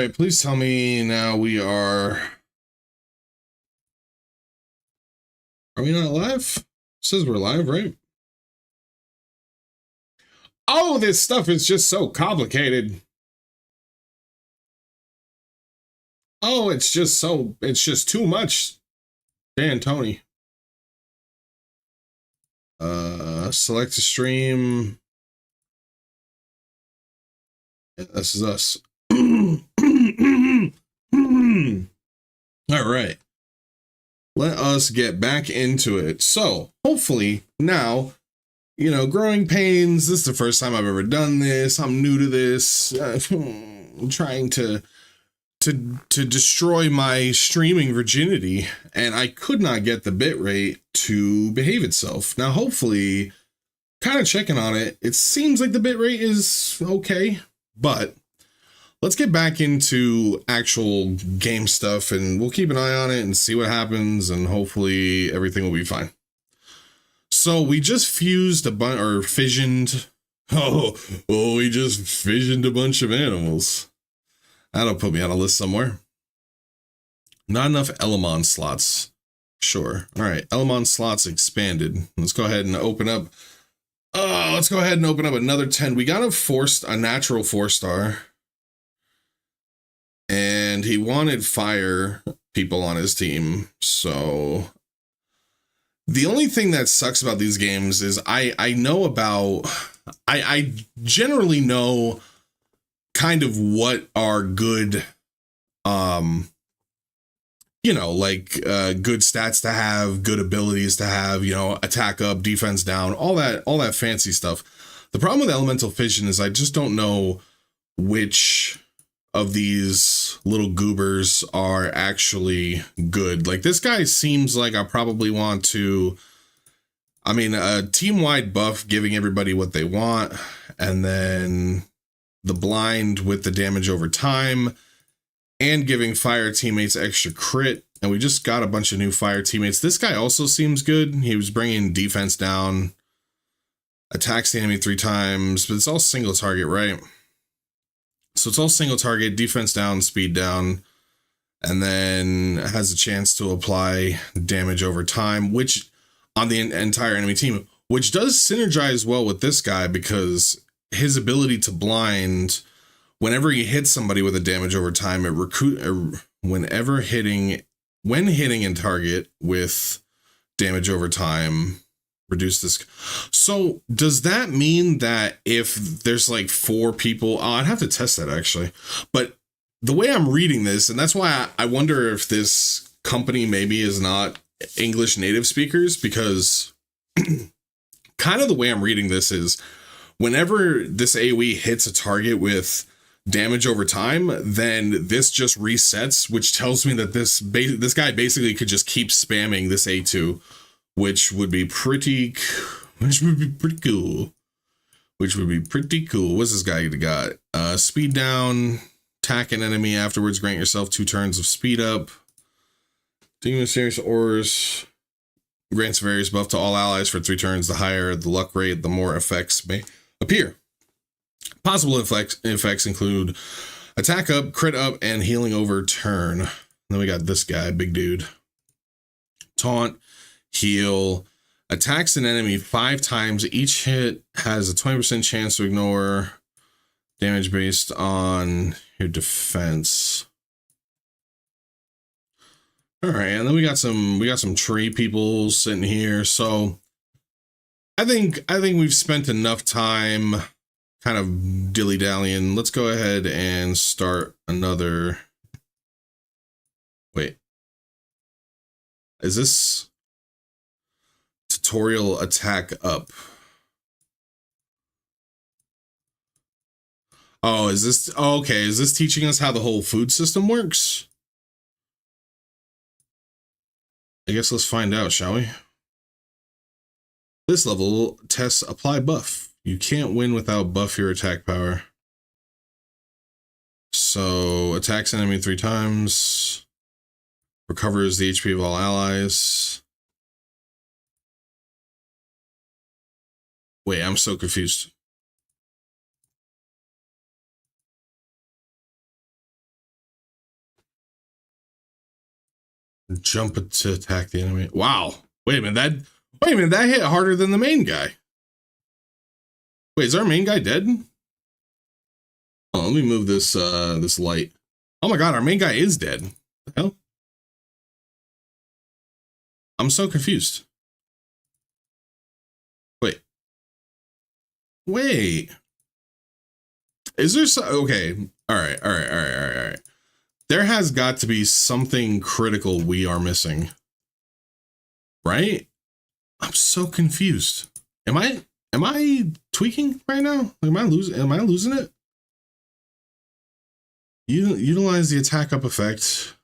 right, please tell me now we are... Are we not live? It says we're live, right? Oh, this stuff is just so complicated. Oh, it's just too much. Dan, Tony. Select a stream. Yeah, this is us. All right. Let us get back into it. So, hopefully, now, growing pains. This is the first time I've ever done this. I'm new to this. I'm trying to destroy my streaming virginity, and I could not get the bitrate to behave itself. Now, hopefully, kind of checking on it, it seems like the bitrate is okay, but let's get back into actual game stuff, and we'll keep an eye on it and see what happens, and hopefully everything will be fine. So we just fused fissioned. We just fissioned a bunch of animals. That'll put me on a list somewhere. Not enough Elemon slots. Sure. All right. Elemon slots expanded. Let's go ahead and open up. Let's go ahead and open up another 10. We got a natural 4-star. And he wanted fire people on his team. So the only thing that sucks about these games is I generally know kind of what are good, good stats to have, good abilities to have, attack up, defense down, all that fancy stuff. The problem with Elemental Fission is I just don't know which of these little goobers are actually good. Like, this guy seems like I probably want to, a team-wide buff giving everybody what they want, and then the blind with the damage over time, and giving fire teammates extra crit. And we just got a bunch of new fire teammates. This guy also seems good. He was bringing defense down, attacks the enemy 3 times, but it's all single target, right? So it's all single target, defense down, speed down, and then has a chance to apply damage over time, which on the entire enemy team, which does synergize well with this guy because his ability to blind, whenever he hits somebody with a damage over time, when hitting in target with damage over time, reduce this. So does that mean that if there's like 4 people, I'd have to test that actually, but the way I'm reading this, and that's why I wonder if this company maybe is not English native speakers, because kind of the way I'm reading this is whenever this AoE hits a target with damage over time, then this just resets, which tells me that this guy basically could just keep spamming this A2, which would be pretty cool. What's this guy got? Speed down, attack an enemy afterwards, grant yourself 2 turns of speed up. Demon Serious Ores grants various buff to all allies for 3 turns. The higher the luck rate, the more effects may appear. Possible effects include attack up, crit up, and healing over turn. Then we got this guy, big dude. Taunt, heal, attacks an enemy 5 times. Each hit has a 20% chance to ignore damage based on your defense. All right, and then we got some tree people sitting here. So I think we've spent enough time kind of dilly-dallying. Let's go ahead and start another. Wait, is this tutorial attack up? Oh, is this okay? Is this teaching us how the whole food system works? I guess let's find out, shall we? This level tests apply buff. You can't win without buff your attack power. So attacks enemy 3 times. Recovers the HP of all allies. Wait, I'm so confused. Jump to attack the enemy. Wow. Wait a minute. That hit harder than the main guy. Wait, is our main guy dead? Oh, let me move this this light. Oh my god, our main guy is dead. What the hell? I'm so confused. Wait. Is there okay. All right. There has got to be something critical we are missing. Right? I'm so confused. Am I tweaking right now? Am I losing it? Utilize the attack up effect.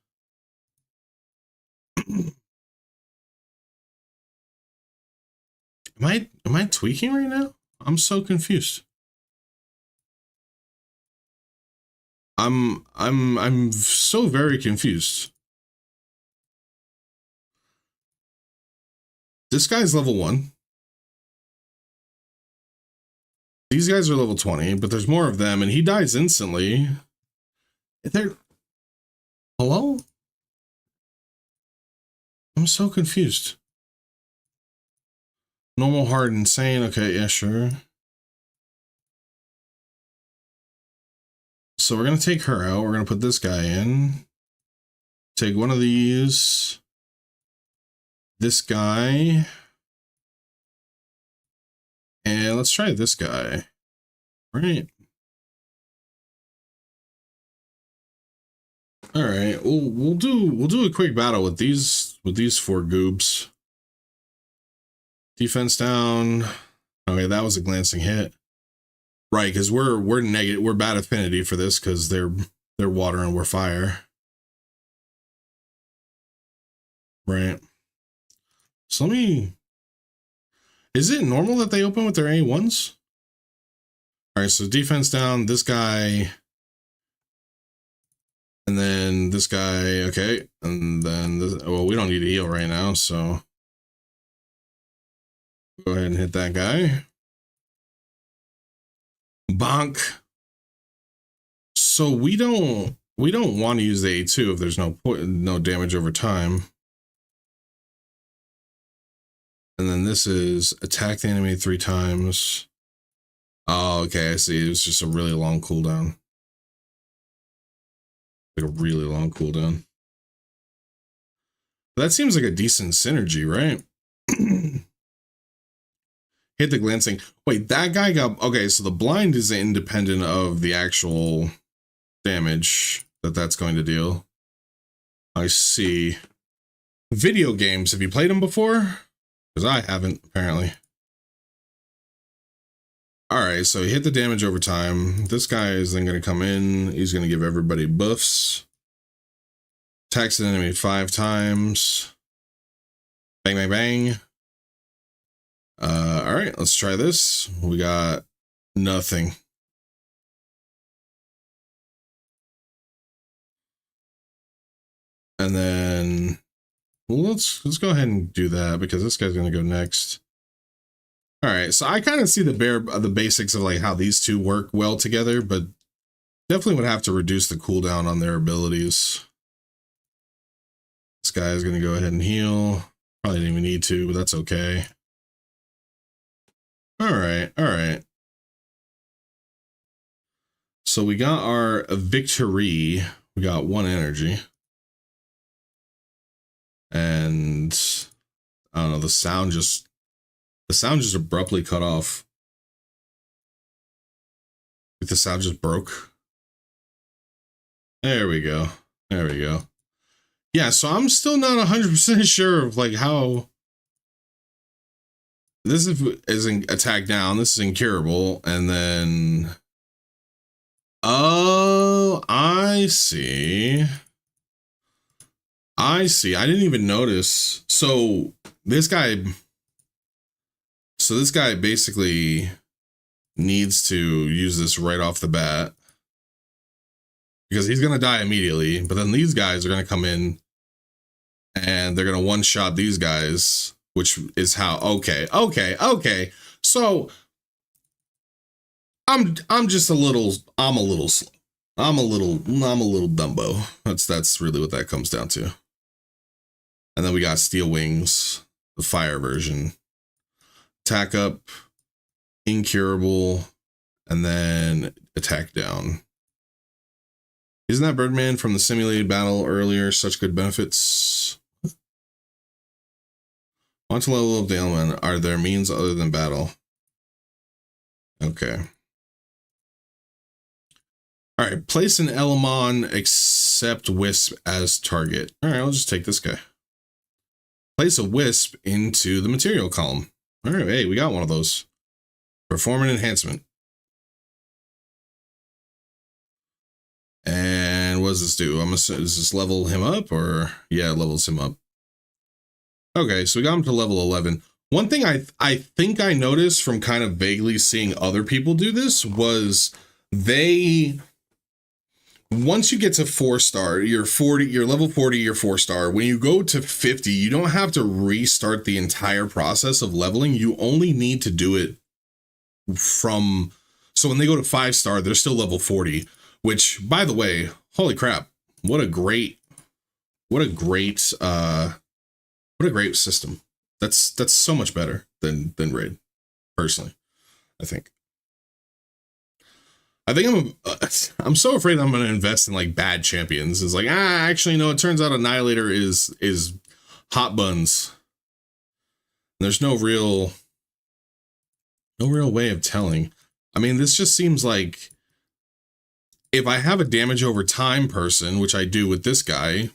Am I tweaking right now? I'm so confused. I'm so very confused. This guy's level 1. These guys are level 20, but there's more of them, and he dies instantly. Hello? I'm so confused. Normal, hard, insane. Okay, yeah, sure. So we're going to take her out. We're going to put this guy in. Take one of these. This guy. And let's try this guy. Right. All right. We'll do a quick battle with these 4 goobs. Defense down. Okay, that was a glancing hit. Right, because we're negative. We're bad affinity for this because they're water and we're fire. Right. So let me. Is it normal that they open with their A1s? All right, so defense down. This guy. And then this guy. Okay, and then this. Well, we don't need to heal right now, so go ahead and hit that guy. Bonk. So we don't want to use the A2 if there's no damage over time. And then this is attack the enemy 3 times. Oh, okay, I see. It was just a really long cooldown. Like a really long cooldown. That seems like a decent synergy, right? Hit the glancing. Wait, that guy got... Okay, so the blind is independent of the actual damage that's going to deal. I see. Video games. Have you played them before? Because I haven't, apparently. Alright, so he hit the damage over time. This guy is then going to come in. He's going to give everybody buffs. Attacks an enemy 5 times. Bang, bang, bang. All right, let's try this. We got nothing. And then, well, let's go ahead and do that because this guy's gonna go next. All right, so I kind of see the basics of like how these two work well together, but definitely would have to reduce the cooldown on their abilities. This guy is gonna go ahead and heal. Probably didn't even need to, but that's okay. All right. So we got our victory. We got 1 energy. And I don't know, the sound just abruptly cut off. Like the sound just broke. There we go. Yeah, so I'm still not 100% sure of like how this is an attack down. This is incurable. And then, oh, I see. I didn't even notice. So this guy basically needs to use this right off the bat because he's going to die immediately. But then these guys are going to come in and they're going to one-shot these guys, which is how, okay. So I'm just a little slow. I'm a little Dumbo. That's really what that comes down to. And then we got Steel Wings, the fire version. Attack up, incurable, and then attack down. Isn't that Birdman from the simulated battle earlier? Such good benefits. Want to level up the element. Are there means other than battle? Okay. All right. Place an Element except Wisp as target. All right. I'll just take this guy. Place a Wisp into the material column. All right. Hey, we got one of those. Perform an enhancement. And what does this do? Does this level him up or? Yeah, it levels him up. Okay, so we got him to level 11. One thing I think I noticed from kind of vaguely seeing other people do this was once you get to 4-star, you're level 40, you're 4-star. When you go to 50, you don't have to restart the entire process of leveling. You only need to do it from, so when they go to 5-star, they're still level 40, which, by the way, holy crap, what a great system. That's so much better than Raid, personally, I think. I'm so afraid I'm going to invest in like bad champions. It's like, actually, no, it turns out Annihilator is hot buns. There's no real way of telling. I mean, this just seems like if I have a damage over time person, which I do with this guy,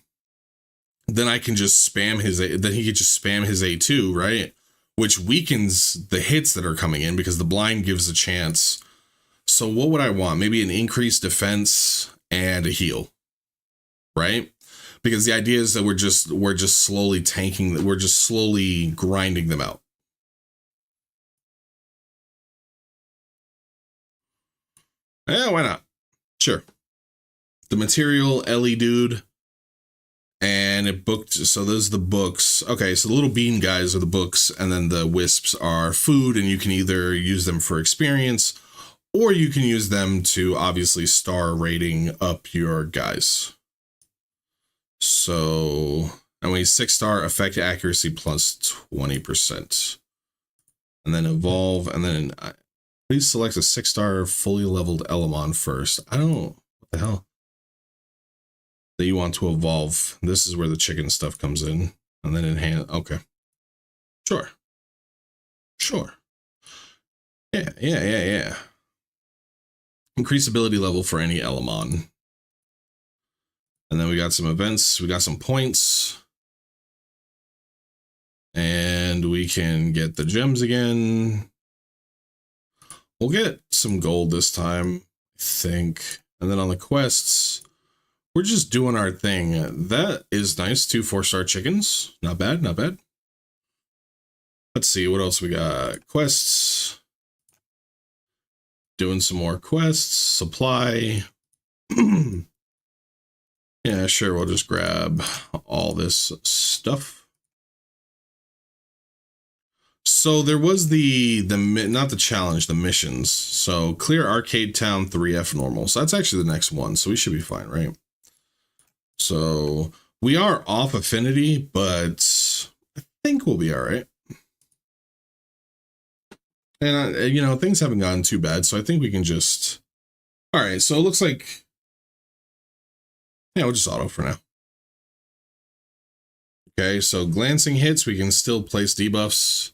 then I can just spam then he could just spam his A2, right? Which weakens the hits that are coming in because the blind gives a chance. So what would I want? Maybe an increased defense and a heal, right? Because the idea is that we're just slowly tanking, we're just slowly grinding them out. Yeah, why not? Sure. The material, Ellie dude. And it booked, so those are the books. Okay, so the little bean guys are the books, and then the wisps are food, and you can either use them for experience, or you can use them to obviously star rating up your guys. So, and we 6-star effect accuracy plus 20%. And then evolve, and then please select a 6-star fully leveled Element first. What the hell? That you want to evolve. This is where the chicken stuff comes in. And then enhance. Okay. Sure. Yeah. Increase ability level for any Element. And then we got some events. We got some points. And we can get the gems again. We'll get some gold this time, I think. And then on the quests, we're just doing our thing. That is nice. 2 4-star chickens. Not bad, not bad. Let's see what else we got. Quests. Doing some more quests. Supply. Yeah, sure. We'll just grab all this stuff. So there was not the challenge, the missions. So clear Arcade Town 3F normal. So that's actually the next one. So we should be fine, right? So we are off affinity, but I think we'll be all right. And, things haven't gotten too bad, so I think we can just... All right, so it looks like... Yeah, we'll just auto for now. Okay, so glancing hits, we can still place debuffs.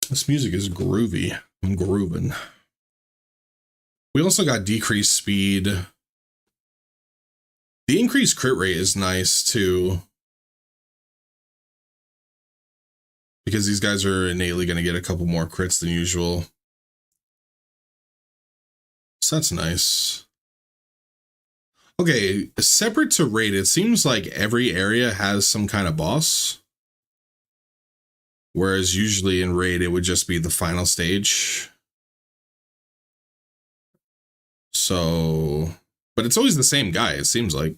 This music is groovy. I'm grooving. We also got decreased speed. The increased crit rate is nice too, because these guys are innately going to get a couple more crits than usual. So that's nice. Okay, separate to raid, it seems like every area has some kind of boss. Whereas usually in raid, it would just be the final stage. So, but it's always the same guy, it seems like.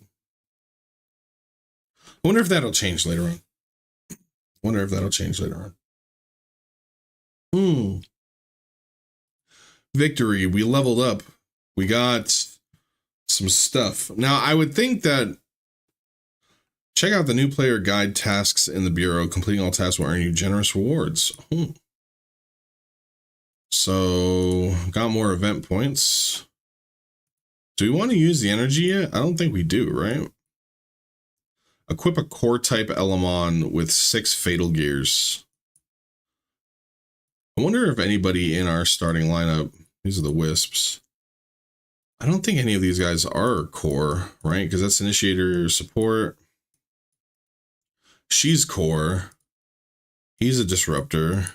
I wonder if that'll change later on. victory. We leveled up. We got some stuff. Now, I would think that check out the new player guide tasks in the bureau. Completing all tasks will earn you generous rewards. So, got more event points. Do we want to use the energy yet? I don't think we do, right? Equip a core type Element with 6 fatal gears. I wonder if anybody in our starting lineup, these are the Wisps. I don't think any of these guys are core, right? Because that's initiator support. She's core. He's a disruptor.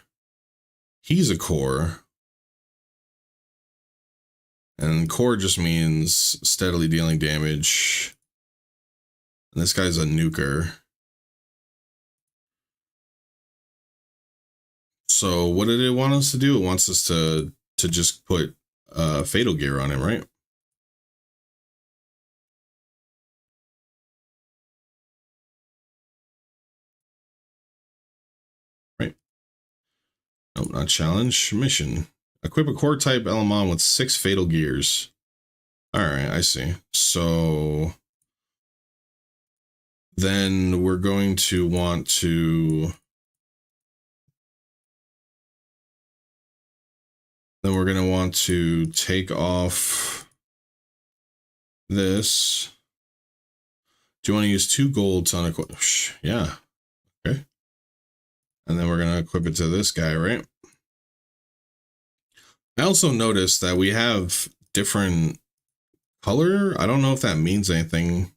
He's a core. And core just means steadily dealing damage. And this guy's a nuker. So what did it want us to do? It wants us to just put fatal gear on him, right? Right. Nope, not challenge. Mission. Equip a core type Element with 6 fatal gears. Alright, I see. So then we're going to want to take off this. Do you want to use 2 gold to unequip? Yeah. Okay. And then we're going to equip it to this guy, right? I also noticed that we have different color. I don't know if that means anything.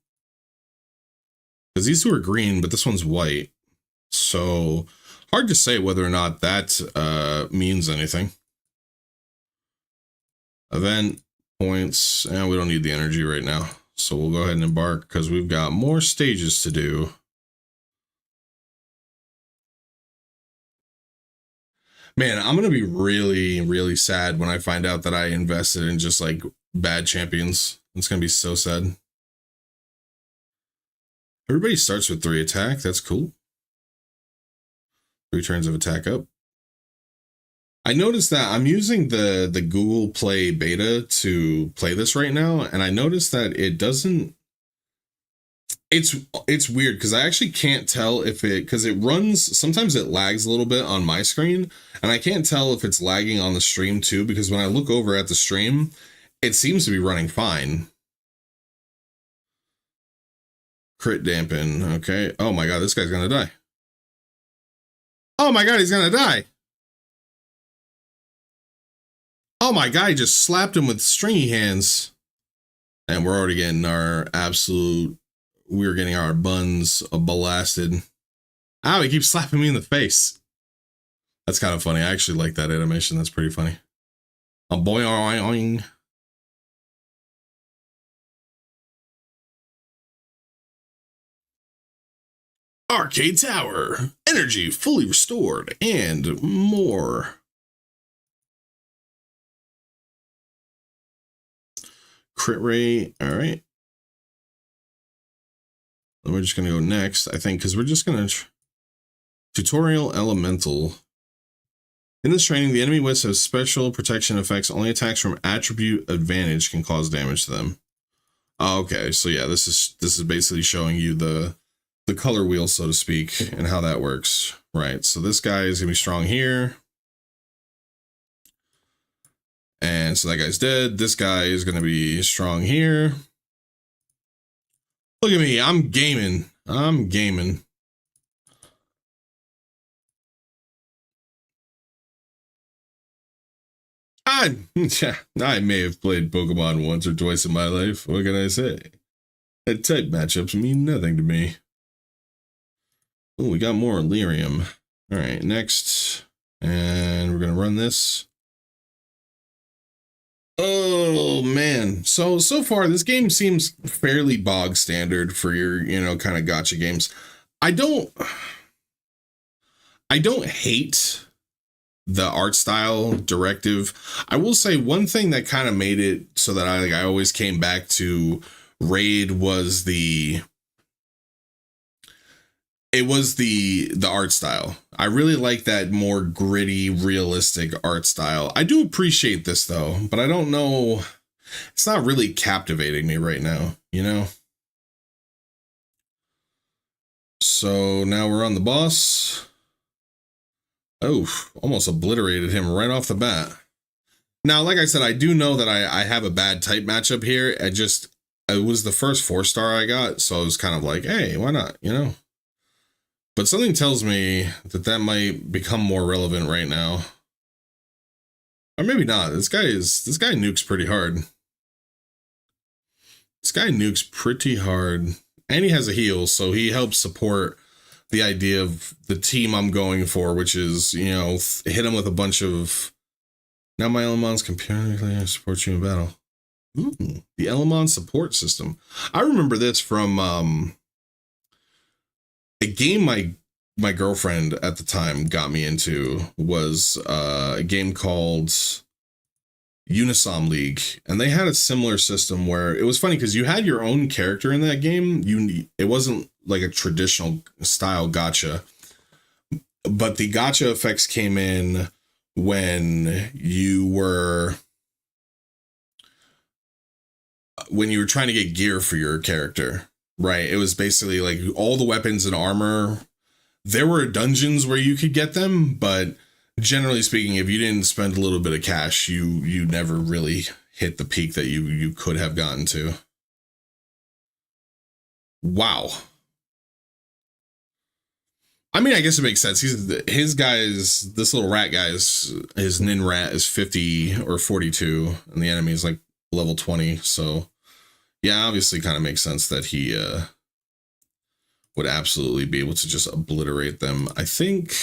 Because these two are green, but this one's white. So hard to say whether or not that means anything. Event points. And we don't need the energy right now. So we'll go ahead and embark because we've got more stages to do. Man, I'm going to be really, really sad when I find out that I invested in just like bad champions. It's going to be so sad. Everybody starts with 3 attack. That's cool. 3 turns of attack up. I noticed that I'm using the Google Play beta to play this right now. And I noticed that it doesn't. It's weird because I actually can't tell if because it runs, sometimes it lags a little bit on my screen, and I can't tell if it's lagging on the stream too, because when I look over at the stream, it seems to be running fine. Crit dampen, okay. Oh my god, this guy's gonna die. Oh my god, he's gonna die. Oh my god, he just slapped him with stringy hands. And we're already getting our absolute... We're getting our buns blasted. Ow, he keeps slapping me in the face. That's kind of funny. I actually like that animation. That's pretty funny. A boing. Arcade Tower. Energy fully restored and more. Crit rate. All right. We're just going to go next, I think, because we're just going to... Tutorial Elemental. In this training, the enemy wisps have special protection effects. Only attacks from attribute advantage can cause damage to them. Oh, okay, so yeah, this is basically showing you the color wheel, so to speak, and how that works. Right, so this guy is going to be strong here. And so that guy's dead. This guy is going to be strong here. Look at me, I'm gaming. I'm gaming. I may have played Pokemon once or twice in my life. What can I say? That type matchups mean nothing to me. Oh, we got more Lyrium. All right, next. And we're going to run this. Oh man, so far this game seems fairly bog standard for your, kind of gacha games. I don't hate the art style directive. I will say one thing that kind of made it so that I always came back to Raid was It was the art style. I really like that more gritty, realistic art style. I do appreciate this though, but I don't know. It's not really captivating me right now, you know? So now we're on the boss. Oh, almost obliterated him right off the bat. Now, like I said, I do know that I have a bad type matchup here. It was the first 4-star I got, so I was kind of like, hey, why not, you know? But something tells me that might become more relevant right now. Or maybe not. This guy nukes pretty hard. This guy nukes pretty hard. And he has a heal, so he helps support the idea of the team I'm going for, which is, you know, hit him with a bunch of... Now my Element's computer supports you in battle. Ooh, the Element support system. I remember this from a game my girlfriend at the time got me into was a game called Unisom League, and they had a similar system where it was funny because you had your own character in that game. It wasn't like a traditional style gacha, but the gacha effects came in when you were trying to get gear for your character, right? It was basically like all the weapons and armor. There were dungeons where you could get them, but generally speaking, if you didn't spend a little bit of cash, you never really hit the peak that you could have gotten to. Wow. I mean, I guess it makes sense. This little rat his nin rat is 50 or 42, and the enemy is like level 20. So yeah, obviously kind of makes sense that he would absolutely be able to just obliterate them. I think.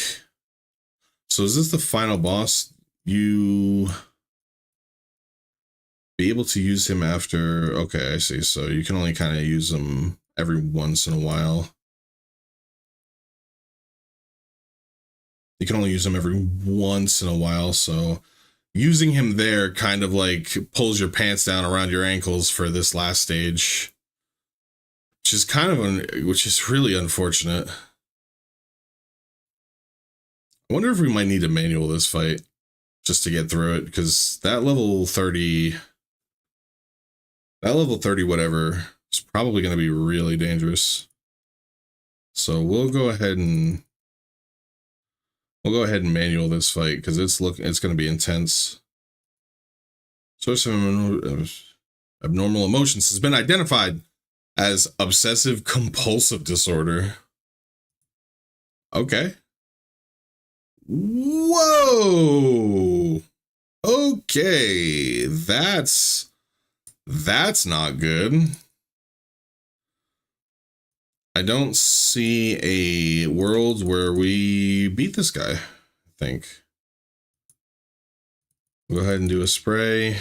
So is this the final boss? You be able to use him after. Okay, I see. So you can only kind of use him every once in a while. You can only use him every once in a while. So using him there kind of like pulls your pants down around your ankles for this last stage, which is really unfortunate. I wonder if we might need to manual this fight just to get through it, because that level 30 whatever is probably going to be really dangerous. So we'll go ahead and manual this fight because it's going to be intense. Source of abnormal emotions has been identified as obsessive compulsive disorder. Okay. Whoa. Okay, that's not good. I don't see a world where we beat this guy, I think. Go ahead and do a spray.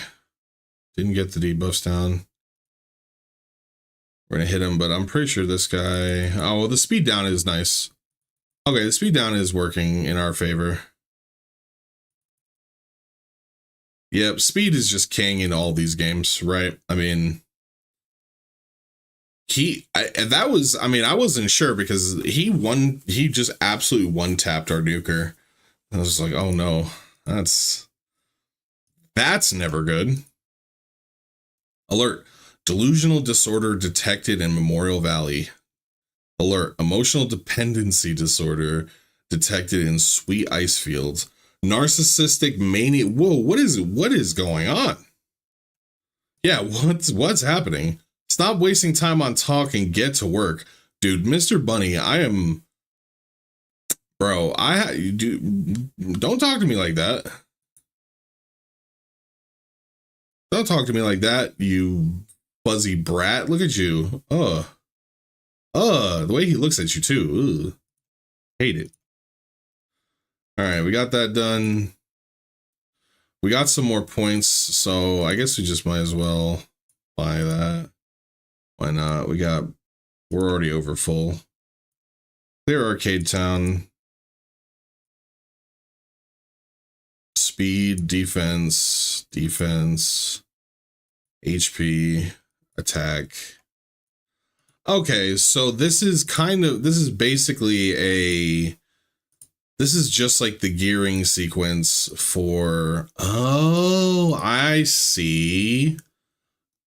Didn't get the debuffs down. We're going to hit him, but I'm pretty sure this guy... Oh, well, the speed down is nice. Okay, the speed down is working in our favor. Yep, speed is just king in all these games, right? I mean... I wasn't sure because he just absolutely one-tapped our nuker. I was like, oh no, that's never good. Alert, delusional disorder detected in Memorial Valley. Alert, emotional dependency disorder detected in Sweet Icefield. Narcissistic mania. Whoa, what is going on? Yeah, what's happening? Stop wasting time on talk and get to work. Dude, Mr. Bunny, don't talk to me like that. Don't talk to me like that, you fuzzy brat. Look at you. The way he looks at you too. Ugh. Hate it. All right, we got that done. We got some more points, so I guess we just might as well buy that. Why not? We're already over full. Clear Arcade Town. Speed, defense, HP, attack. Okay, so this is basically this is just like the gearing sequence for, oh, I see.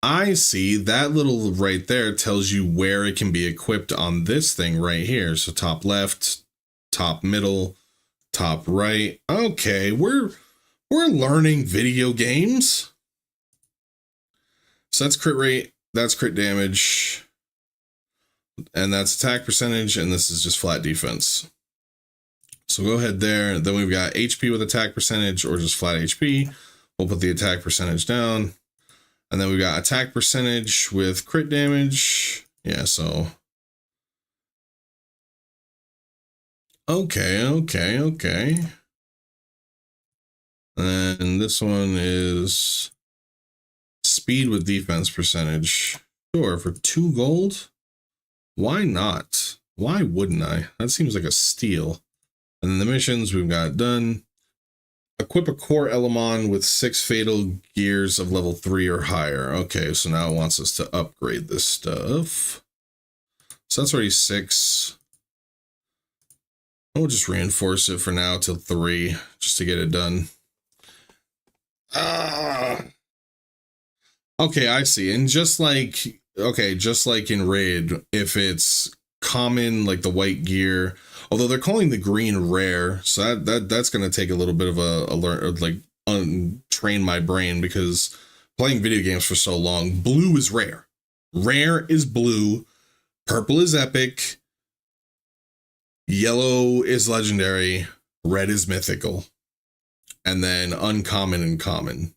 I see. That little right there tells you where it can be equipped on this thing right here. So top left, top middle, top right. Okay, we're learning video games. So that's crit rate, that's crit damage, and that's attack percentage, and this is just flat defense. So go ahead there. Then we've got HP with attack percentage or just flat HP. We'll put the attack percentage down. And then we've got attack percentage with crit damage. Yeah, so. Okay. And this one is speed with defense percentage. Sure, for 2 gold. Why not? Why wouldn't I? That seems like a steal. And then the missions we've got done. Equip a core Element with 6 fatal gears of level 3 or higher. Okay, so now it wants us to upgrade this stuff. So that's already 6. We'll just reinforce it for now till 3, just to get it done. Okay, I see. And just like in Raid, if it's common, like the white gear, although they're calling the green rare, so that's going to take a little bit of a learn, like untrain my brain, because playing video games for so long, blue is rare. Rare is blue, purple is epic, yellow is legendary, red is mythical, and then uncommon and common.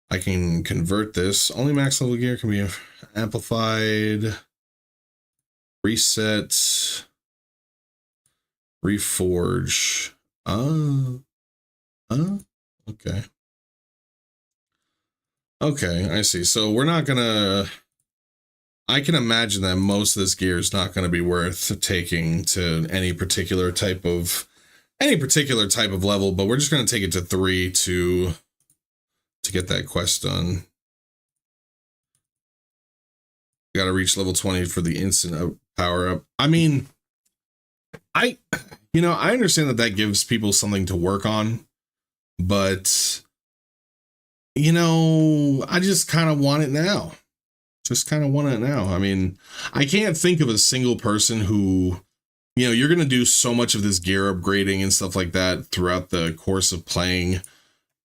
I can convert this. Only max level gear can be amplified, reset, reforge. Okay. Okay, I see. So we're not gonna, I can imagine that most of this gear is not going to be worth taking to any particular type of level, but we're just going to take it to 3 to get that quest done. Got to reach level 20 for the instant power up. I mean, I understand that gives people something to work on, but I just kind of want it now. I mean, I can't think of a single person who, you're going to do so much of this gear upgrading and stuff like that throughout the course of playing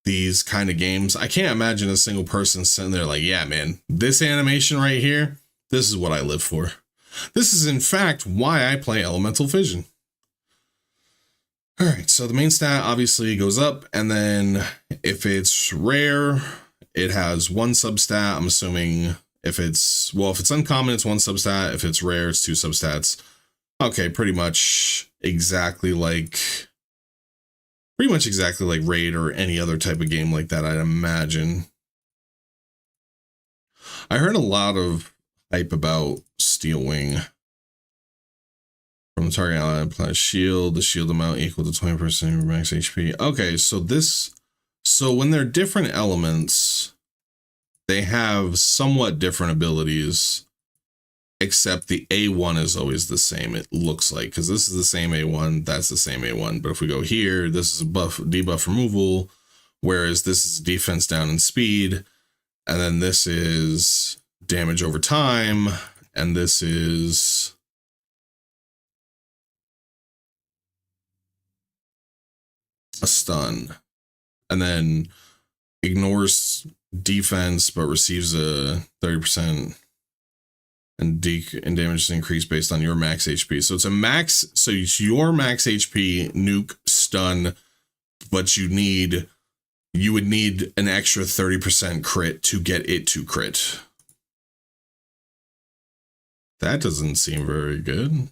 these kind of games. I can't imagine a single person sitting there like, yeah, man, this animation right here, this is what I live for. This is, in fact, why I play Elemental Fission. All right, so the main stat obviously goes up, and then if it's rare, it has 1 substat. I'm assuming if it's uncommon, it's 1 substat. If it's rare, it's 2 substats. Okay, pretty much exactly like Raid or any other type of game like that, I'd imagine. I heard a lot of hype about Steel Wing. From the target ally, apply shield. The shield amount equal to 20% of your max HP. Okay, so when they're different elements, they have somewhat different abilities, except the A1 is always the same, it looks like, because this is the same A1, that's the same A1. But if we go here, this is debuff removal, whereas this is defense down and speed, and then this is damage over time, and this is a stun, and then ignores defense but receives a 30% and damage is increased based on your max HP. So it's your max HP, nuke, stun, but you would need an extra 30% crit to get it to crit. That doesn't seem very good.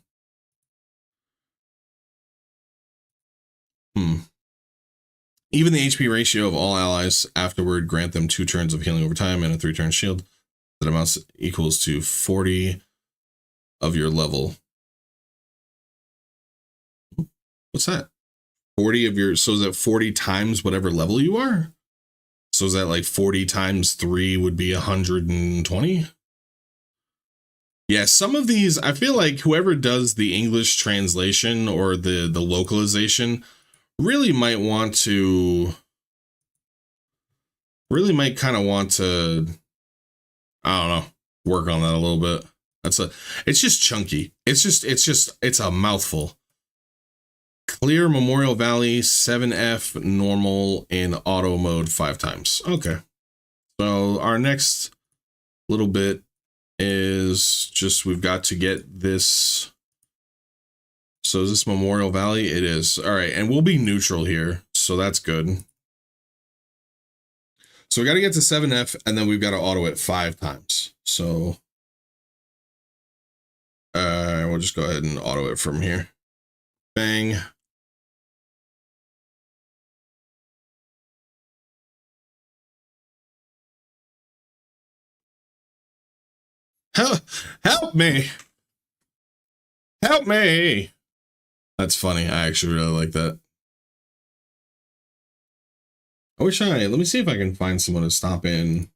Even the HP ratio of all allies afterward grant them 2 turns of healing over time and a 3-turn shield. That amounts equals to 40 of your level. What's that? 40 of your, so is that 40 times whatever level you are? So is that like 40 times 3 would be 120? Yeah, some of these, I feel like whoever does the English translation or the localization really might want to, really might kind of want to, I don't know, work on that a little bit. It's just chunky. It's a mouthful. Clear Memorial Valley 7F normal in auto mode 5 times. Okay. So our next little bit is just we've got to get this. So is this Memorial Valley? It is. All right. And we'll be neutral here. So that's good. So we got to get to 7F and then we've got to auto it 5 times. So we'll just go ahead and auto it from here. Bang. Help me. Help me. That's funny. I actually really like that. Let me see if I can find someone to stop in.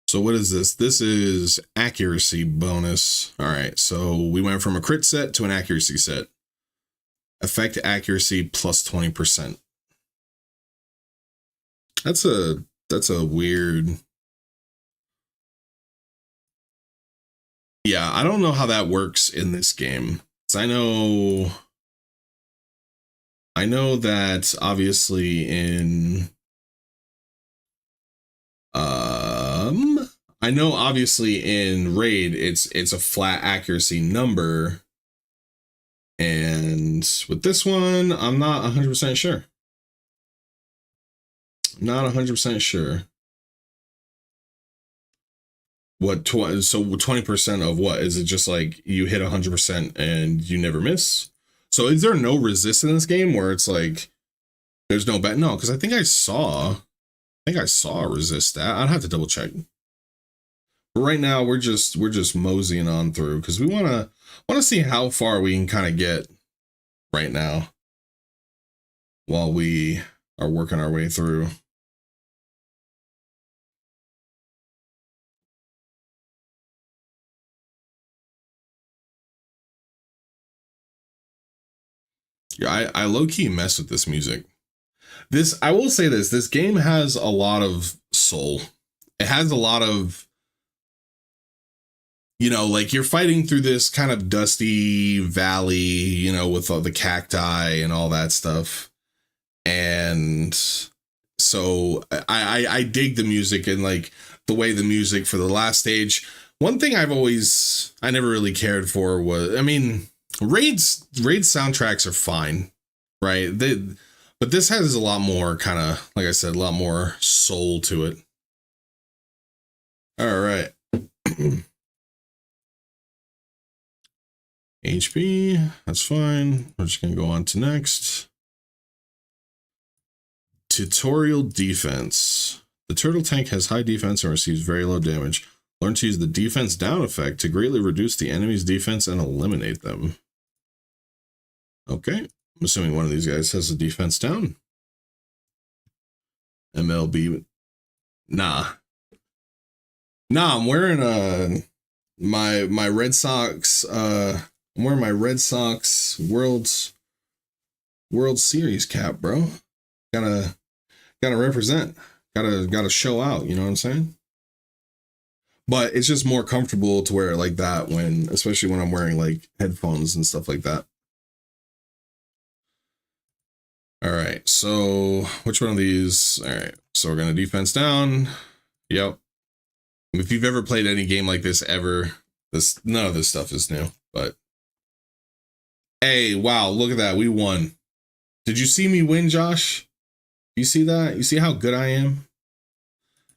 So what is this? This is accuracy bonus. All right, so we went from a crit set to an accuracy set. Effect accuracy plus 20%. That's a weird. Yeah, I don't know how that works in this game. 'Cause I know that obviously in I know obviously in Raid it's a flat accuracy number. And with this one, I'm not 100% sure. Not 100% sure. What so 20% of what? Is it just like you hit 100% and you never miss? So is there no resist in this game where it's like there's no bet? No, because I think I saw a resist stat. I'd have to double check. But right now we're just moseying on through because we wanna see how far we can kind of get right now while we are working our way through. Yeah, I low-key mess with this music. I will say this game has a lot of soul. It has a lot of, like you're fighting through this kind of dusty valley, with all the cacti and all that stuff. And so I dig the music and like the way the music for the last stage. One thing I never really cared for was, I mean, Raid soundtracks are fine, right? But this has a lot more kind of, like I said, a lot more soul to it. All right. HP, that's fine. We're just going to go on to next. Tutorial defense. The turtle tank has high defense and receives very low damage. Learn to use the defense down effect to greatly reduce the enemy's defense and eliminate them. Okay, I'm assuming one of these guys has a defense down. MLB. Nah, I'm wearing my Red Sox. I'm wearing my Red Sox World Series cap, bro. Gotta represent. Gotta show out. You know what I'm saying? But it's just more comfortable to wear it like that especially when I'm wearing like headphones and stuff like that. All right, so which one of these? All right, so we're gonna defense down. Yep. If you've ever played any game like this ever, none of this stuff is new. But hey, wow, look at that, we won. Did you see me win, Josh? You see that? You see how good I am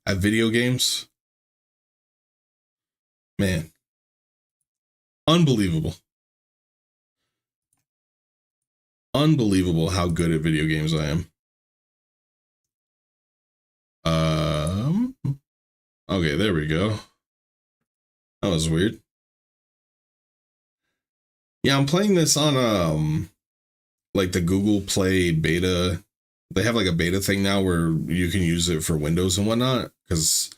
at video games? Man, unbelievable. unbelievable how good at video games I am. Okay, there we go. That was weird. Yeah, I'm playing this on like the Google Play beta. They have like a beta thing now where you can use it for Windows and whatnot. Because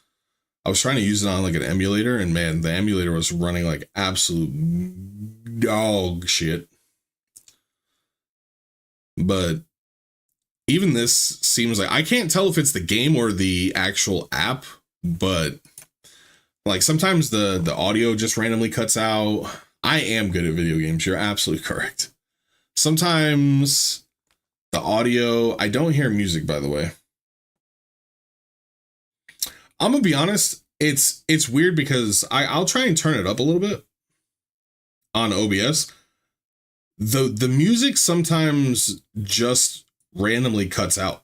I was trying to use it on like an emulator, and man, the emulator was running like absolute dog shit. But even this seems like I can't tell if it's the game or the actual app, but like sometimes the audio just randomly cuts out. I am good at video games. You're absolutely correct. Sometimes the audio, I don't hear music, by the way. I'm gonna be honest, it's weird because I'll try and turn it up a little bit on OBS. The music sometimes just randomly cuts out.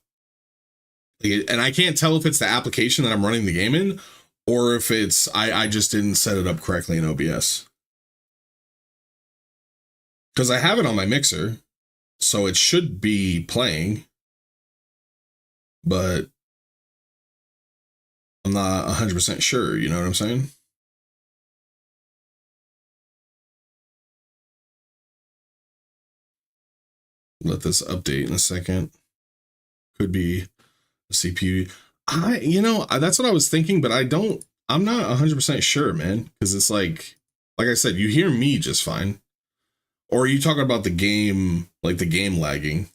And I can't tell if it's the application that I'm running the game in or if it's I just didn't set it up correctly in OBS. Because I have it on my mixer, so it should be playing, but I'm not 100% sure, you know what I'm saying? Let this update in a second. Could be a CPU. That's what I was thinking, but I'm not 100% sure, man, because it's like I said, you hear me just fine. Or are you talking about the game, like the game lagging?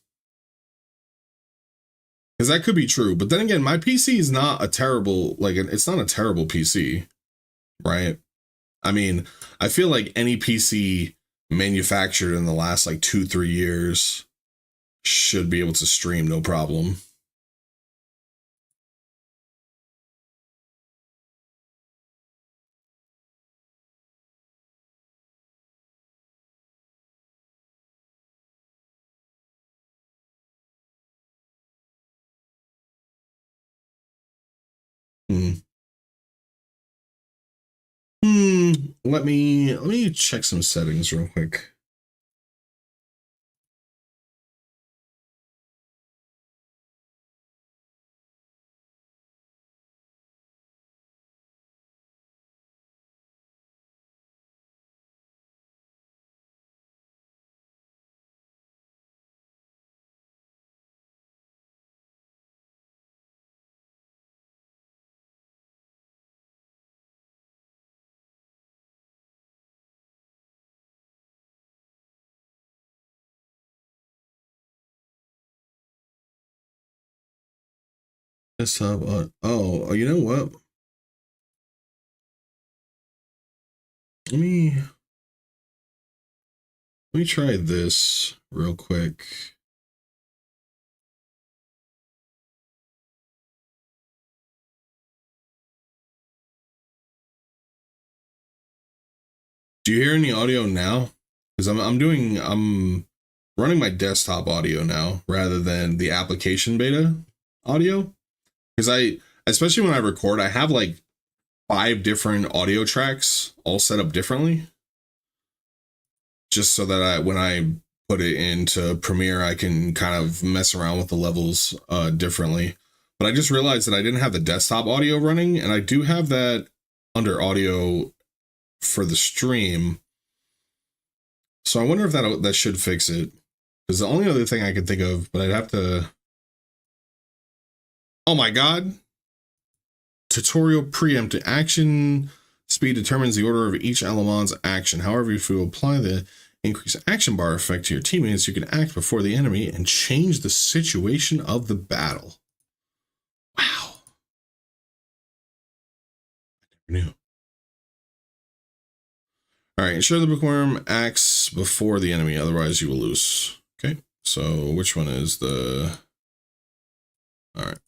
Because that could be true. But then again, my PC is not a terrible, it's not a terrible PC, right? I mean, I feel like any PC manufactured in the last like 2-3 years should be able to stream no problem. Let me check some settings real quick. Desktop. You know what? Let me try this real quick. Do you hear any audio now? Because I'm running my desktop audio now rather than the application beta audio. Because especially when I record, I have like 5 different audio tracks all set up differently. Just so that when I put it into Premiere, I can kind of mess around with the levels differently. But I just realized that I didn't have the desktop audio running, and I do have that under audio for the stream. So I wonder if that should fix it. Because the only other thing I could think of, but I'd have to... Oh my god. Tutorial preemptive action speed determines the order of each element's action. However, if you apply the increased action bar effect to your teammates, you can act before the enemy and change the situation of the battle. Wow. I never knew. All right, ensure the bookworm acts before the enemy, otherwise you will lose. Okay, so which one is the... All right.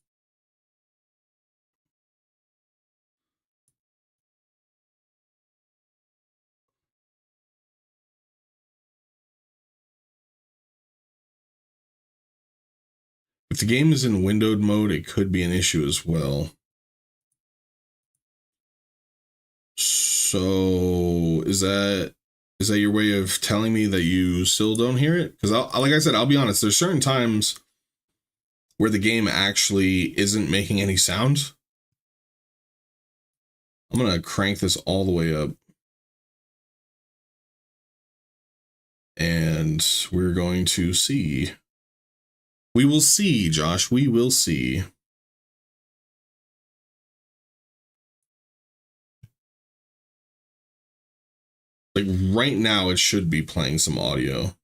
If the game is in windowed mode, it could be an issue as well. So is that Is that your way of telling me that you still don't hear it? Because like I said, I'll be honest, there's certain times where the game actually isn't making any sound. I'm going to crank this all the way up. And we're going to see. We will see, Josh. We will see. Like right now, it should be playing some audio.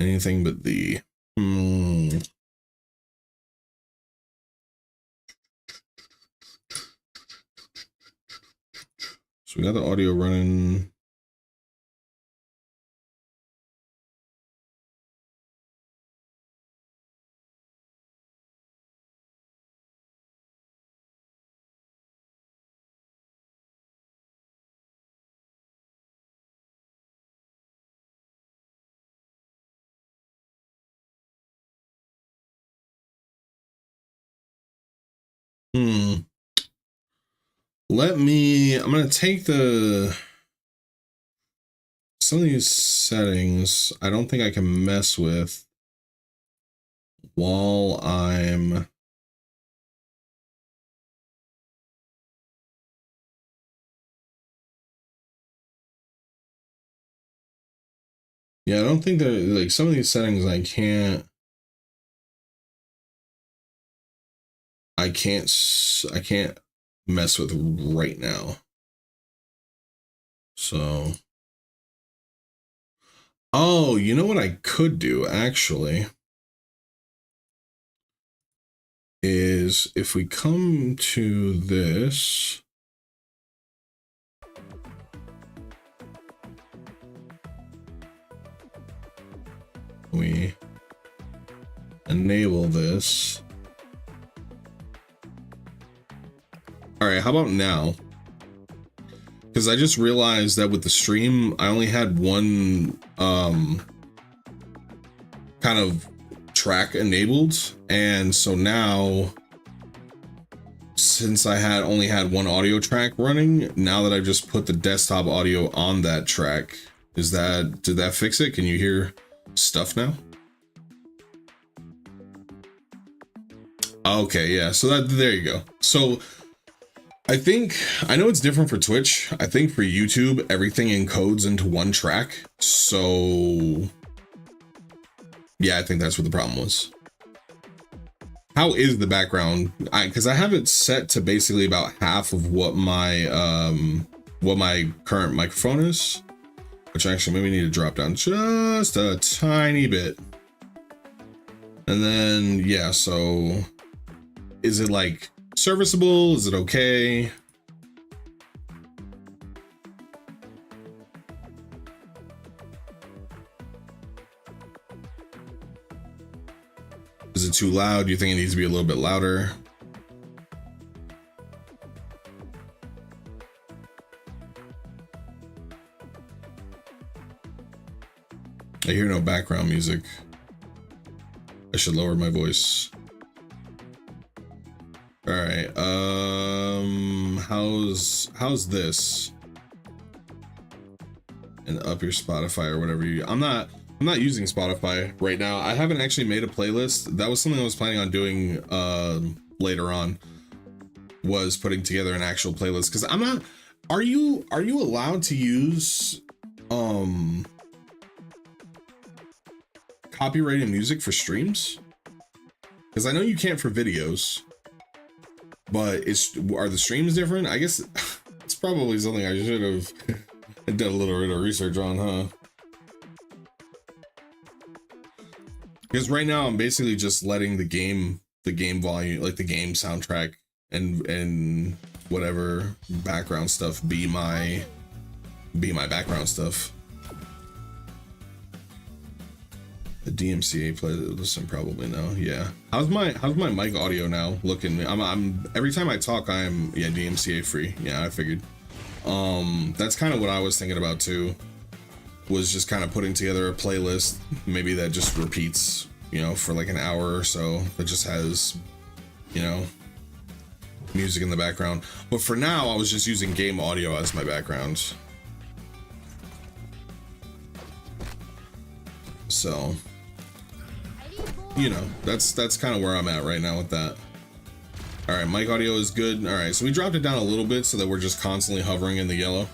Anything but the... So we got the audio running. I'm going to take some of these settings I don't think I can mess with while I'm I don't think that, like, some of these settings I can't mess with right now. So, oh, you know what I could do actually is if we come to this, we enable this. All right, how about now? Because I just realized that with the stream, I only had one kind of track enabled. And so now, since I only had one audio track running, now that I've just put the desktop audio on that track, did that fix it? Can you hear stuff now? Okay, yeah, so there you go. So I know it's different for Twitch. I think for YouTube, everything encodes into one track. So yeah, I think that's what the problem was. How is the background? Because I have it set to basically about half of what my current microphone is, which actually maybe need to drop down just a tiny bit. And then, yeah, so is it like serviceable? Is it okay? Is it too loud? Do you think it needs to be a little bit louder? I hear no background music. I should lower my voice. All right. How's this? And up your Spotify or whatever you. I'm not using Spotify right now. I haven't actually made a playlist. That was something I was planning on doing later on. Was putting together an actual playlist, because I'm not. Are you allowed to use copyrighted music for streams? Because I know you can't for videos, but are the streams different? I guess it's probably something I should have done a little bit of research on, huh? Because right now I'm basically just letting the game volume, like the game soundtrack and whatever background stuff be my background stuff. The DMCA playlist, probably no. Yeah. How's my mic audio now looking? I'm every time I talk, I'm DMCA free. Yeah, I figured. That's kind of what I was thinking about too. Was just kind of putting together a playlist, maybe that just repeats, for like an hour or so. That just has, music in the background. But for now, I was just using game audio as my background. So, you know, that's kind of where I'm at right now with that. All right, mic audio is good. All right, so we dropped it down a little bit so that we're just constantly hovering in the yellow.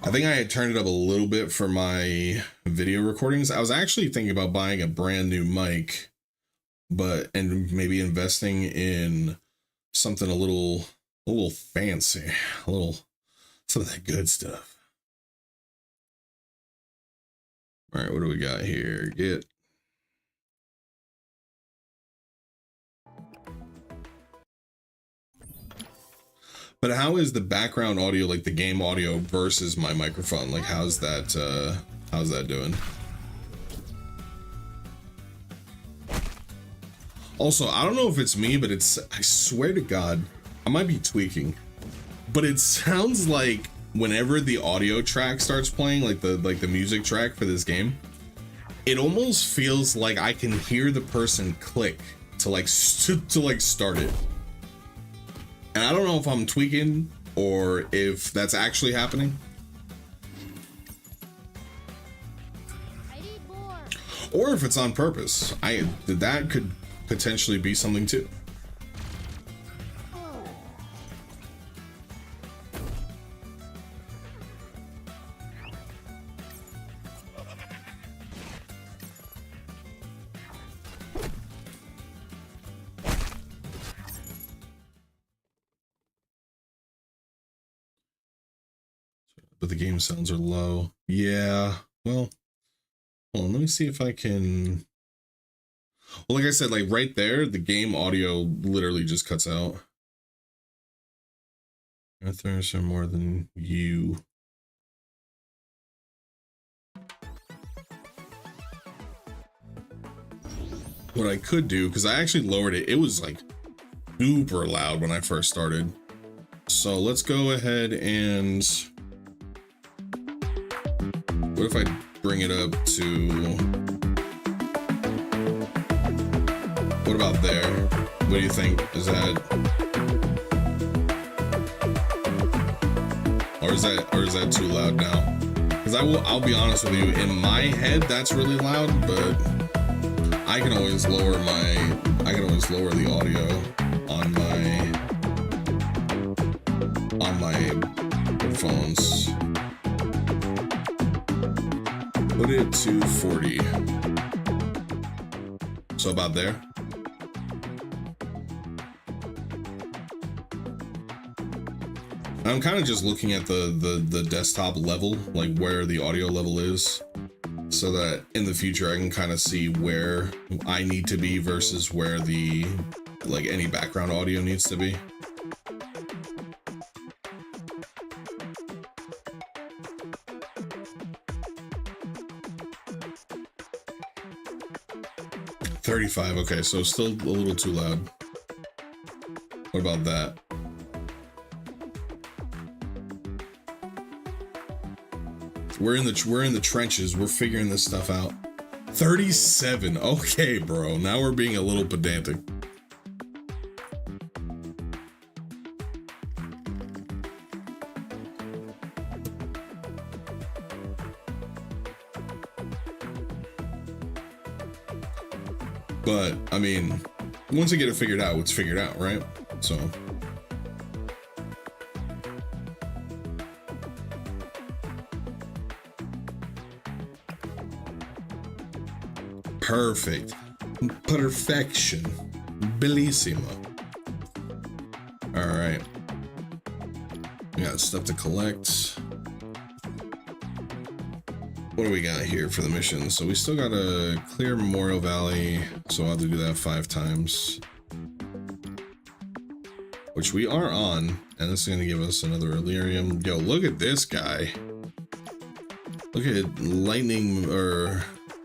I think I had turned it up a little bit for my video recordings. I was actually thinking about buying a brand new mic, and maybe investing in something a little fancy, some of that good stuff. All right, what do we got here? But how is the background audio, like the game audio versus my microphone? Like, how's that doing? Also, I don't know if it's me, but I swear to God, I might be tweaking, but it sounds like whenever the audio track starts playing, like the music track for this game, it almost feels like I can hear the person click to start it. And I don't know if I'm tweaking or if that's actually happening. Or if it's on purpose. That could potentially be something too. But the game sounds are low. Yeah, well, hold on, let me see if I can. Well, like I said, like right there, the game audio literally just cuts out. There's more than you. What I could do, because I actually lowered it, it was like super loud when I first started. So let's go ahead and, what if I bring it up to, what about there? What do you think? Is that, or is that too loud now? Because I'll be honest with you, in my head that's really loud, but I can always lower the audio on my phones. Put it to 40. So about there. I'm kind of just looking at the desktop level, like where the audio level is, so that in the future I can kind of see where I need to be versus where the, like, any background audio needs to be. $35, okay, so still a little too loud. What about that? We're in the trenches. We're figuring this stuff out. 37. Okay, bro. Now we're being a little pedantic. But I mean, once you get it figured out, it's figured out, right? So. Perfect. Perfection. Bellissimo. All right. We got stuff to collect. What do we got here for the mission? So we still gotta clear Memorial Valley. So I'll have to do that 5 times. Which we are on. And this is gonna give us another Illyrium. Yo, look at this guy. Look at Lightning, or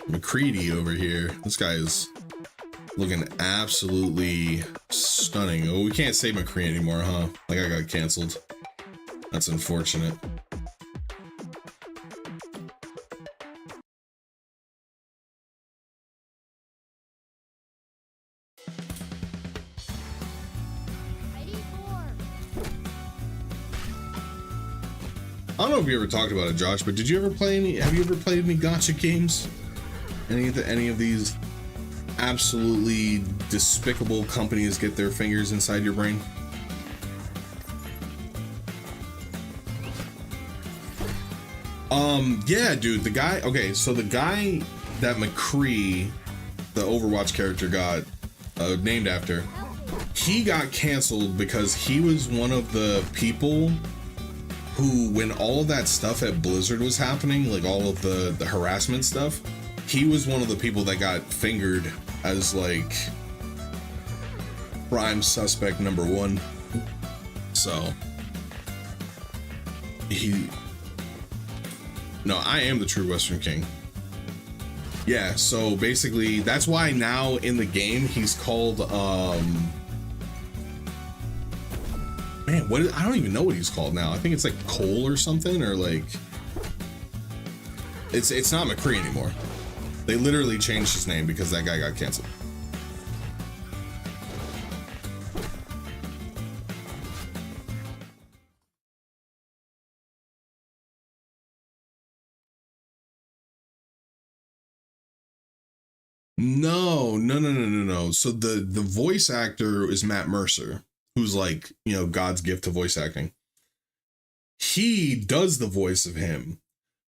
McCready over here. This guy is looking absolutely stunning. Oh, we can't say McCready anymore, huh? Like, I got canceled. That's unfortunate. I don't know if you ever talked about it, Josh, but have you ever played any gacha games? any of these absolutely despicable companies get their fingers inside your brain? Yeah, dude, the guy, okay, so the guy that McCree, the Overwatch character, got named after, he got canceled because he was one of the people who, when all of that stuff at Blizzard was happening, like all of the harassment stuff, he was one of the people that got fingered as like prime suspect number one. So no, I am the true Western King. Yeah, so basically that's why now in the game he's called man, I don't even know what he's called now. I think it's like Cole or something, or like it's not McCree anymore. They literally changed his name because that guy got canceled. No. So the voice actor is Matt Mercer, who's like, you know, God's gift to voice acting. He does the voice of him,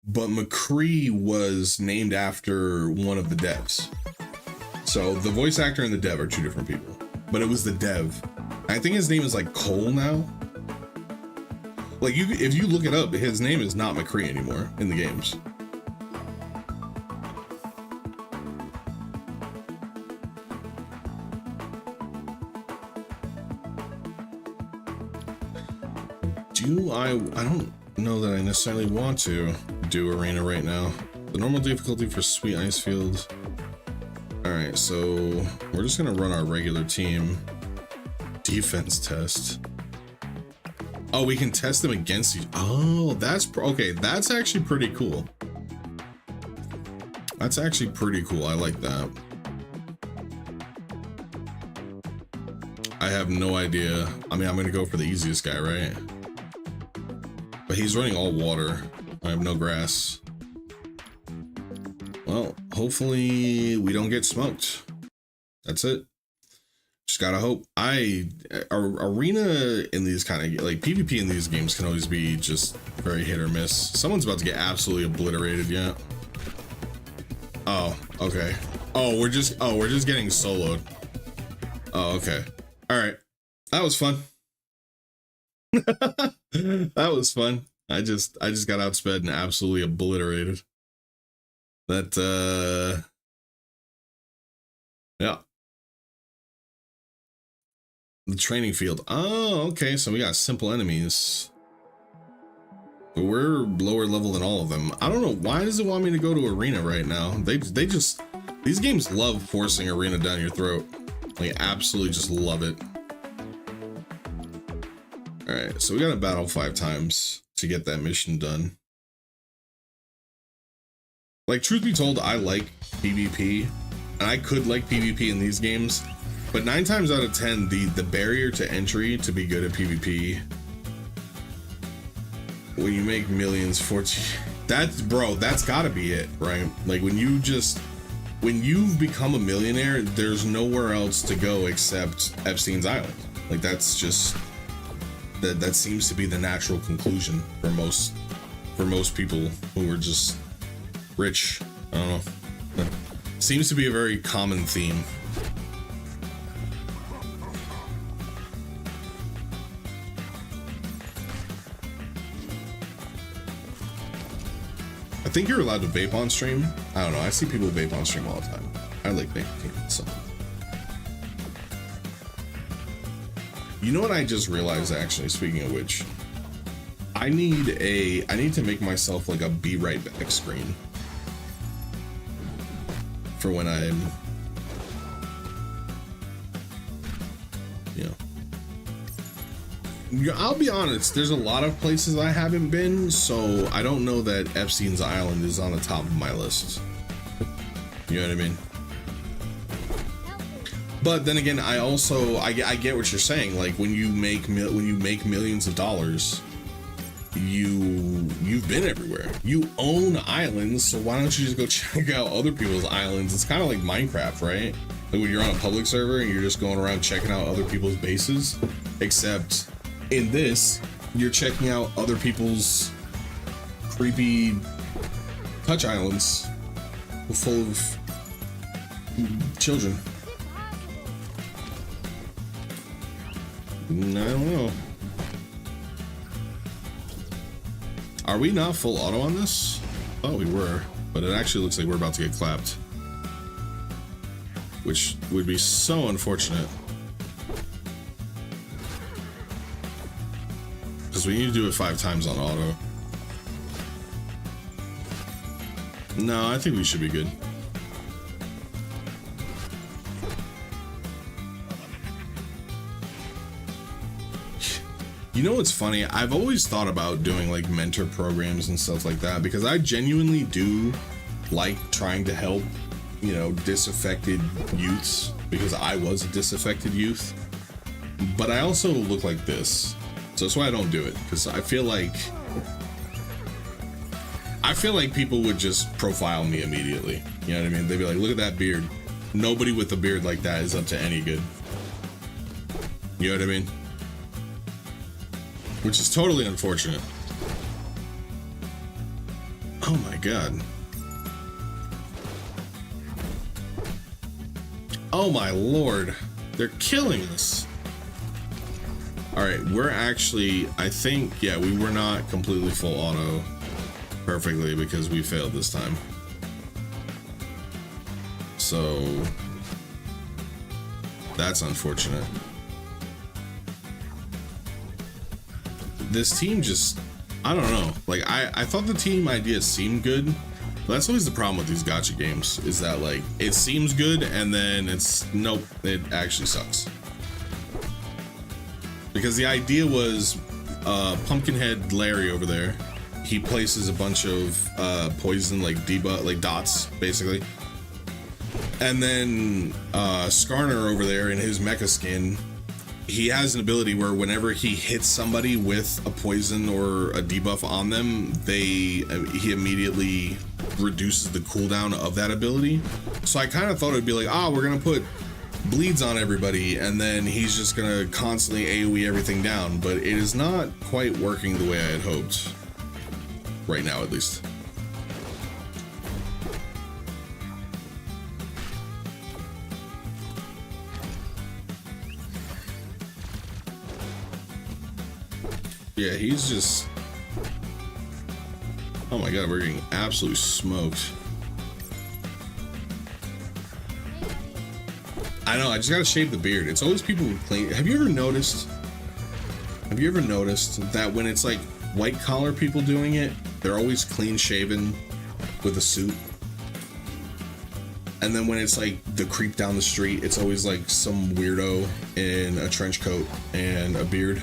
but McCree was named after one of the devs. So the voice actor and the dev are two different people, but it was the dev. I think his name is like Cole now. Like if you look it up, his name is not McCree anymore in the games. I don't know that I necessarily want to do arena right now. The normal difficulty for Sweet Ice Field. All right, so we're just gonna run our regular team defense test. Oh, we can test them against you. Oh, that's okay. That's actually pretty cool. That's actually pretty cool. I like that. I have no idea. I mean, I'm gonna go for the easiest guy, right? But he's running all water. I have no grass. Well, hopefully we don't get smoked. That's it. Just gotta hope. Arena in these kind of, like, PvP in these games can always be just very hit or miss. Someone's about to get absolutely obliterated, yeah. Oh, okay. Oh, we're just getting soloed. Oh, okay. All right. That was fun. That was fun. I just got outsped and absolutely obliterated. That yeah. The training field. Oh, okay, so we got simple enemies. But we're lower level than all of them. I don't know, why does it want me to go to arena right now? They just, these games love forcing arena down your throat. Like, absolutely just love it. Alright, so we gotta battle 5 times to get that mission done. Like, truth be told, I like PvP, and I could like PvP in these games, but 9 times out of 10, the barrier to entry to be good at PvP, when you make millions, that's gotta be it, right? Like, when you've become a millionaire, there's nowhere else to go except Epstein's Island. Like, that's just, that seems to be the natural conclusion for most people who are just rich. I don't know. That seems to be a very common theme. I think you're allowed to vape on stream. I don't know. I see people vape on stream all the time. I like vaping, so. You know what I just realized, actually, speaking of which, I need to make myself like a be right back screen for when I'm, you know, I'll be honest, there's a lot of places I haven't been, so I don't know that Epstein's Island is on the top of my list. You know what I mean? But then again, I get what you're saying. Like, when you make millions of dollars, you've been everywhere. You own islands, so why don't you just go check out other people's islands? It's kind of like Minecraft, right? Like when you're on a public server and you're just going around checking out other people's bases, except in this, you're checking out other people's creepy touch islands full of children. I don't know. Are we not full auto on this? Oh, we were, but it actually looks like we're about to get clapped, which would be so unfortunate because we need to do it 5 times on auto. No, I think we should be good. You know what's funny? I've always thought about doing like mentor programs and stuff like that because I genuinely do like trying to help, you know, disaffected youths, because I was a disaffected youth, but I also look like this. So that's why I don't do it, because I feel like people would just profile me immediately. You know what I mean? They'd be like, look at that beard. Nobody with a beard like that is up to any good. You know what I mean? Which is totally unfortunate. Oh my god. Oh my lord. They're killing us. Alright, we're actually, I think, yeah, we were not completely full auto perfectly because we failed this time. So that's unfortunate. This team just, I don't know, like I thought the team idea seemed good, but that's always the problem with these gacha games, is that like it seems good and then it's nope, it actually sucks. Because the idea was Pumpkinhead Larry over there, he places a bunch of poison, like debuff, like dots basically, and then Skarner over there in his mecha skin, he has an ability where whenever he hits somebody with a poison or a debuff on them, he immediately reduces the cooldown of that ability. So I kind of thought it'd be like, we're gonna put bleeds on everybody and then he's just gonna constantly AoE everything down, but it is not quite working the way I had hoped. Right now, at least. Yeah, he's just, oh my god, we're getting absolutely smoked. I know, I just gotta shave the beard. It's always people who clean. Have you ever noticed that when it's like white collar people doing it, they're always clean shaven with a suit? And then when it's like the creep down the street, it's always like some weirdo in a trench coat and a beard.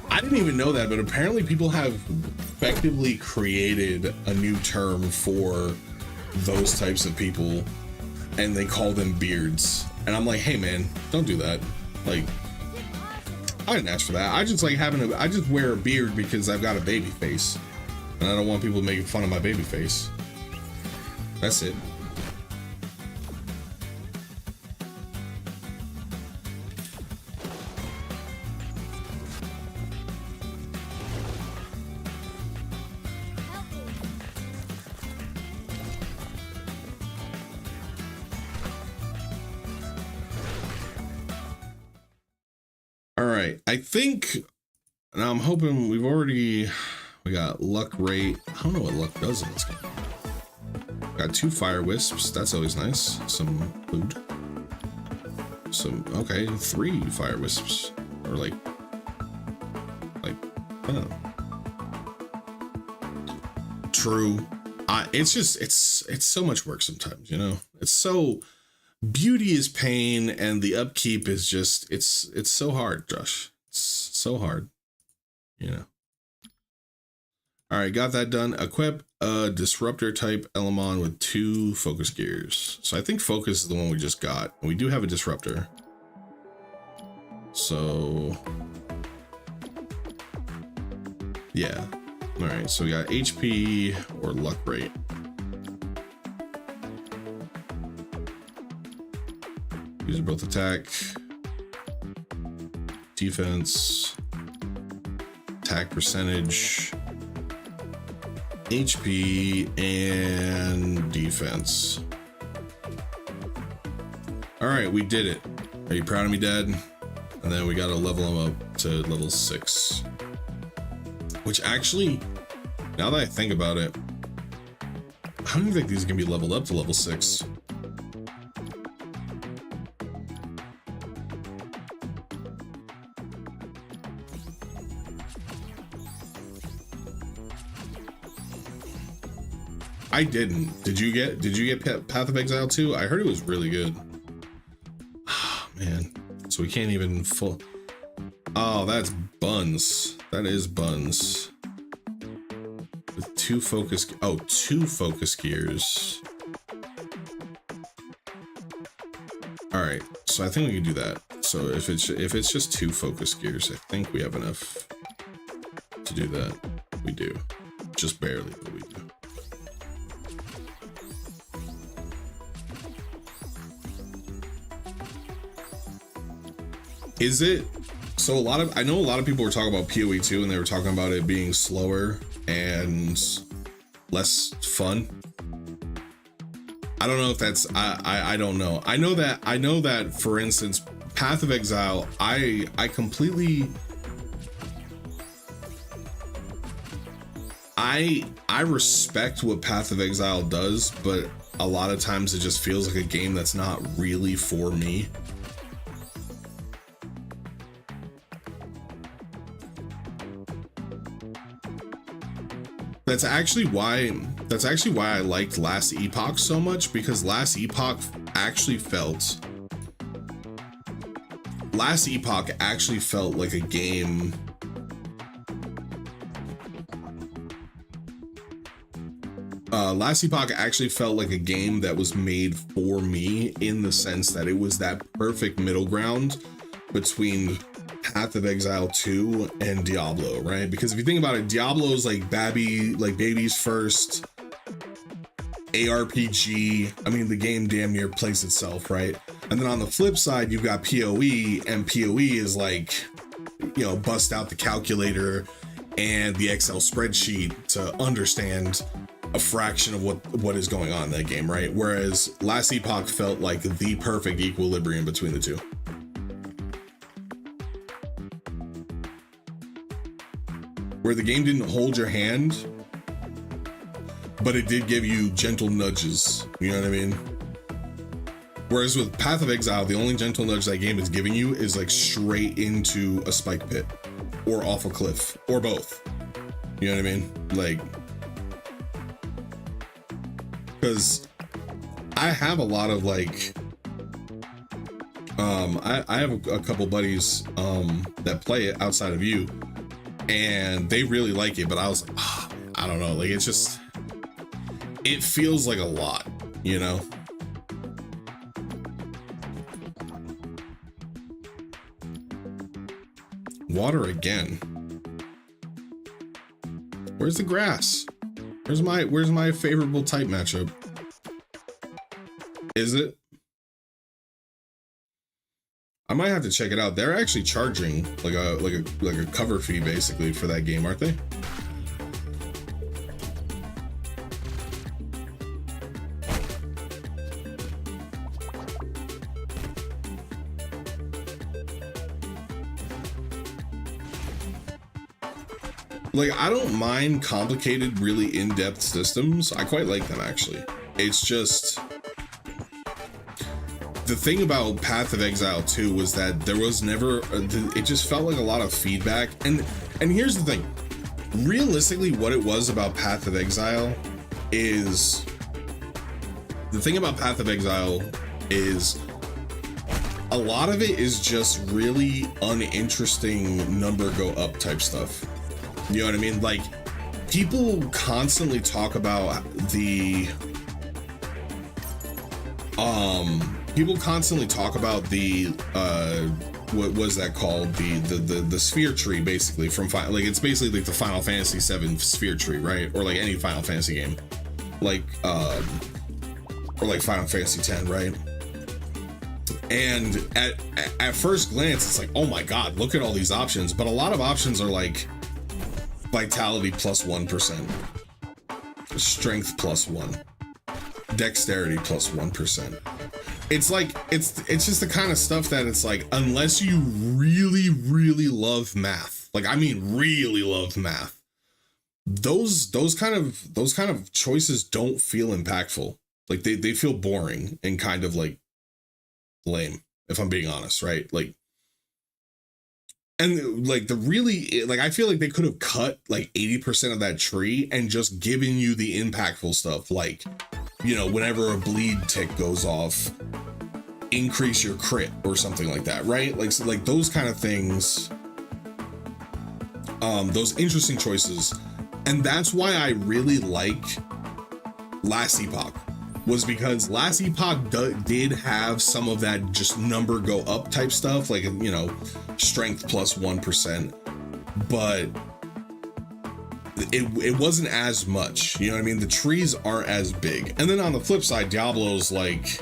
I didn't even know that, but apparently people have effectively created a new term for those types of people, and they call them beards. And I'm like, hey man, don't do that. Like, I didn't ask for that. I just like I just wear a beard because I've got a baby face, and I don't want people making fun of my baby face. That's it. I think, now I'm hoping we got luck rate. I don't know what luck does in this game. Got 2 fire wisps, that's always nice. Some food. Okay, 3 fire wisps. Or like, I don't know. True. It's just, it's so much work sometimes, you know? It's so, beauty is pain and the upkeep is just, it's so hard, Josh. So hard, you know. All right, got that done. Equip a disruptor type Element with 2 focus gears. So I think focus is the one we just got. We do have a disruptor. So Yeah. All right, so we got HP or luck rate. Use both attack, defense, attack percentage, HP, and defense. All right, we did it. Are you proud of me, Dad? And then we got to level him up to level 6. Which actually, now that I think about it, I don't even think these can be leveled up to level 6. I didn't. Did you get Path of Exile too? I heard it was really good. Oh, man. So we can't even full. Oh, that's buns. That is buns. With 2 focus. Oh, 2 focus gears. All right. So I think we can do that. So if it's just 2 focus gears, I think we have enough to do that. We do. Just barely, but we do. Is it? So I know a lot of people were talking about PoE 2 and they were talking about it being slower and less fun. I don't know if that's, I don't know. I know that for instance, Path of Exile, I completely, I respect what Path of Exile does, but a lot of times it just feels like a game that's not really for me. That's actually why I liked Last Epoch so much, because Last Epoch actually felt like a game. Last Epoch actually felt like a game that was made for me, in the sense that it was that perfect middle ground between Path of Exile 2 and Diablo, right? Because if you think about it, Diablo is like baby's first ARPG. I mean, the game damn near plays itself, right? And then on the flip side, you've got PoE, and PoE is like, you know, bust out the calculator and the Excel spreadsheet to understand a fraction of what is going on in that game, right? Whereas Last Epoch felt like the perfect equilibrium between the two. Where the game didn't hold your hand, but it did give you gentle nudges, you know what I mean? Whereas with Path of Exile, the only gentle nudge that game is giving you is like straight into a spike pit or off a cliff or both. You know what I mean? Like, because I have a lot of like, I have a couple buddies that play it outside of you, and they really like it, but I was like, oh, I don't know, like, it's just, it feels like a lot, you know? Water again. Where's the grass? Where's my favorable type matchup? Is it? I might have to check it out. They're actually charging like a cover fee basically for that game, aren't they? Like, I don't mind complicated, really in-depth systems. I quite like them, actually. It's just, the thing about Path of Exile 2 was that there was never, it just felt like a lot of feedback. And here's the thing. Realistically, what it was about Path of Exile is, the thing about Path of Exile is a lot of it is just really uninteresting number go up type stuff. You know what I mean? Like, people constantly talk about the what was that called, the sphere tree, basically, from like it's basically like the Final Fantasy 7 sphere tree, right? Or like any Final Fantasy game, like or like Final Fantasy 10, right? And at first glance, it's like, oh my god, look at all these options. But a lot of options are like vitality plus 1%, strength plus 1, dexterity plus 1%. It's like it's just the kind of stuff that it's like, unless you really love math, like I mean really love math, those kind of choices don't feel impactful. Like they feel boring and kind of like lame, if I'm being honest, right? Like, and like I feel like they could have cut like 80% of that tree and just given you the impactful stuff, like, you know, whenever a bleed tick goes off, increase your crit or something like that, right? Like, so like those kind of things, those interesting choices. And that's why I really like Last Epoch, was because Last Epoch did have some of that just number go up type stuff, like, you know, strength plus 1%, but it wasn't as much, you know what I mean? The trees aren't as big. And then on the flip side, Diablo's like,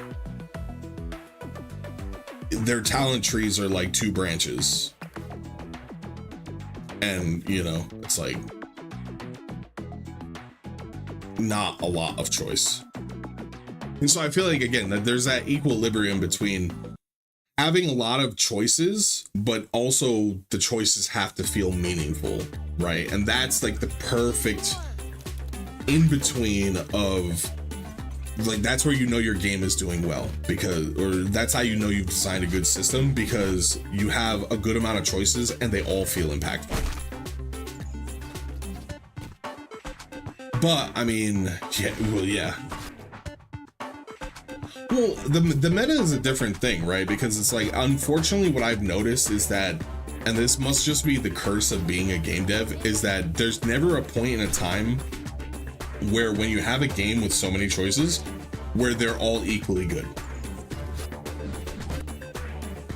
their talent trees are like 2 branches. And, you know, it's like not a lot of choice. And so I feel like, again, that there's that equilibrium between having a lot of choices, but also the choices have to feel meaningful, right? And that's like the perfect in between of, like, that's where you know your game is doing well, because, or that's how you know you've designed a good system, because you have a good amount of choices and they all feel impactful. But I mean, yeah. Well, the meta is a different thing, right? Because it's like, unfortunately, what I've noticed is that, and this must just be the curse of being a game dev, is that there's never a point in a time where, when you have a game with so many choices, where they're all equally good.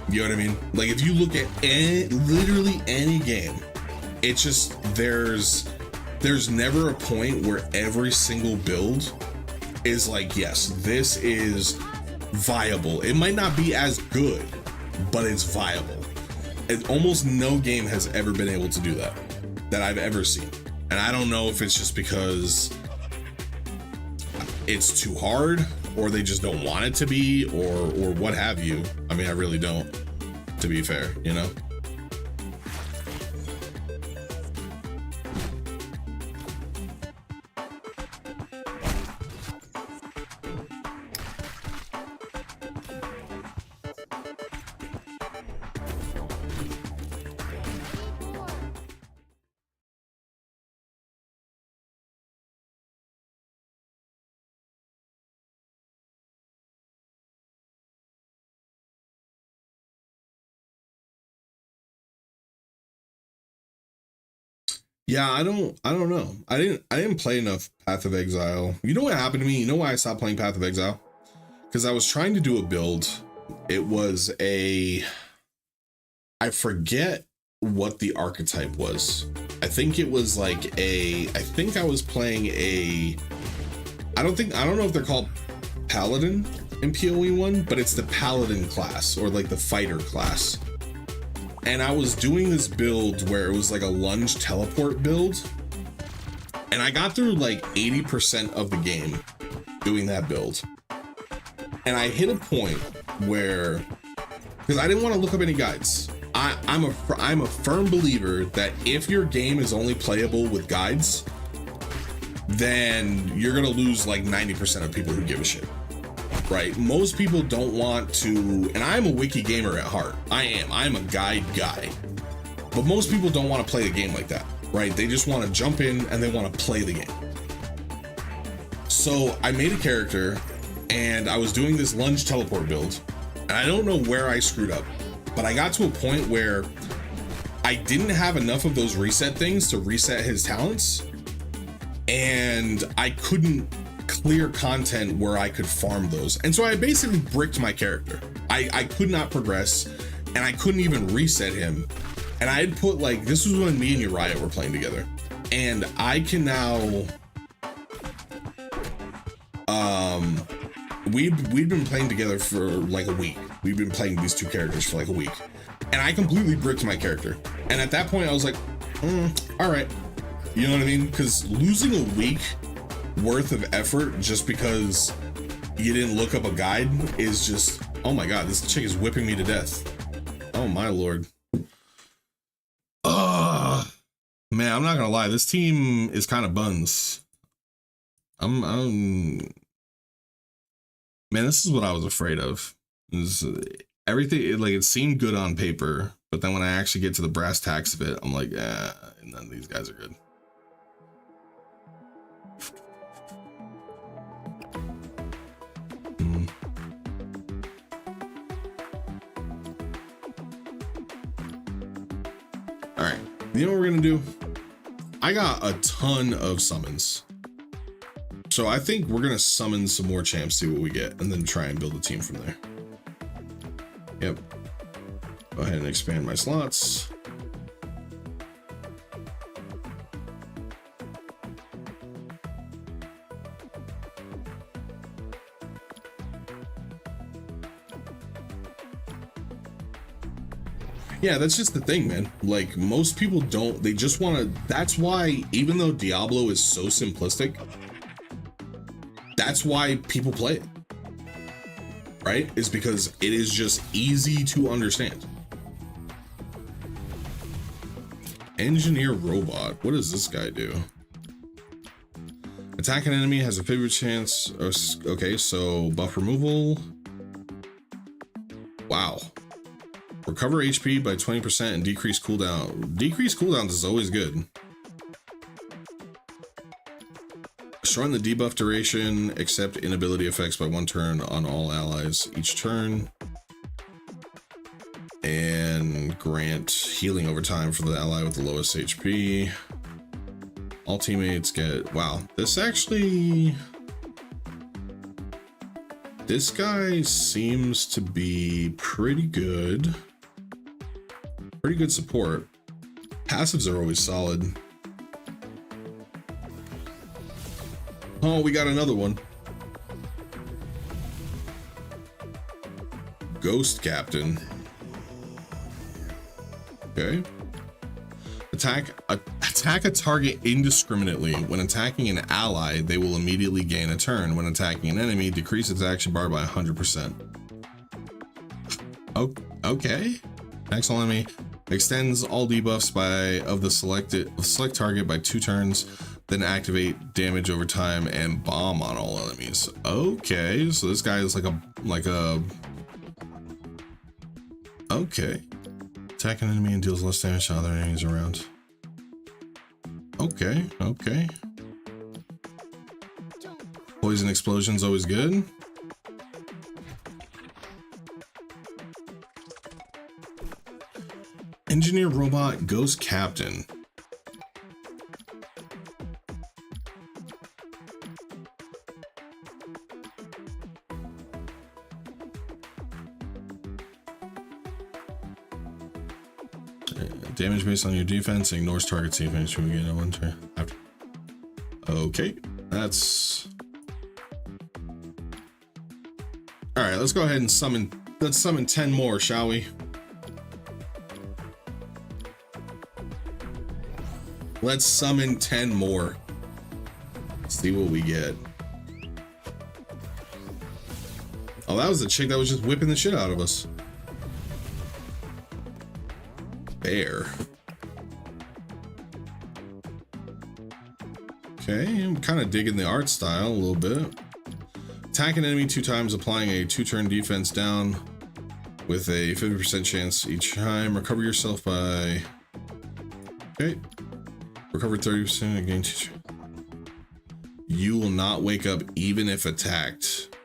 You know what I mean? Like, if you look at literally any game, it's just, there's never a point where every single build is like, yes, this is viable. It might not be as good, but it's viable. And almost no game has ever been able to do that I've ever seen. And I don't know if it's just because it's too hard, or they just don't want it to be, or what have you. I mean, I really don't, to be fair, you know? Yeah, I don't know. I didn't play enough Path of Exile. You know what happened to me? You know why I stopped playing Path of Exile? Because I was trying to do a build. It was I forget what the archetype was. I think it was like I think I was playing I don't know if they're called Paladin in PoE 1, but it's the Paladin class, or like the fighter class. And I was doing this build where it was like a lunge teleport build, and I got through like 80% of the game doing that build. And I hit a point where, because I didn't want to look up any guides. I'm a firm believer that if your game is only playable with guides, then you're gonna lose like 90% of people who give a shit. Right? Most people don't want to, and I'm a wiki gamer at heart. I'm a guide guy. But most people don't want to play the game like that, right? They just want to jump in and they want to play the game. So I made a character and I was doing this lunge teleport build, and I don't know where I screwed up, but I got to a point where I didn't have enough of those reset things to reset his talents, and I couldn't clear content where I could farm those. And so I basically bricked my character. I could not progress and I couldn't even reset him. And I had put like, this was when me and Uriah were playing together, and I can now, we'd been playing together for like a week. We've been playing these two characters for like a week, and I completely bricked my character. And at that point I was like, all right, you know what I mean? Because losing a week worth of effort just because you didn't look up a guide is just, oh my god, this chick is whipping me to death. Oh my lord. Man, I'm not gonna lie, this team is kind of buns. Man, this is what I was afraid of. Everything, like, it seemed good on paper, but then when I actually get to the brass tacks of it, I'm like, none of these guys are good. All right, you know what we're gonna do? I got a ton of summons. So I think we're gonna summon some more champs, see what we get, and then try and build a team from there. Yep. Go ahead and expand my slots. Yeah, that's just the thing, man. Like, most people don't, they just want to, that's why, even though Diablo is so simplistic, that's why people play it, right? Is because it is just easy to understand. Engineer robot, what does this guy do? Attack an enemy has a favorite chance. Okay, so buff removal. Wow. Recover HP by 20% and decrease cooldown. Decrease cooldowns is always good. Shorten the debuff duration, accept inability effects by 1 turn on all allies each turn. And grant healing over time for the ally with the lowest HP. All teammates get, wow, this actually, this guy seems to be pretty good. Pretty good support. Passives are always solid. Oh, we got another one. Ghost Captain. Okay. Attack a target indiscriminately. When attacking an ally, they will immediately gain a turn. When attacking an enemy, decrease its action bar by 100%. Oh, okay. Next enemy extends all debuffs of the select target by 2 turns. Then activate damage over time and bomb on all enemies. Okay, so this guy is like a okay. Attack an enemy and deals less damage to other enemies around. Okay, okay. Poison explosion's always good. Engineer robot Ghost Captain. Damage based on your defense, ignores target defense. Should we get a 1 turn after? Okay, that's all right. Let's go ahead and summon. Let's summon 10 more, shall we? Let's summon 10 more. See what we get. Oh, that was the chick that was just whipping the shit out of us. Bear. Okay, I'm kind of digging the art style a little bit. Attack an enemy 2 times, applying a 2-turn defense down with a 50% chance each time. Recover yourself by... Okay. Recover 30% and gain 2. You will not wake up even if attacked.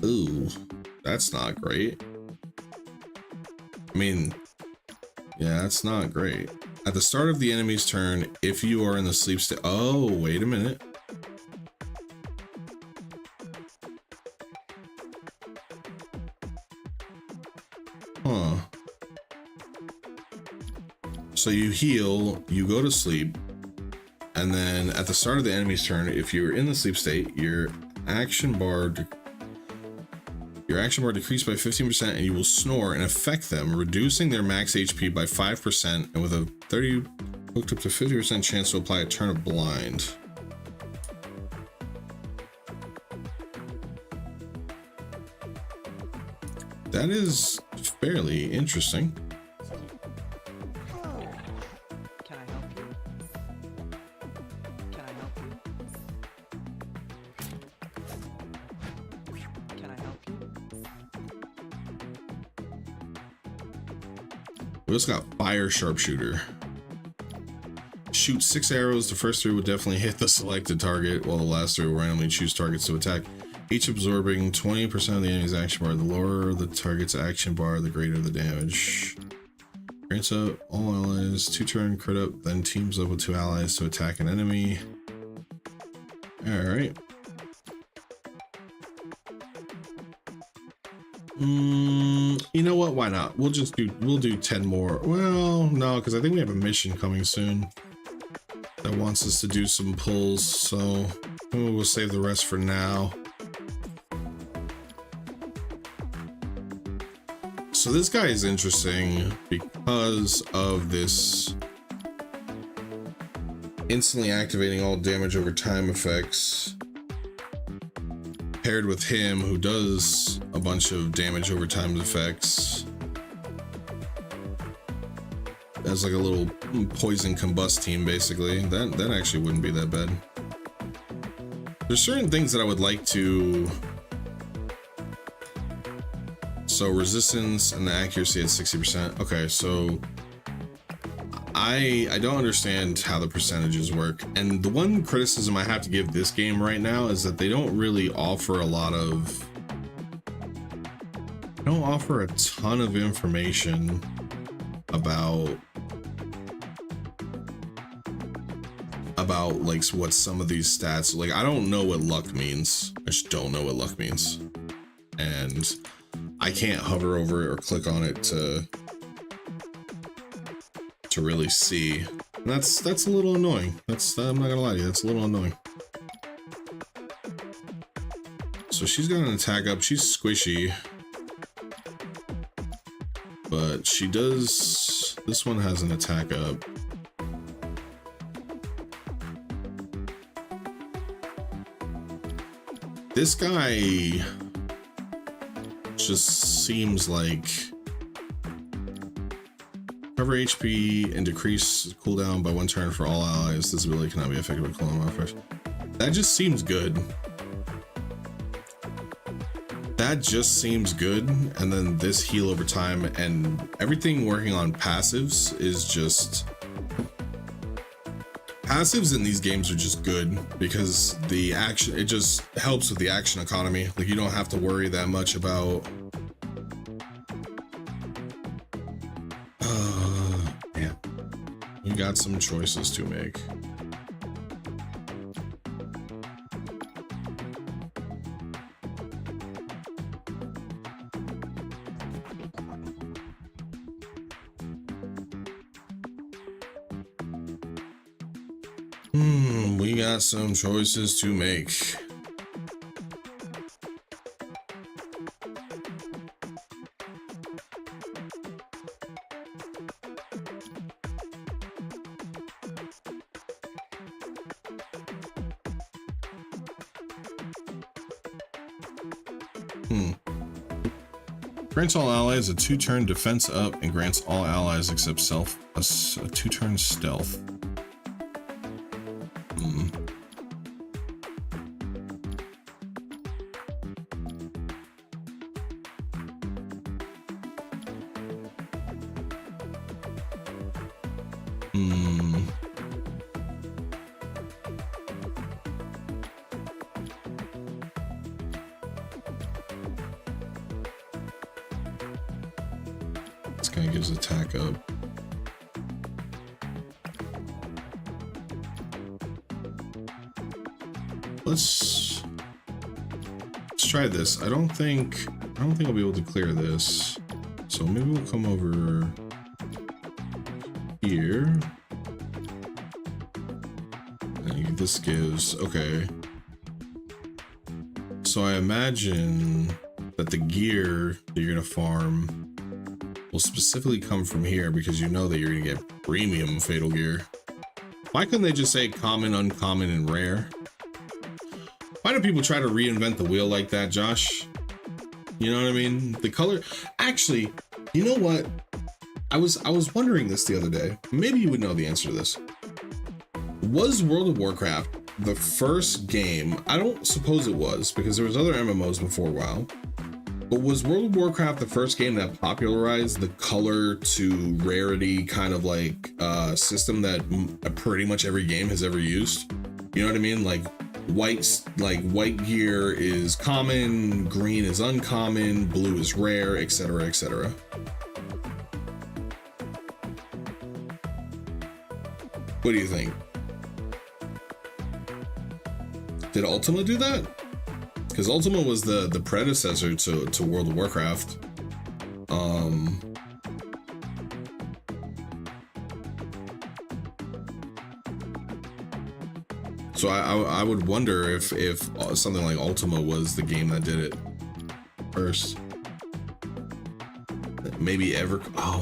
Ooh, that's not great. I mean, yeah, that's not great. At the start of the enemy's turn, if you are in the sleep state. Oh, wait a minute. Huh. So you heal, you go to sleep, and then at the start of the enemy's turn, if you're in the sleep state, your action bar decreased by 15%, and you will snore and affect them, reducing their max HP by 5%, and with a 30 hooked up to 50% chance to apply a turn of blind. That is fairly interesting. Can I help you? Can I help you? Can I help you? We also got Fire Sharpshooter. Shoot 6 arrows. The first 3 would definitely hit the selected target, while the last 3 will randomly choose targets to attack, each absorbing 20% of the enemy's action bar. The lower the target's action bar, the greater the damage. Grants up all allies 2-turn crit up, then teams up with 2 allies to attack an enemy. Alright. You know what? Why not? We'll do 10 more. Well, no, because I think we have a mission coming soon that wants us to do some pulls, so we'll save the rest for now. So this guy is interesting because of this instantly activating all damage over time effects, paired with him who does a bunch of damage over time effects as like a little poison combust team. Basically that actually wouldn't be that bad. There's certain things that I would like to, so resistance and the accuracy at 60%. Okay, so I don't understand how the percentages work, and the one criticism I have to give this game right now is that they don't really offer a ton of information about like what some of these stats, like I don't know what luck means. I just don't know what luck means, and I can't hover over it or click on it to really see. And that's a little annoying. I'm not gonna lie to you, that's a little annoying. So she's got an attack up. She's squishy, but she does. This one has an attack up. This guy just seems like cover HP and decrease cooldown by 1 turn for all allies. This ability cannot be affected by cooldown modifiers. That just seems good. That just seems good. And then this heal over time and everything working on passives is just... Passives in these games are just good because the action, it just helps with the action economy. Like you don't have to worry that much about yeah, we got some choices to make. We got some choices to make. Grants all allies a 2-turn defense up and grants all allies except self a 2-turn stealth. This guy gives attack up. Let's try this. I don't think I'll be able to clear this. So maybe we'll come over here. And this gives, okay. So I imagine that the gear that you're gonna farm will specifically come from here because you know that you're gonna get premium fatal gear. Why couldn't they just say common, uncommon, and rare? Why do people try to reinvent the wheel like that, Josh? You know what I mean? The color, actually, you know what? I was wondering this the other day. Maybe you would know the answer to this. Was World of Warcraft the first game? I don't suppose it was, because there was other MMOs before WoW. But was World of Warcraft the first game that popularized the color to rarity kind of like system that pretty much every game has ever used? You know what I mean? Like white gear is common, green is uncommon, blue is rare, etc., etc. What do you think? Did Ultima do that? Because Ultima was the predecessor to World of Warcraft. So I would wonder if something like Ultima was the game that did it first. Maybe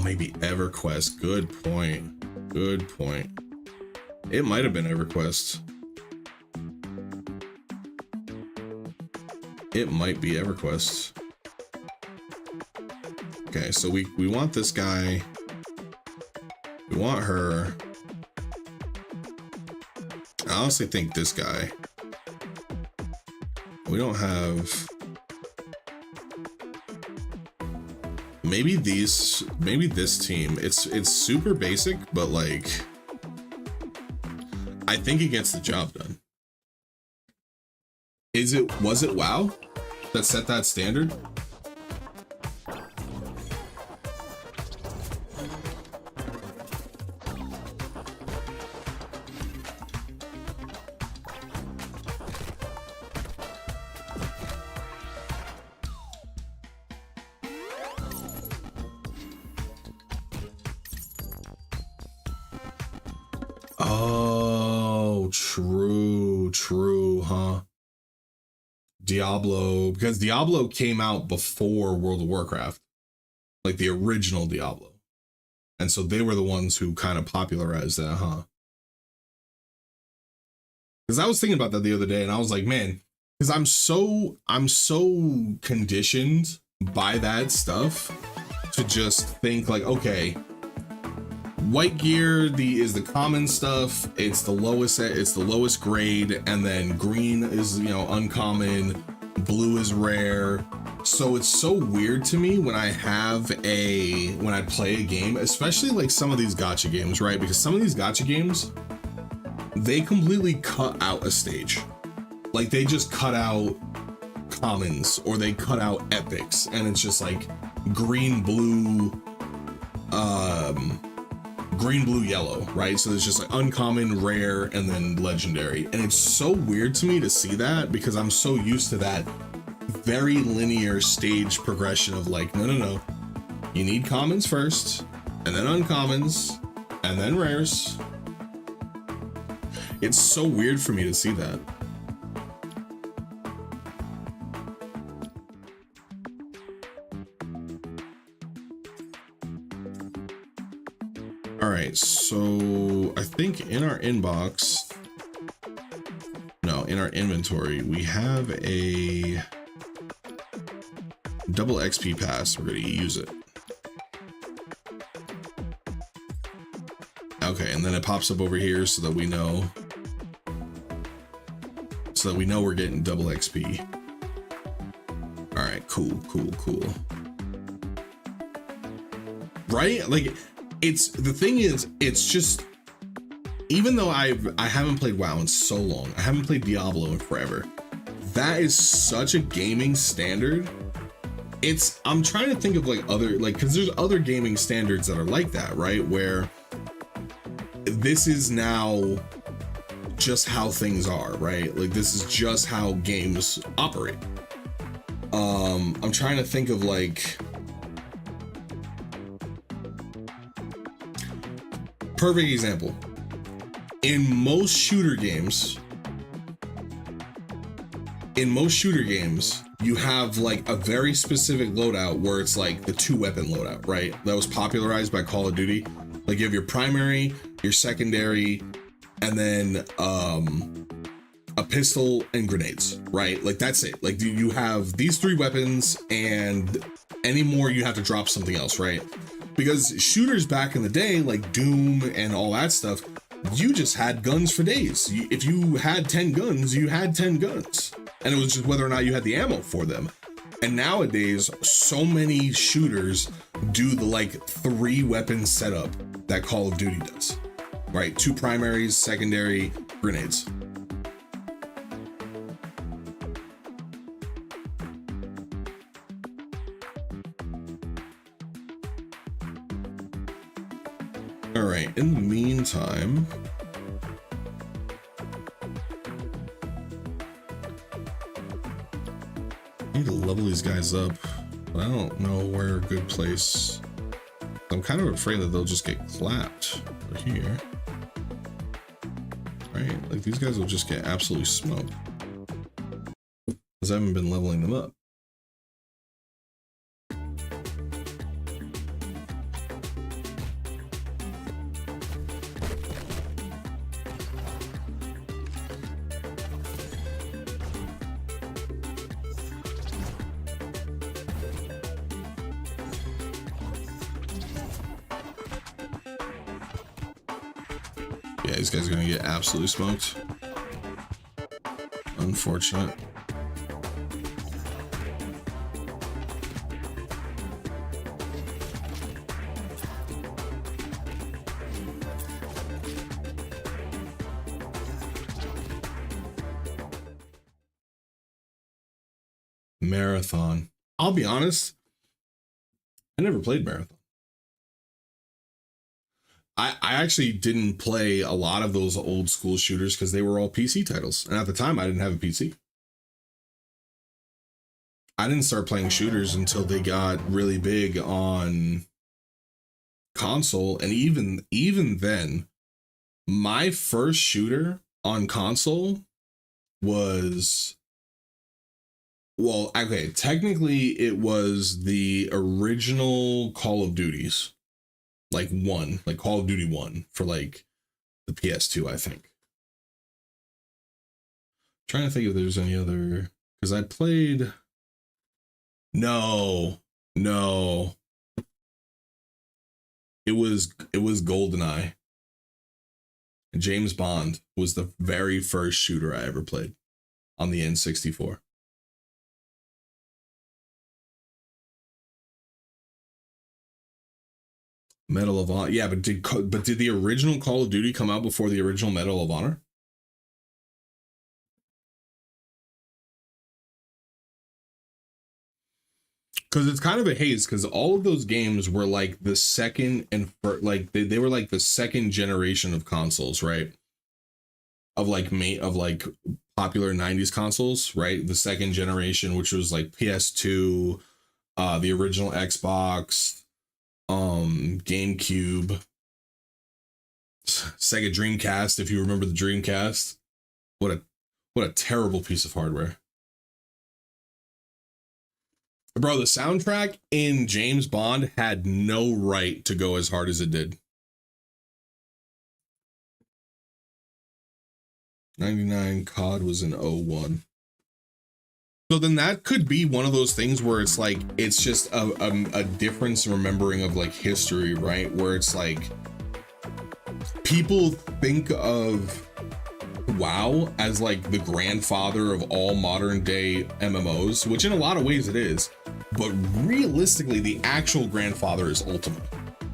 maybe EverQuest. Good point. Good point. It might have been EverQuest. It might be EverQuest. Okay, so we want this guy. We want her. I honestly think this guy. We don't have. Maybe this team. It's super basic, but like I think it gets the job done. Was it WoW that set that standard? Oh, true, huh? Diablo, because Diablo came out before World of Warcraft, like the original Diablo, and so they were the ones who kind of popularized that, huh? Because I was thinking about that the other day, and I was like, man, because I'm so conditioned by that stuff to just think like, okay, white gear is the common stuff, it's the lowest grade, and then green is, you know, uncommon, blue is rare. So it's so weird to me when I play a game, especially like some of these gacha games, right? Because some of these gacha games, they completely cut out a stage. Like they just cut out commons or they cut out epics, and it's just like green, blue, yellow, right? So there's just like uncommon, rare, and then legendary. And it's so weird to me to see that because I'm so used to that very linear stage progression of like, no. You need commons first, and then uncommons, and then rares. It's so weird for me to see that. All right, so I think in our inbox, no, in our inventory, we have a double XP pass. We're gonna use it. Okay, and then it pops up over here so that we know. We're getting double XP. All right, cool. Right? Like, it's just, even though I haven't played WoW in so long, I haven't played Diablo in forever, that is such a gaming standard. I'm trying to think of like other, like, because there's other gaming standards that are like that, right? Where this is now just how things are, right? Like this is just how games operate. I'm trying to think of like, perfect example. In most shooter games, you have like a very specific loadout where it's like the 2-weapon loadout, right? That was popularized by Call of Duty. Like you have your primary, your secondary, and then a pistol and grenades, right? Like that's it. Like you have these 3 weapons, and any more you have to drop something else, right? Because shooters back in the day, like Doom and all that stuff, you just had guns for days. If you had 10 guns, you had 10 guns. And it was just whether or not you had the ammo for them. And nowadays, so many shooters do the like 3-weapon setup that Call of Duty does, right? 2 primaries, secondary, grenades. All right, in the meantime, I need to level these guys up, but I don't know where a good place. I'm kind of afraid that they'll just get clapped over here. Right, like these guys will just get absolutely smoked because I haven't been leveling them up. Yeah, these guys are gonna get absolutely smoked. Unfortunate. Marathon. I'll be honest, I never played Marathon. I actually didn't play a lot of those old school shooters because they were all PC titles. And at the time, I didn't have a PC. I didn't start playing shooters until they got really big on console. And even then, my first shooter on console was, well, okay, technically it was the original Call of Duties. Like Call of Duty 1 for like the PS2, I think. I'm trying to think if there's any other, because I played. No. It was GoldenEye. James Bond was the very first shooter I ever played on the N64. Medal of Honor. Yeah, but did the original Call of Duty come out before the original Medal of Honor? Because it's kind of a haze, because all of those games were like the second and like they were like the second generation of consoles, right? Of like popular 90s consoles, right? The second generation, which was like PS2, the original Xbox, GameCube, Sega Dreamcast, if you remember the Dreamcast. What a terrible piece of hardware. Bro, the soundtrack in James Bond had no right to go as hard as it did. 99 COD was in 01. So then that could be one of those things where it's like, it's just a difference in remembering of like history, right? Where it's like, people think of WoW as like the grandfather of all modern day MMOs, which in a lot of ways it is. But realistically, the actual grandfather is Ultima.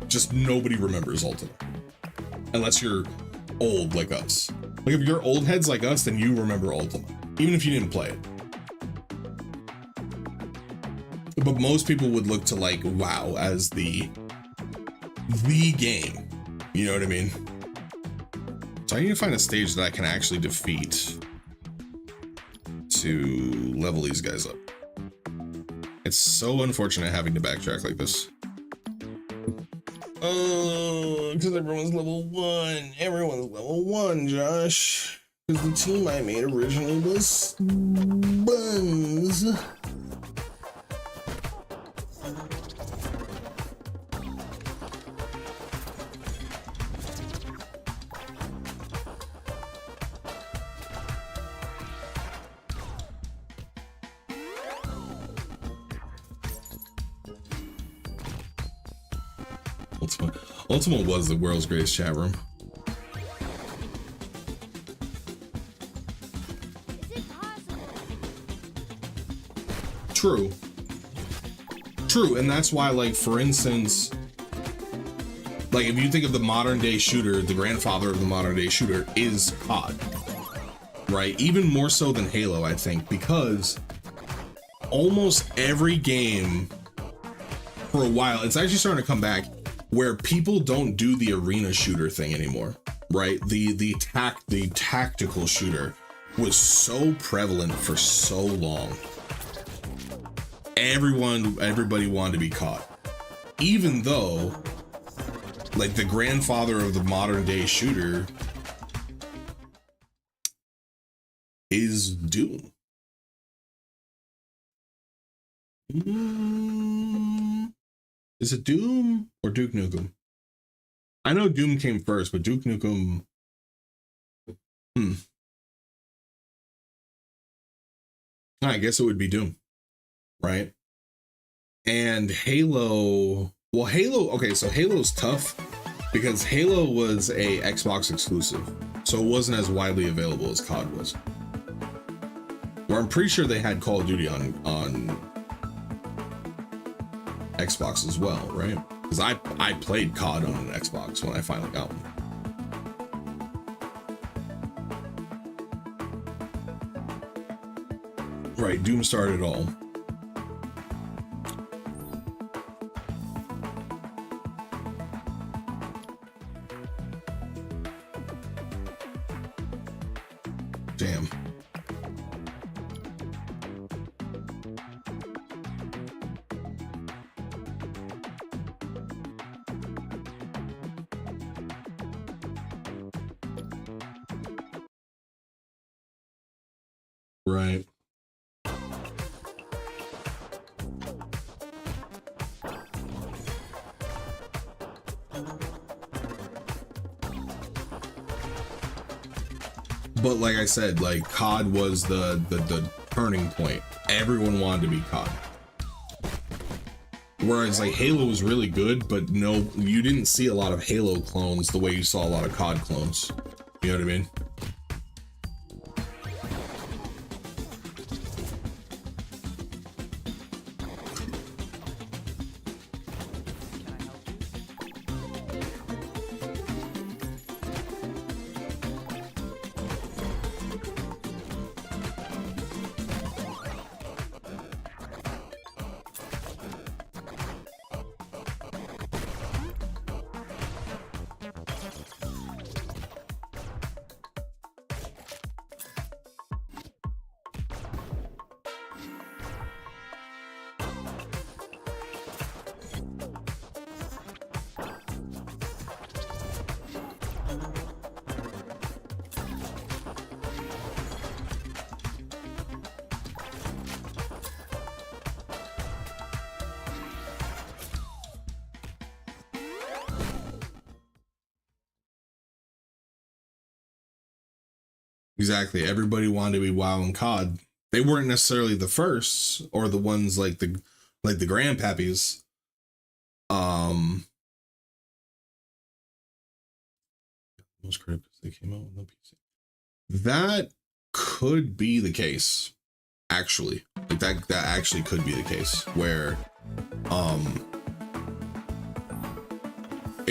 Just nobody remembers Ultima. Unless you're old like us. Like if you're old heads like us, then you remember Ultima. Even if you didn't play it. But most people would look to like WoW as the game. You know what I mean? So I need to find a stage that I can actually defeat to level these guys up. It's so unfortunate having to backtrack like this. Oh, because everyone's level 1. Everyone's level 1, Josh. Because the team I made originally was Buns. Ultima was the world's greatest chat room. True. True, and that's why, like, for instance, like, if you think of the modern day shooter, the grandfather of the modern day shooter is COD. Right? Even more so than Halo, I think, because almost every game for a while, it's actually starting to come back, where people don't do the arena shooter thing anymore, right? The tactical shooter was so prevalent for so long. Everybody wanted to be COD, even though, like, the grandfather of the modern day shooter is Doom. Is it Doom or Duke Nukem? I know Doom came first, but Duke Nukem... I guess it would be Doom, right? And Halo... Well, Halo... Okay, so Halo's tough because Halo was a Xbox exclusive, so it wasn't as widely available as COD was. Where I'm pretty sure they had Call of Duty on Xbox as well, right? Because I played COD on an Xbox when I finally got one. Right, Doom started it all. Damn. Right. But like I said, like, COD was the turning point. Everyone wanted to be COD. Whereas, like, Halo was really good, but no, you didn't see a lot of Halo clones the way you saw a lot of COD clones. You know what I mean? Exactly. Everybody wanted to be WoW and COD. They weren't necessarily the first or the ones like the grandpappies. Most critical they came out with no PC. That could be the case, actually. Like that actually could be the case where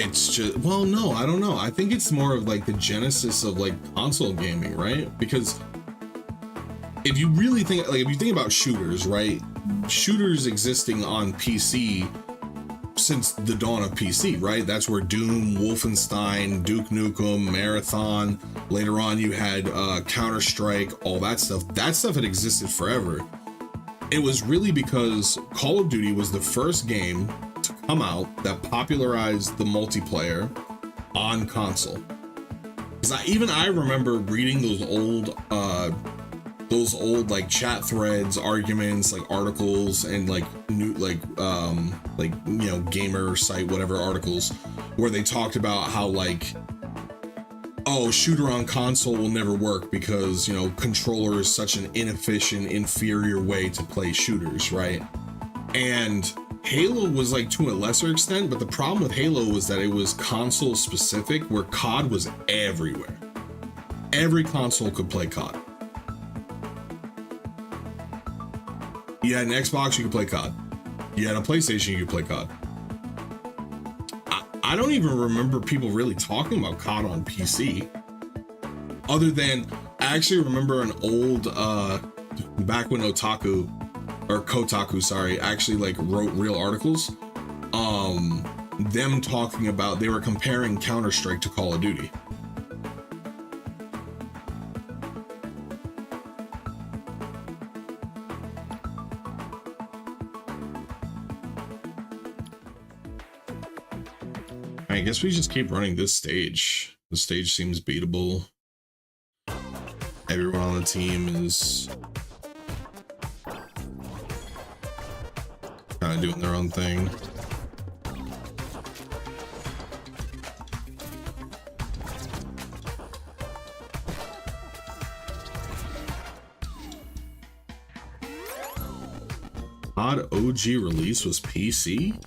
it's just, well, no, I don't know. I think it's more of like the genesis of like console gaming, right? Because if you really think, like, if you think about shooters, right? Shooters existing on PC since the dawn of PC, right? That's where Doom, Wolfenstein, Duke Nukem, Marathon, later on you had Counter-Strike, all that stuff. That stuff had existed forever. It was really because Call of Duty was the first game come out that popularized the multiplayer on console. Because I remember reading those old like chat threads, arguments, like articles, and like new gamer site whatever articles where they talked about how like, oh, shooter on console will never work because, you know, controller is such an inefficient, inferior way to play shooters, right? And Halo was like to a lesser extent, but the problem with Halo was that it was console specific, where COD was everywhere. Every console could play COD. You had an Xbox, you could play COD. You had a PlayStation, you could play COD. I don't even remember people really talking about COD on PC. Other than, I actually remember an old, back when Kotaku, sorry, actually like wrote real articles. Them talking about, they were comparing Counter-Strike to Call of Duty. I guess we just keep running this stage. The stage seems beatable. Everyone on the team is kind of doing their own thing. COD OG release was PC?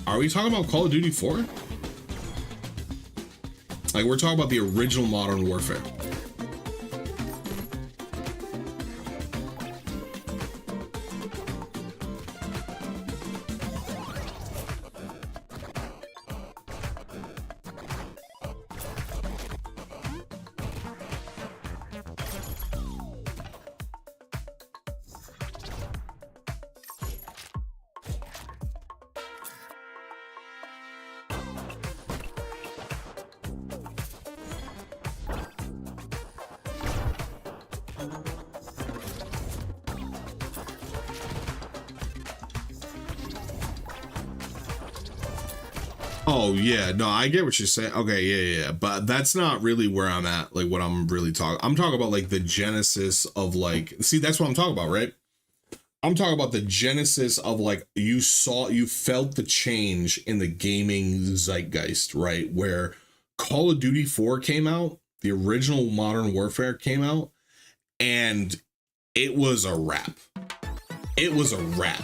Are we talking about Call of Duty 4? Like, we're talking about the original Modern Warfare. Oh yeah, no, I get what you're saying. Okay, yeah, but that's not really where I'm at. Like, what I'm really talking, I'm talking about like the genesis of like, see, that's what I'm talking about, right? I'm talking about the genesis of like, you felt the change in the gaming zeitgeist, right? Where Call of Duty 4 came out, the original Modern Warfare came out, and it was a wrap. It was a wrap.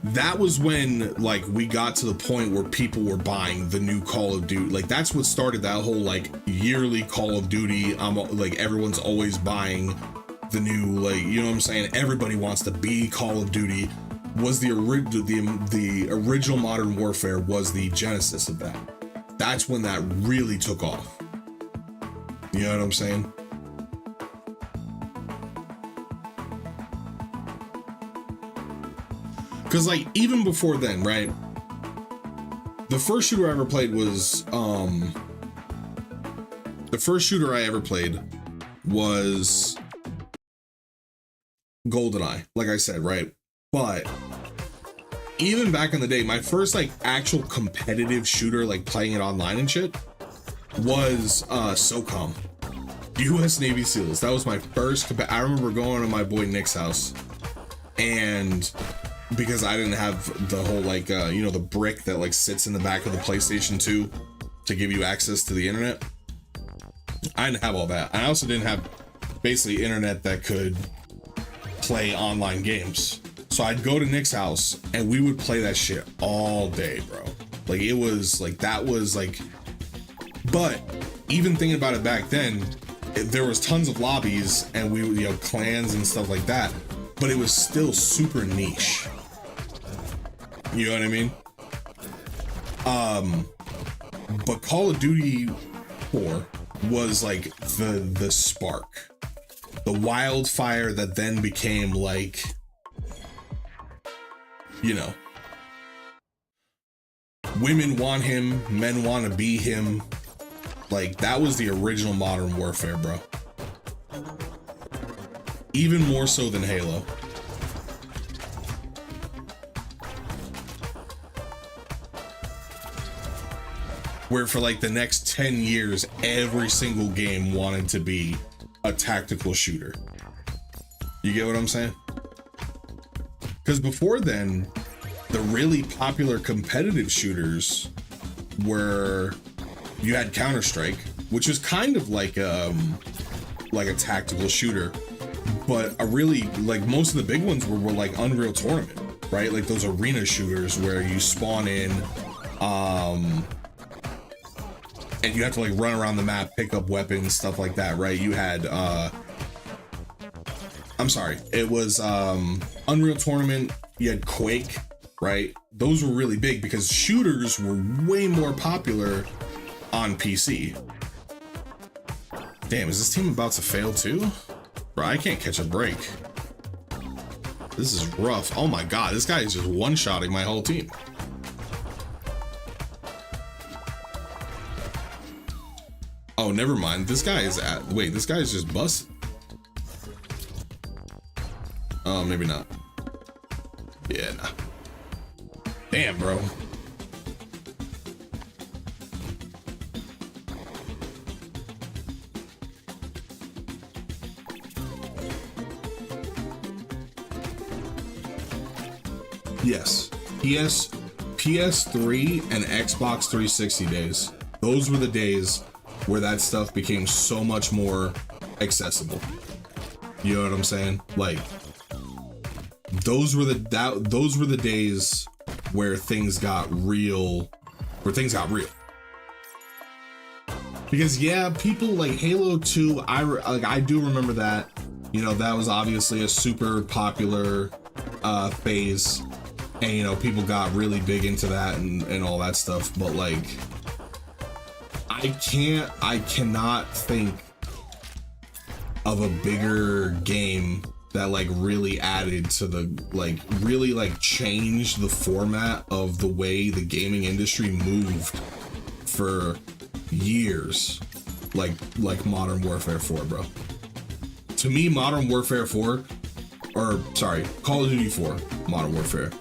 That was when like we got to the point where people were buying the new Call of Duty. Like, that's what started that whole like yearly Call of Duty. Like, everyone's always buying the new, like, you know what I'm saying? Everybody wants to be Call of Duty. Was the original Modern Warfare was the genesis of that. That's when that really took off. You know what I'm saying? Because like, even before then, right, the first shooter I ever played was GoldenEye, like I said, right? But even back in the day, my first like actual competitive shooter, like playing it online and shit, was SOCOM, US Navy SEALs. That was my first I remember going to my boy Nick's house, and because I didn't have the whole like the brick that like sits in the back of the PlayStation 2 to give you access to the internet, I didn't have all that. I also didn't have basically internet that could play online games. So I'd go to Nick's house and we would play that shit all day, bro. Like, it was like, that was like, but even thinking about it back then, there was tons of lobbies and we would, clans and stuff like that, but it was still super niche. You know what I mean? But Call of Duty 4 was like the spark, the wildfire that then became like, women want him, men want to be him. Like, that was the original Modern Warfare, bro. Even more so than Halo. Where for like the next 10 years, every single game wanted to be a tactical shooter. You get what I'm saying? Because before then, the really popular competitive shooters were, you had Counter-Strike, which was kind of like a tactical shooter, but a really, like, most of the big ones were like Unreal Tournament, right? Like those arena shooters where you spawn in, and you have to like run around the map, pick up weapons, stuff like that, right? You had, I'm sorry, it was Unreal Tournament, you had Quake, right? Those were really big because shooters were way more popular on PC. Damn, is this team about to fail too? Bro, I can't catch a break. This is rough. Oh my God, this guy is just one-shotting my whole team. Oh, never mind. This guy is at, wait, this guy is just busted. Oh, maybe not. Yeah, nah. Damn, bro. Yes. PS3 and Xbox 360 days. Those were the days where that stuff became so much more accessible. You know what I'm saying? Like, those were the days where things got real, Because yeah, people like Halo 2, I do remember that. You know, that was obviously a super popular phase, and you know, people got really big into that and all that stuff, but like, I cannot think of a bigger game that like really added to the, like, really like changed the format of the way the gaming industry moved for years, like Modern Warfare 4, bro. To me, Modern Warfare 4, or sorry, Call of Duty 4, Modern Warfare,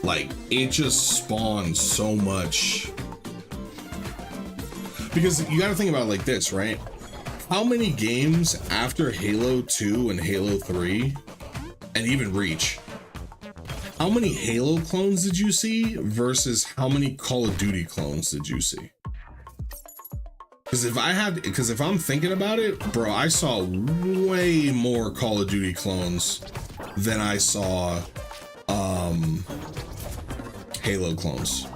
like, it just spawned so much. Because you gotta think about it like this, right? How many games after Halo 2 and Halo 3, and even Reach, how many Halo clones did you see versus how many Call of Duty clones did you see? Because if I'm thinking about it, bro, I saw way more Call of Duty clones than I saw Halo clones.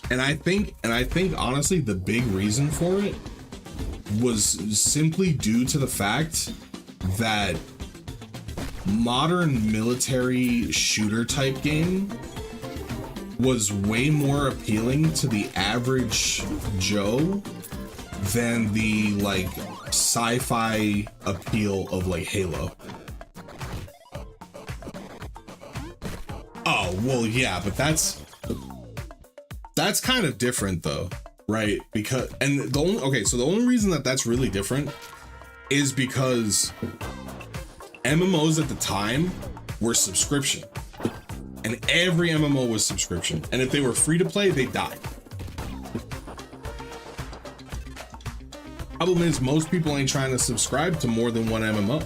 And I think honestly, the big reason for it was simply due to the fact that modern military shooter type game was way more appealing to the average Joe than the like sci-fi appeal of like Halo. Oh, well, yeah, but that's kind of different though, right? Because, and the only reason that that's really different is because MMOs at the time were subscription, and every MMO was subscription, and if they were free to play, they died. Problem is, most people ain't trying to subscribe to more than one MMO.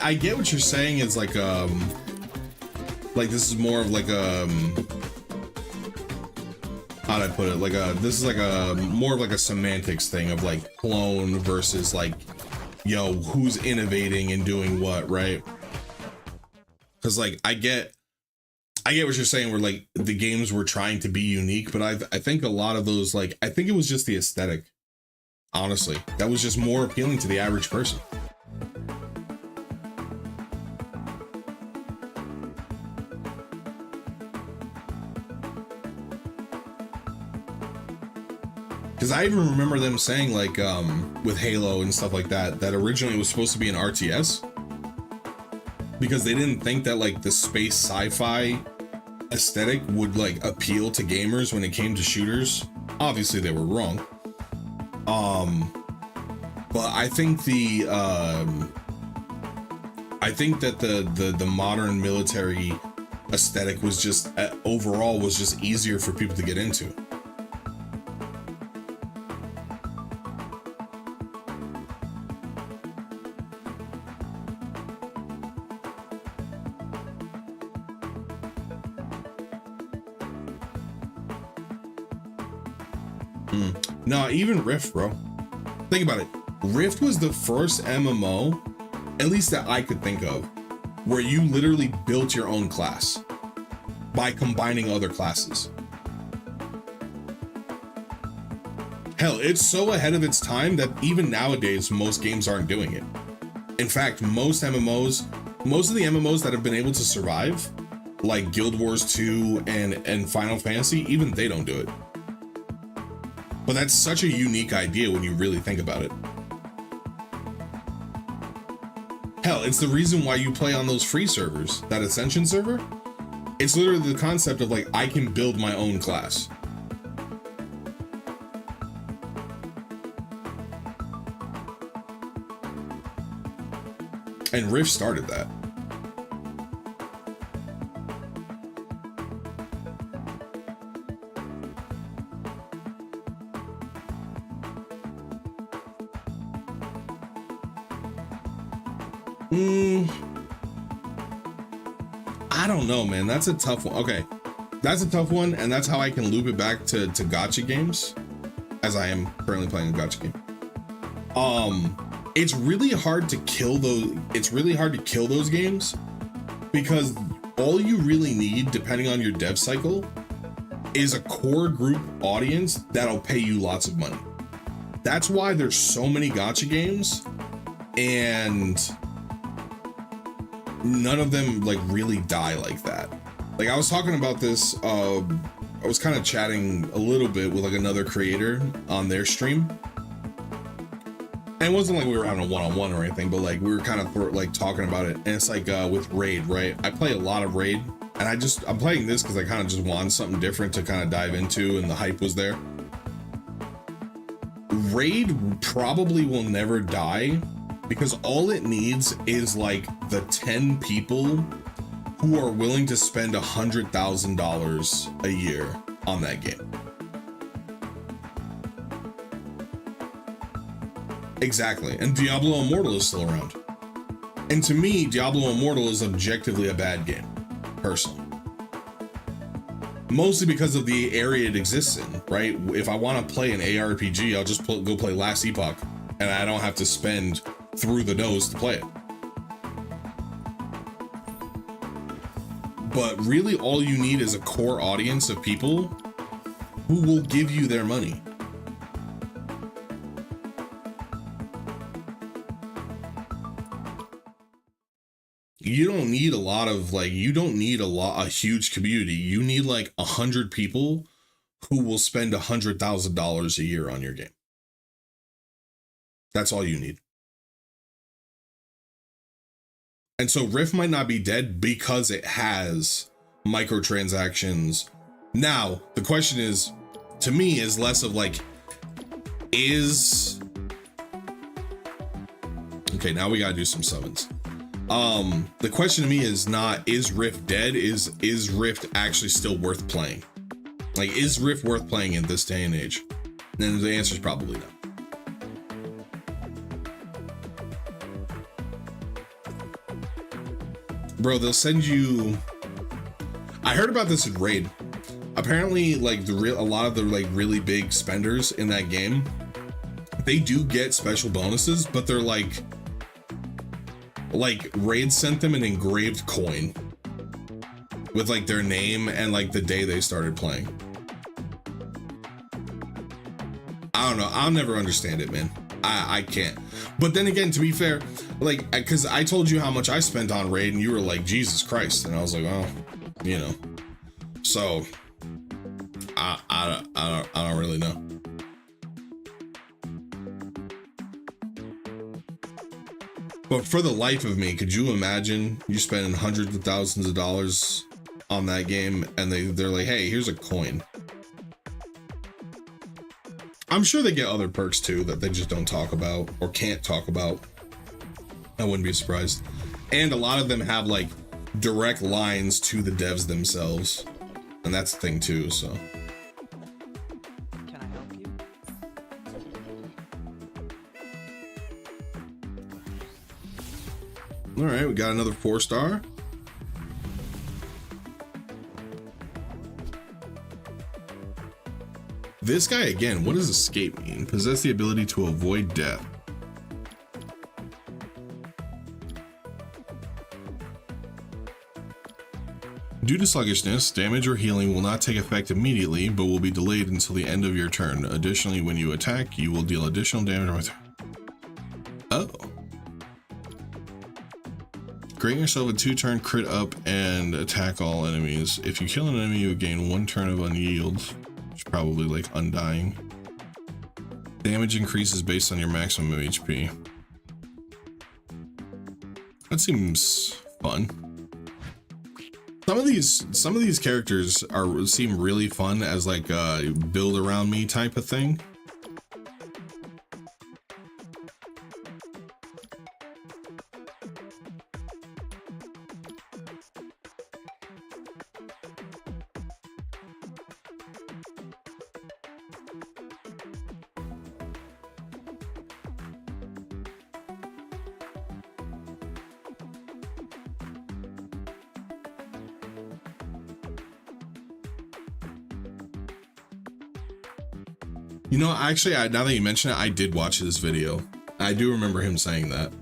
I get what you're saying. Is like this is more of like how'd I put it? Like this is like a more of like a semantics thing of like clone versus like, yo, who's innovating and doing what, right? Because like I get I get what you're saying, where like the games were trying to be unique, but I think a lot of those, like, I think it was just the aesthetic. Honestly, that was just more appealing to the average person. Because I even remember them saying, like, with Halo and stuff like that, that originally it was supposed to be an RTS. Because they didn't think that, like, the space sci-fi aesthetic would, like, appeal to gamers when it came to shooters. Obviously, they were wrong. But I think I think that the modern military aesthetic was just, overall, was just easier for people to get into. No, even Rift, bro. Think about it. Rift was the first MMO, at least that I could think of, where you literally built your own class by combining other classes. Hell, it's so ahead of its time that even nowadays, most games aren't doing it. In fact, most of the MMOs that have been able to survive, like Guild Wars 2 and Final Fantasy, even they don't do it. But that's such a unique idea when you really think about it. Hell, it's the reason why you play on those free servers, that Ascension server. It's literally the concept of, like, I can build my own class. And Rift started that. I don't know, man. That's a tough one. Okay, that's a tough one, and that's how I can loop it back to gacha games, as I am currently playing a gacha game. It's really hard to kill those. It's really hard to kill those games because all you really need, depending on your dev cycle, is a core group audience that'll pay you lots of money. That's why there's so many gacha games, and none of them like really die like that. Like, I was talking about this, I was kind of chatting a little bit with like another creator on their stream. And it wasn't like we were having a one-on-one or anything, but like we were kind of like talking about it. And it's like with Raid, right? I play a lot of Raid, and I'm playing this because I kind of just wanted something different to kind of dive into, and the hype was there. Raid probably will never die because all it needs is like the 10 people who are willing to spend $100,000 a year on that game. Exactly. And Diablo Immortal is still around. And to me, Diablo Immortal is objectively a bad game, personally. Mostly because of the area it exists in, right? If I want to play an ARPG, I'll just go play Last Epoch, and I don't have to spend through the nose to play it. But really, all you need is a core audience of people who will give you their money. You don't need a lot of like, you don't need a huge community. You need like 100 people who will spend $100,000 a year on your game. That's all you need. And so Rift might not be dead because it has microtransactions. Now, the question is, to me, is less of like, okay, now we gotta do some summons. The question to me is not, is Rift dead? Is Rift actually still worth playing? Like, is Rift worth playing in this day and age? And the answer is probably no. Bro, they'll send you. I heard about this in Raid. Apparently, like a lot of the like really big spenders in that game, they do get special bonuses, but they're like Raid sent them an engraved coin. with like their name and like the day they started playing. I don't know. I'll never understand it, man. I can't. But then again, to be fair, like, because I told you how much I spent on Raid and you were like, Jesus Christ. And I was like, oh, you know. So I don't really know. But for the life of me, could you imagine you spending hundreds of thousands of dollars on that game and they're like, hey, here's a coin. I'm sure they get other perks too that they just don't talk about or can't talk about. I wouldn't be surprised. And a lot of them have like direct lines to the devs themselves. And that's the thing too, so. Can I help you? All right, we got another 4-star. This guy again, what does escape mean? Possess the ability to avoid death. Due to sluggishness, damage or healing will not take effect immediately, but will be delayed until the end of your turn. Additionally, when you attack, you will deal additional damage. Oh. Grant yourself a 2-turn crit up and attack all enemies. If you kill an enemy, you gain 1 turn of unyield. Probably like undying. Damage increases based on your maximum HP. That seems fun. Some of these characters seem really fun as like a build around me type of thing. You know, actually, now that you mention it, I did watch this video. I do remember him saying that.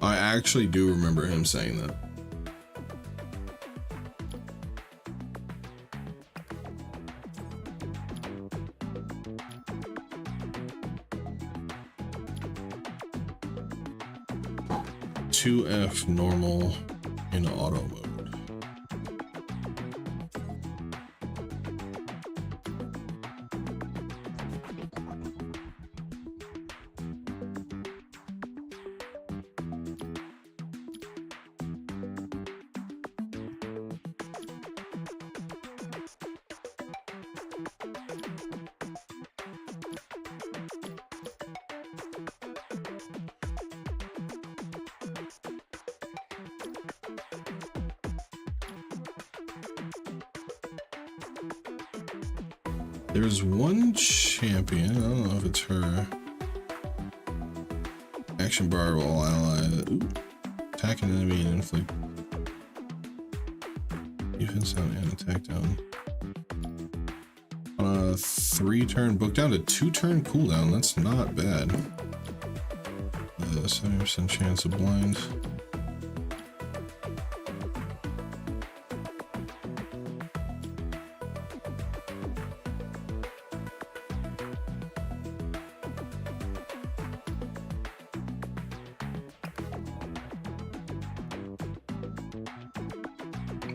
I actually do remember him saying that. F normal in auto mode. There's one champion, I don't know if it's her. Action bar will ally. Ooh. Attack an enemy and inflict defense down and attack down. On a 3-turn book down to 2-turn cooldown. That's not bad. 70% chance of blind.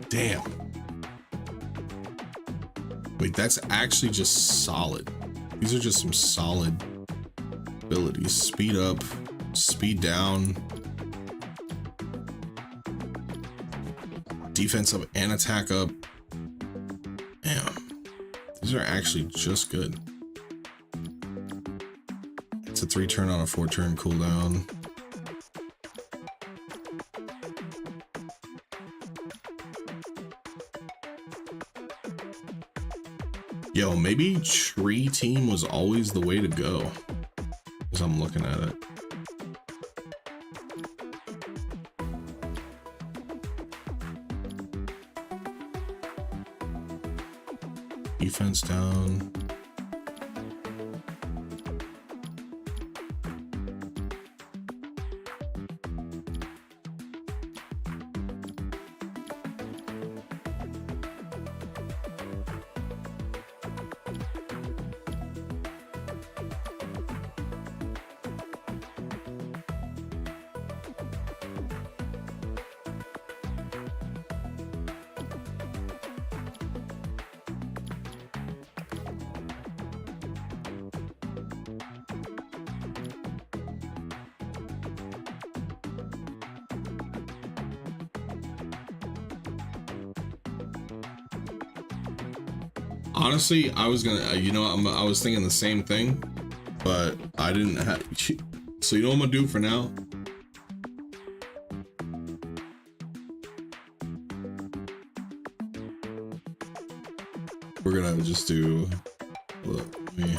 Damn. Wait, that's actually just solid. These are just some solid abilities. Speed up, speed down, defense up and attack up. Damn. These are actually just good. It's a 3-turn on a 4-turn cooldown. Yo, maybe Tree Team was always the way to go, as I'm looking at it. Defense down. Honestly, I was gonna, I was thinking the same thing, but I didn't have. So you know what I'm gonna do for now? We're gonna just do. Let me.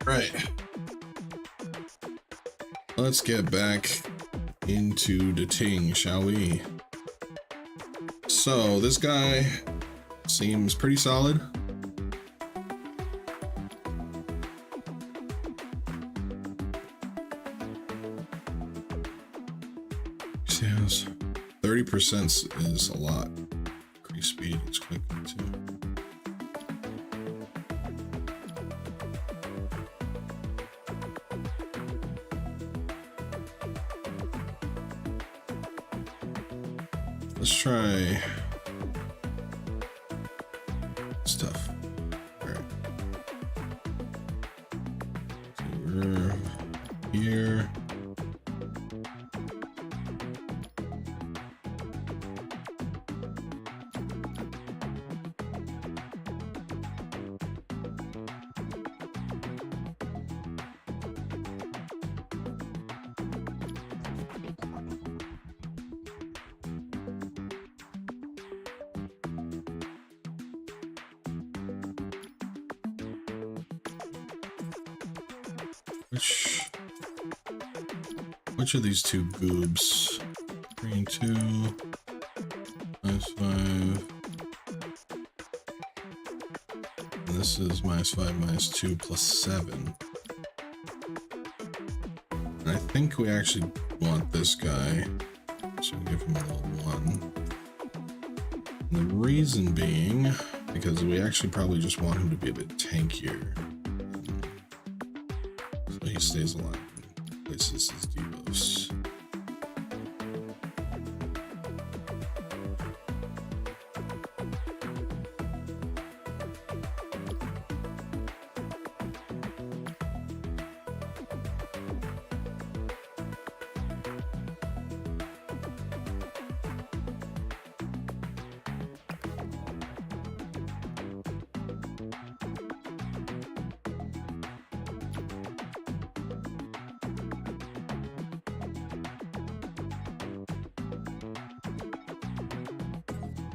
Right. Let's get back into the ting, shall we? So this guy seems pretty solid. Yes, 30% is a lot. Increase speed is quick too. Let's try stuff. All right. So we're here. Which of these two goobs? 3 and 2, -5. And this is -5, -2, +7. And I think we actually want this guy, so we'll give him a little 1. And the reason being, because we actually probably just want him to be a bit tankier. So he stays alive and places his debuffs.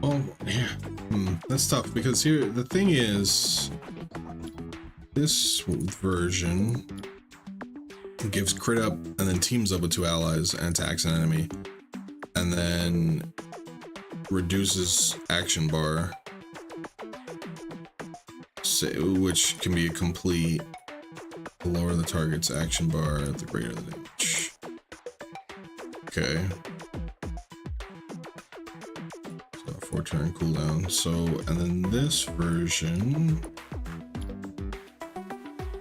Oh, yeah. That's tough because here, the thing is, this version gives crit up and then teams up with 2 allies and attacks an enemy, and then reduces action bar, which can be a complete. The lower the target's action bar, the greater the damage. Okay. 4-turn cooldown. So, and then this version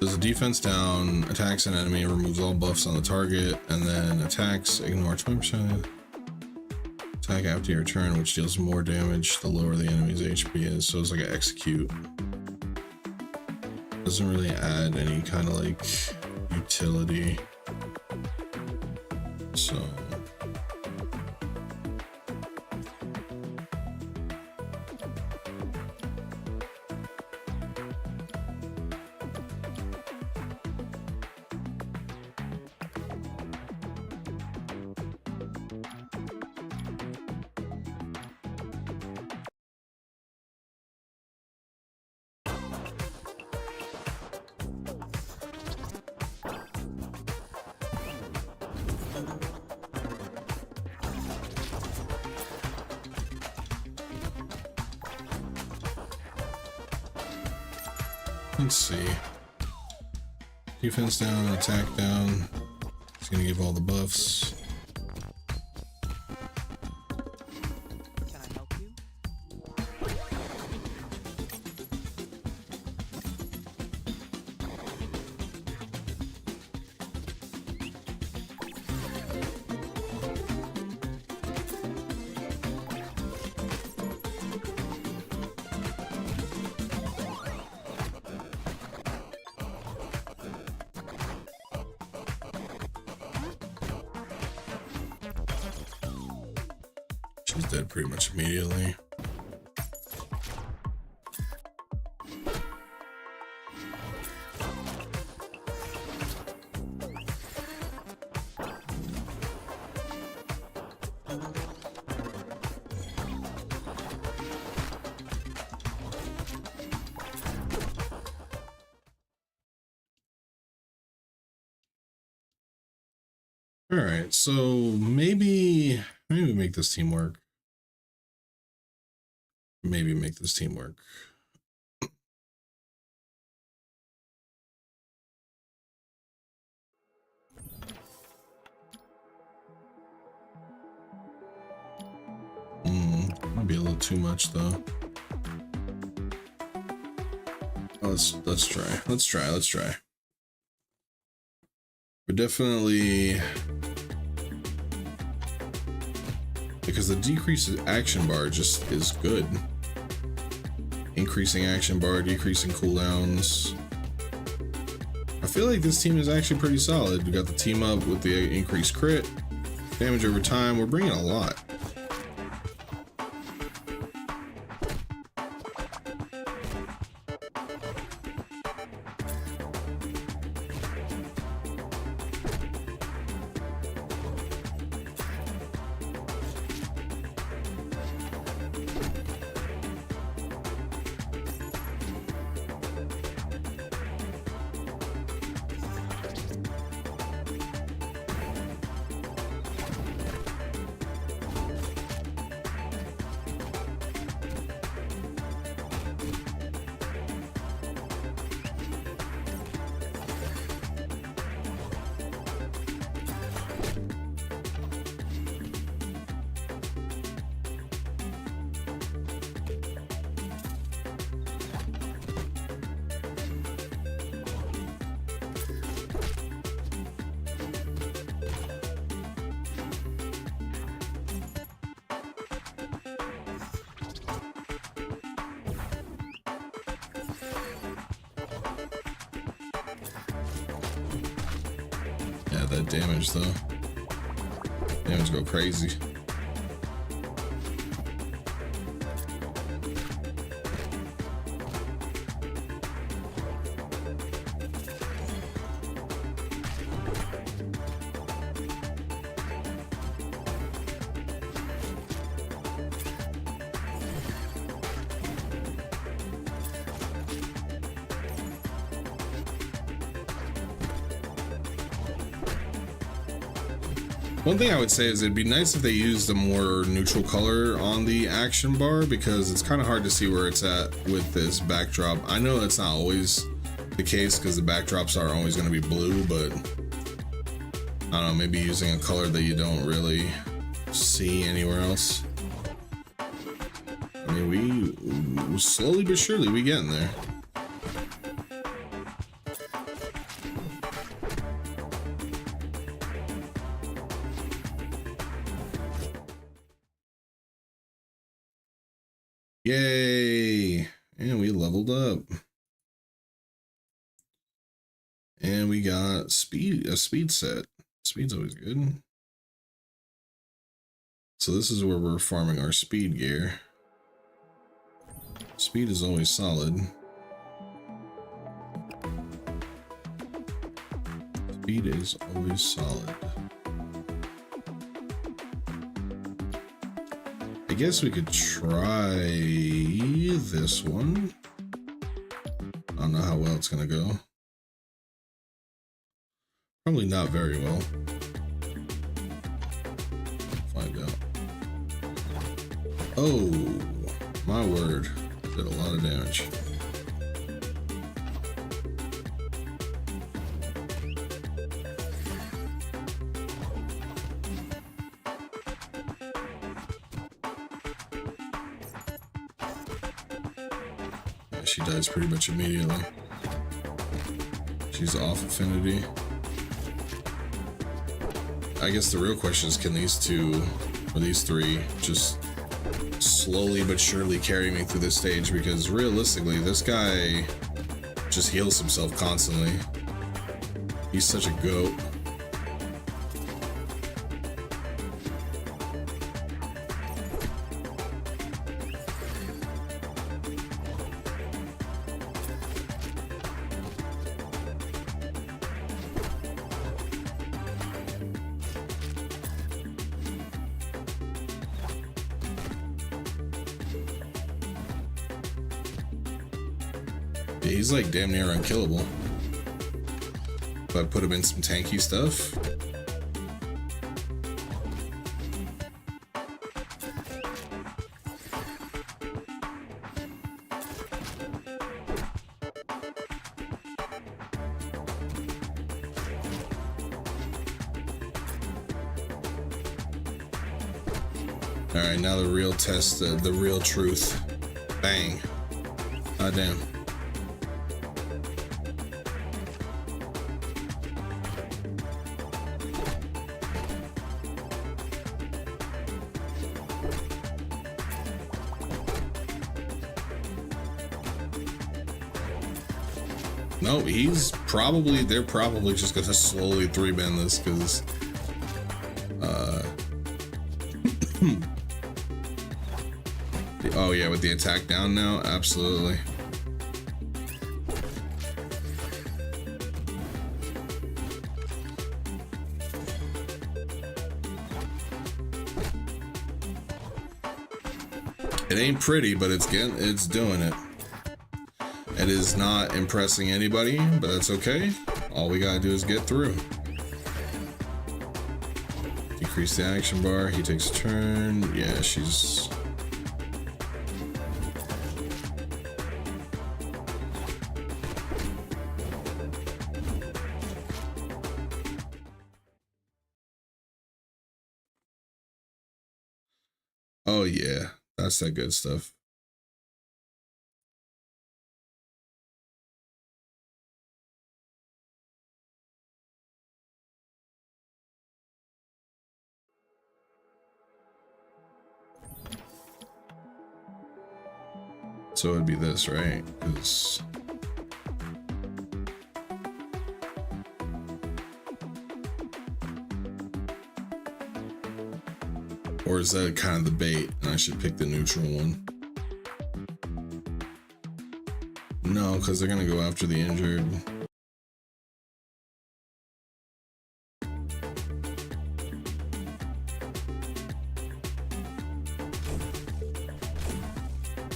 does a defense down, attacks an enemy, removes all buffs on the target, and then attacks, ignore 20%. Attack after your turn, which deals more damage the lower the enemy's HP is. So it's like an execute. Doesn't really add any kind of like utility. So. Let's see. Defense down, attack down. It's gonna give all the buffs. Can I help you? She's dead pretty much immediately. All right, so maybe make this team work. Maybe make this team work. Might be a little too much though. Let's try. But definitely, because the decreased action bar just is good. Increasing action bar, decreasing cooldowns. I feel like this team is actually pretty solid. We got the team up with the increased crit, damage over time. We're bringing a lot. Yeah, that damage though. Damage go crazy. One thing I would say is it'd be nice if they used a more neutral color on the action bar, because it's kind of hard to see where it's at with this backdrop. I know that's not always the case because the backdrops are always going to be blue, but I don't know, maybe using a color that you don't really see anywhere else. I mean, we slowly but surely we getting there. Yay! And we leveled up. And we got a speed set. Speed's always good. So this is where we're farming our speed gear. Speed is always solid. Speed is always solid. I guess we could try this one. I don't know how well it's gonna go. Probably not very well. Find out. Oh, my word. Did a lot of damage. She dies pretty much immediately. She's off affinity. I guess the real question is, can these two, or these three, just slowly but surely carry me through this stage? Because realistically, this guy just heals himself constantly. He's such a goat. Yeah, he's like damn near unkillable. If I put him in some tanky stuff, All right, now the real test, the real truth. Bang. Ah, damn. No, they're probably just gonna slowly 3-band this because oh yeah, with the attack down now, absolutely. It ain't pretty, but it's doing it. It is not impressing anybody, but that's okay. All we gotta do is get through. Decrease the action bar. He takes a turn. Yeah, she's... Oh yeah, that's that good stuff. So it'd be this, right? It's... Or is that kind of the bait and I should pick the neutral one? No, because they're gonna go after the injured.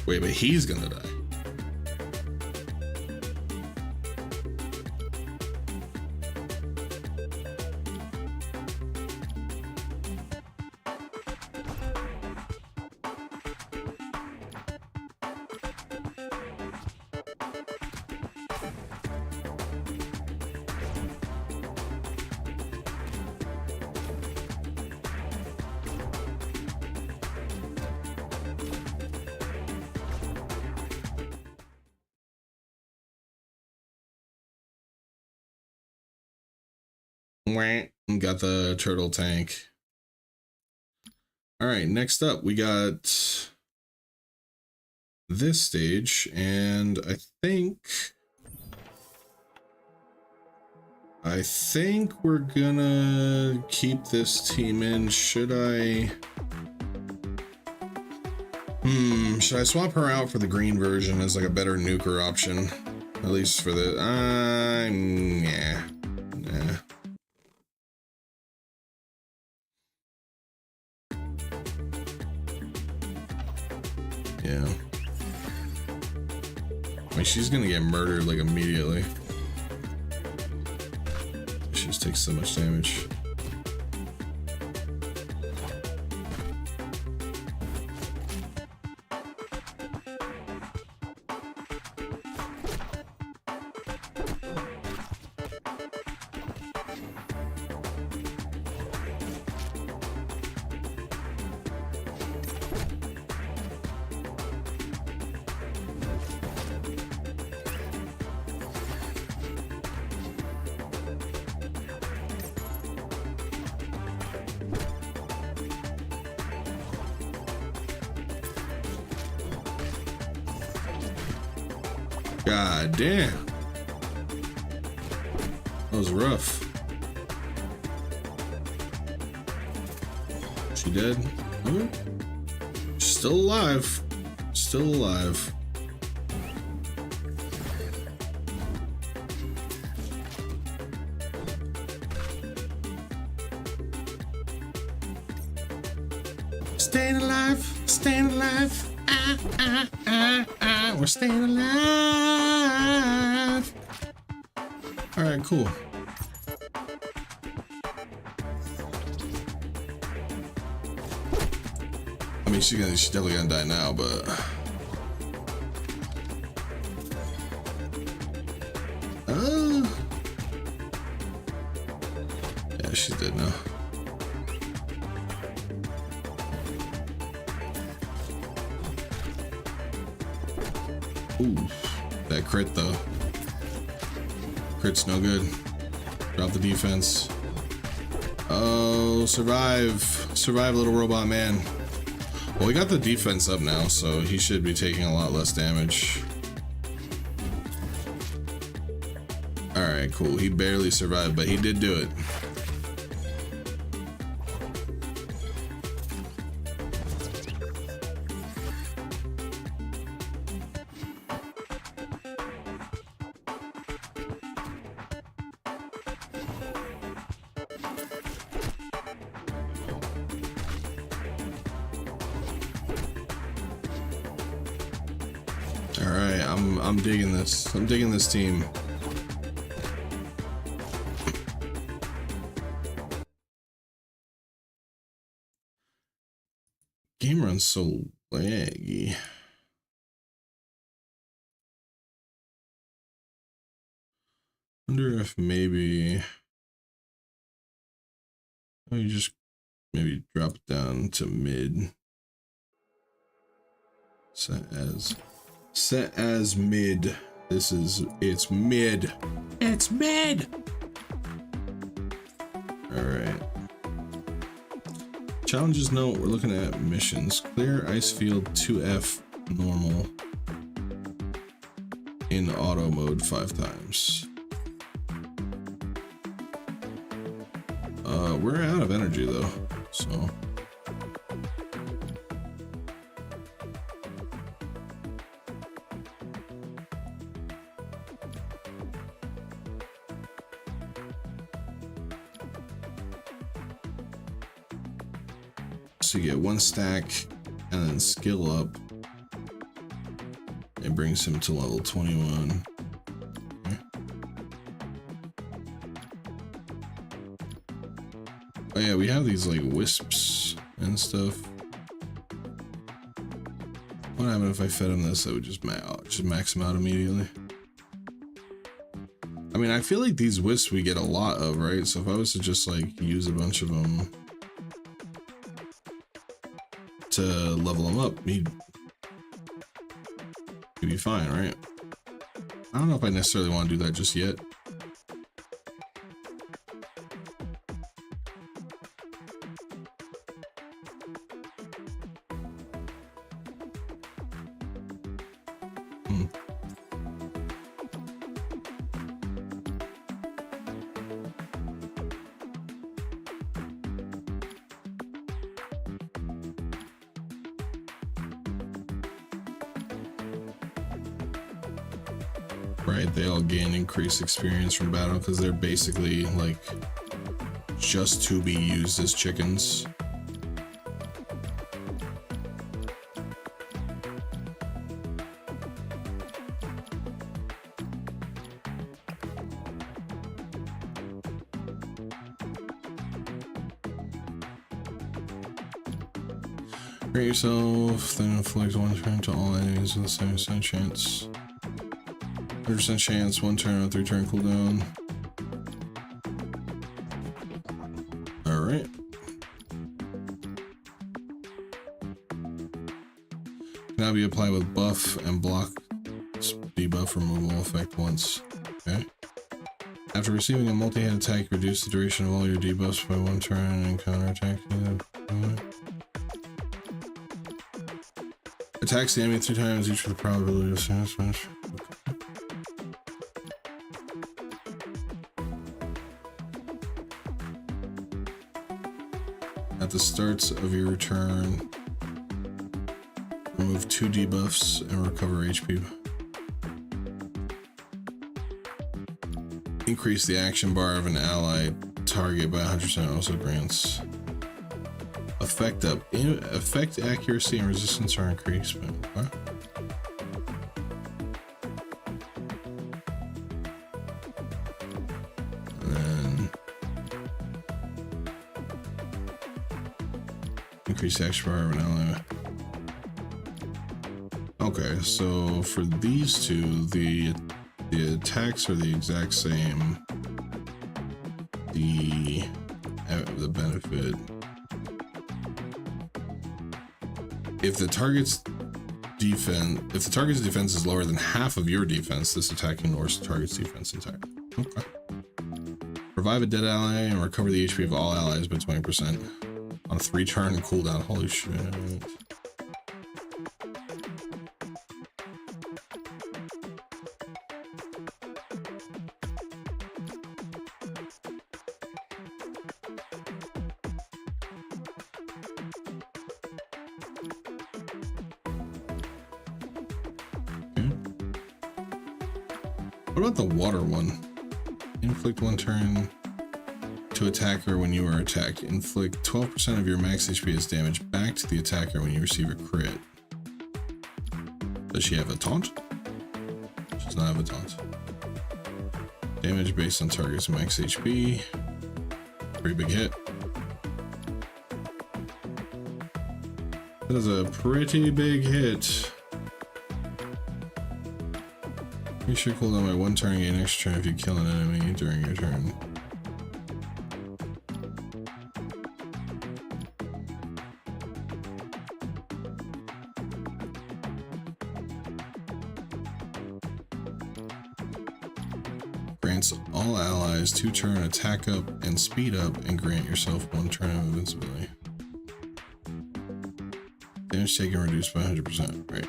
Wait, but he's gonna die. Got the turtle tank. All right, next up we got this stage, and I think we're gonna keep this team in. Should I swap her out for the green version as like a better nuker option? At least for the yeah. Yeah. I mean, she's gonna get murdered like immediately. She just takes so much damage. God damn. That was rough. She dead? Oh. She's still alive. Still alive. Staying alive, staying alive. We're staying alive. All right, cool. I mean, she's definitely gonna die now, but yeah, she's dead now. Ooh, that crit though. Crit's no good. Drop the defense. Oh, survive. Survive, little robot man. Well, we got the defense up now, so he should be taking a lot less damage. Alright, cool. He barely survived, but he did do it. Alright, I'm digging this. I'm digging this team. Game runs so laggy. Wonder if maybe you just maybe drop it down to mid. Set as mid. It's mid. It's mid. All right. Challenges note, we're looking at missions. Clear ice field 2F normal in auto mode 5 times. We're out of energy though, so. So you get 1 stack and then skill up. It brings him to level 21. Okay. Oh yeah, we have these like wisps and stuff. What happened if I fed him this? That would just max him out immediately. I mean, I feel like these wisps we get a lot of, right? So if I was to just like use a bunch of them to level him up, he'd be fine, right? I don't know if I necessarily want to do that just yet. Right, they all gain increased experience from battle because they're basically like just to be used as chickens. Create yourself, then inflict 1 turn to all enemies with the same percent chance. 100% chance, 1 turn on 3 turn cooldown. Alright. Can now be applied with buff and block debuff removal effect once. Okay. After receiving a multi-hit attack, reduce the duration of all your debuffs by 1 turn and counterattack. Attacks the enemy 3 times each with the probability of smash. At the starts of your turn, remove 2 debuffs and recover HP. Increase the action bar of an ally target by 100%, also grants. Effect accuracy and resistance are increased. What? Increase the action bar of an ally. Okay, so for these two, the attacks are the exact same. The benefit. If the target's defense, if the target's defense is lower than half of your defense, this attack ignores the target's defense entirely. Okay. Revive a dead ally and recover the HP of all allies by 20% on a 3-turn cooldown. Holy shit. What about the water one? Inflict 1 turn to attacker when you are attacked. Inflict 12% of your max HP as damage back to the attacker when you receive a crit. Does she have a taunt? She does not have a taunt. Damage based on target's max HP. Pretty big hit. That is a pretty big hit. You should cooldown by 1 turn, gain extra turn if you kill an enemy during your turn. Grants all allies 2-turn attack up and speed up, and grant yourself 1 turn of invincibility. Damage taken reduced by 100%. Right.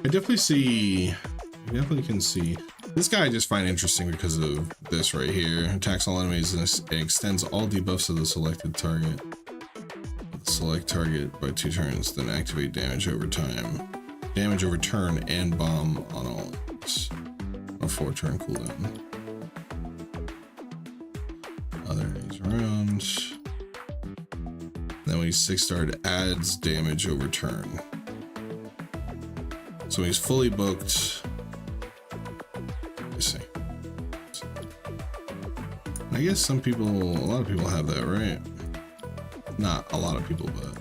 I definitely can see. This guy I just find interesting because of this right here. Attacks all enemies and extends all debuffs of the selected target. Select target by 2 turns, then activate damage over time. Damage over turn and bomb on all enemies. A 4-turn cooldown. Other enemies around. Then when he's 6-star, it adds damage over turn. So he's fully booked. Let's see. I guess a lot of people have that, right? Not a lot of people, but.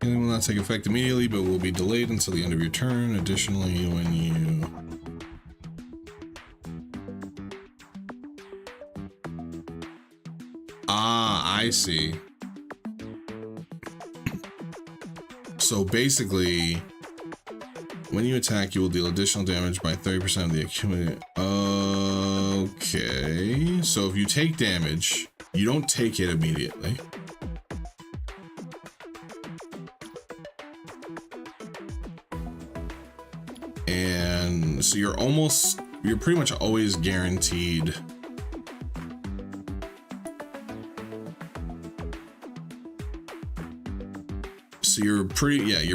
It will not take effect immediately, but will be delayed until the end of your turn. Additionally, when you I see. So basically, when you attack, you will deal additional damage by 30% of the accumulated. Okay, so if you take damage, you don't take it immediately. And so you're pretty much always guaranteed you're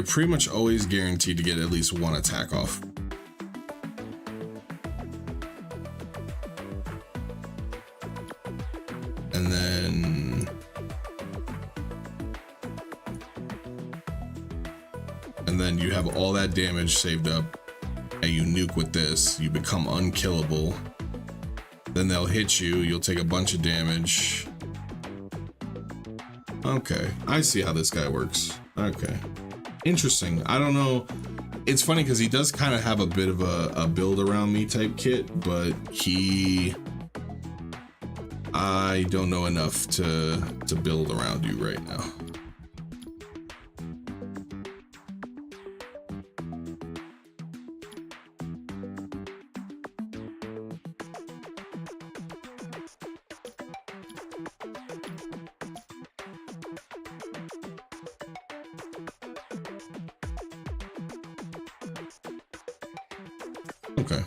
pretty much always guaranteed to get at least 1 attack off. And then you have all that damage saved up, and you nuke with this, you become unkillable. Then they'll hit you, you'll take a bunch of damage. Okay, I see how this guy works. Okay, interesting. I don't know. It's funny because he does kind of have a bit of a build around me type kit, but I don't know enough to build around you right now. Okay.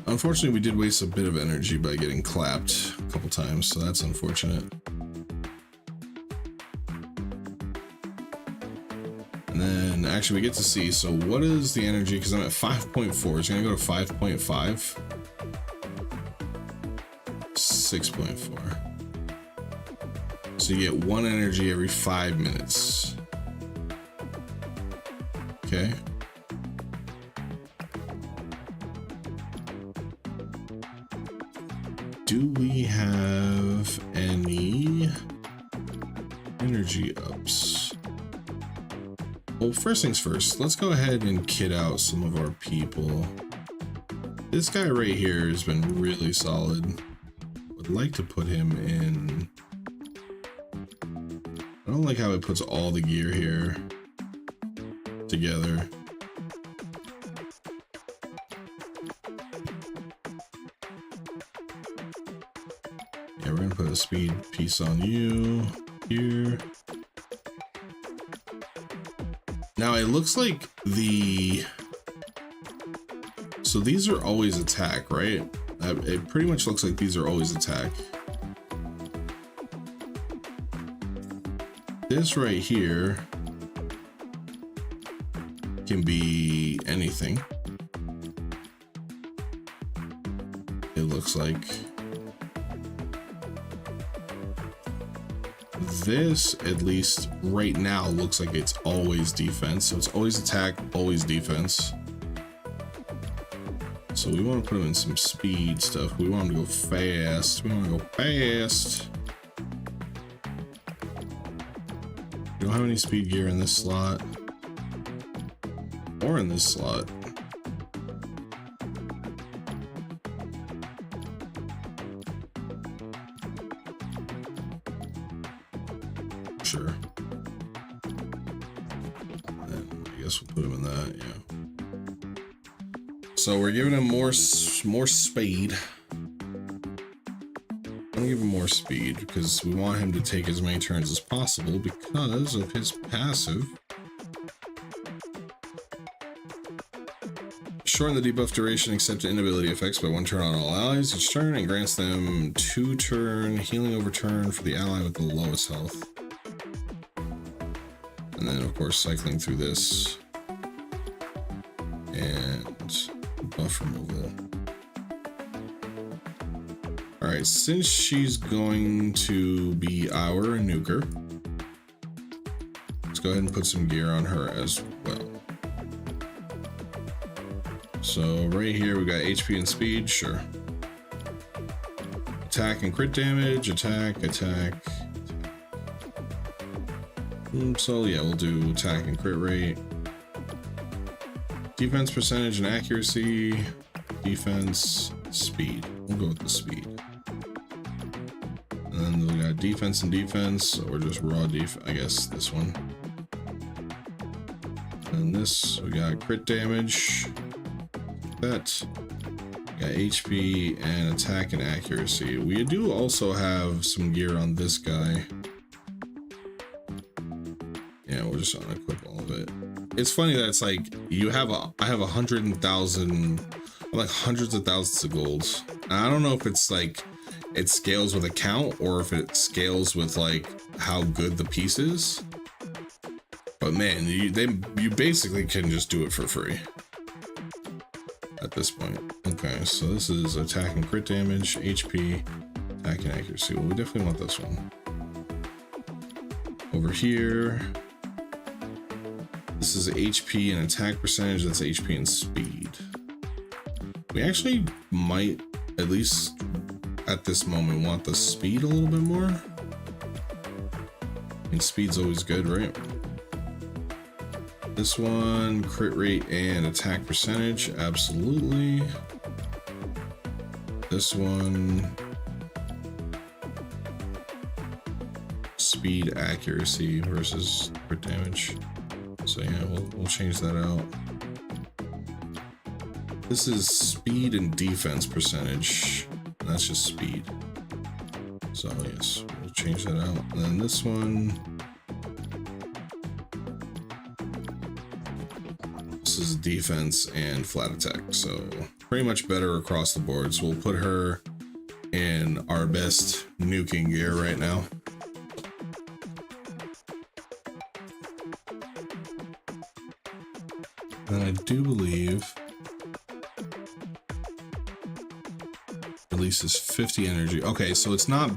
Unfortunately, we did waste a bit of energy by getting clapped a couple times, so that's unfortunate. And then actually, we get to see. So what is the energy? Because I'm at 5.4. It's going to go to 5.5. 6.4. So you get 1 energy every 5 minutes. Okay. Do we have any energy ups? Well, first things first, let's go ahead and kit out some of our people. This guy right here has been really solid. Would like to put him in. I don't like how it puts all the gear here together. Yeah, we're gonna put a speed piece on you here. Now it looks like so these are always attack, right? It pretty much looks like these are always attack. This right here can be anything. It looks like. This, at least right now, looks like it's always defense. So it's always attack, always defense. So we want to put him in some speed stuff. We want him to go fast. We want to go fast. We don't have any speed gear in this slot. Or in this slot. Sure. And I guess we'll put him in that, yeah. So we're giving him more speed. I'm gonna give him more speed because we want him to take as many turns as possible because of his passive. Shorten the debuff duration except to inability effects by 1 turn on all allies each turn and grants them 2 turn healing over turn for the ally with the lowest health. And then of course cycling through this and buff removal. Alright, since she's going to be our nuker, let's go ahead and put some gear on her as well. So right here we got HP and speed, sure. Attack and crit damage, attack. So yeah, we'll do attack and crit rate. Defense percentage and accuracy. Defense, speed. We'll go with the speed. And then we got defense and defense, or just raw I guess this one. And this, we got crit damage. That. We got HP and attack and accuracy. We do also have some gear on this guy. Yeah, we'll just unequip all of it. It's funny that it's like I have 100,000, like hundreds of thousands of golds. I don't know if it's like it scales with a count or if it scales with like how good the piece is. But man, you basically can just do it for free at this point. Okay, so this is attack and crit damage, HP, attack and accuracy. Well, we definitely want this one. Over here, this is HP and attack percentage. That's HP and speed. We actually might, at least at this moment, want the speed a little bit more. I mean, speed's always good, right? This one, crit rate and attack percentage, absolutely. This one, speed accuracy versus crit damage. So yeah, we'll change that out. This is speed and defense percentage. And that's just speed. So yes, we'll change that out. And then this one, this is defense and flat attack. So pretty much better across the board. So we'll put her in our best nuking gear right now. And I do believe releases 50 energy. Okay, so it's not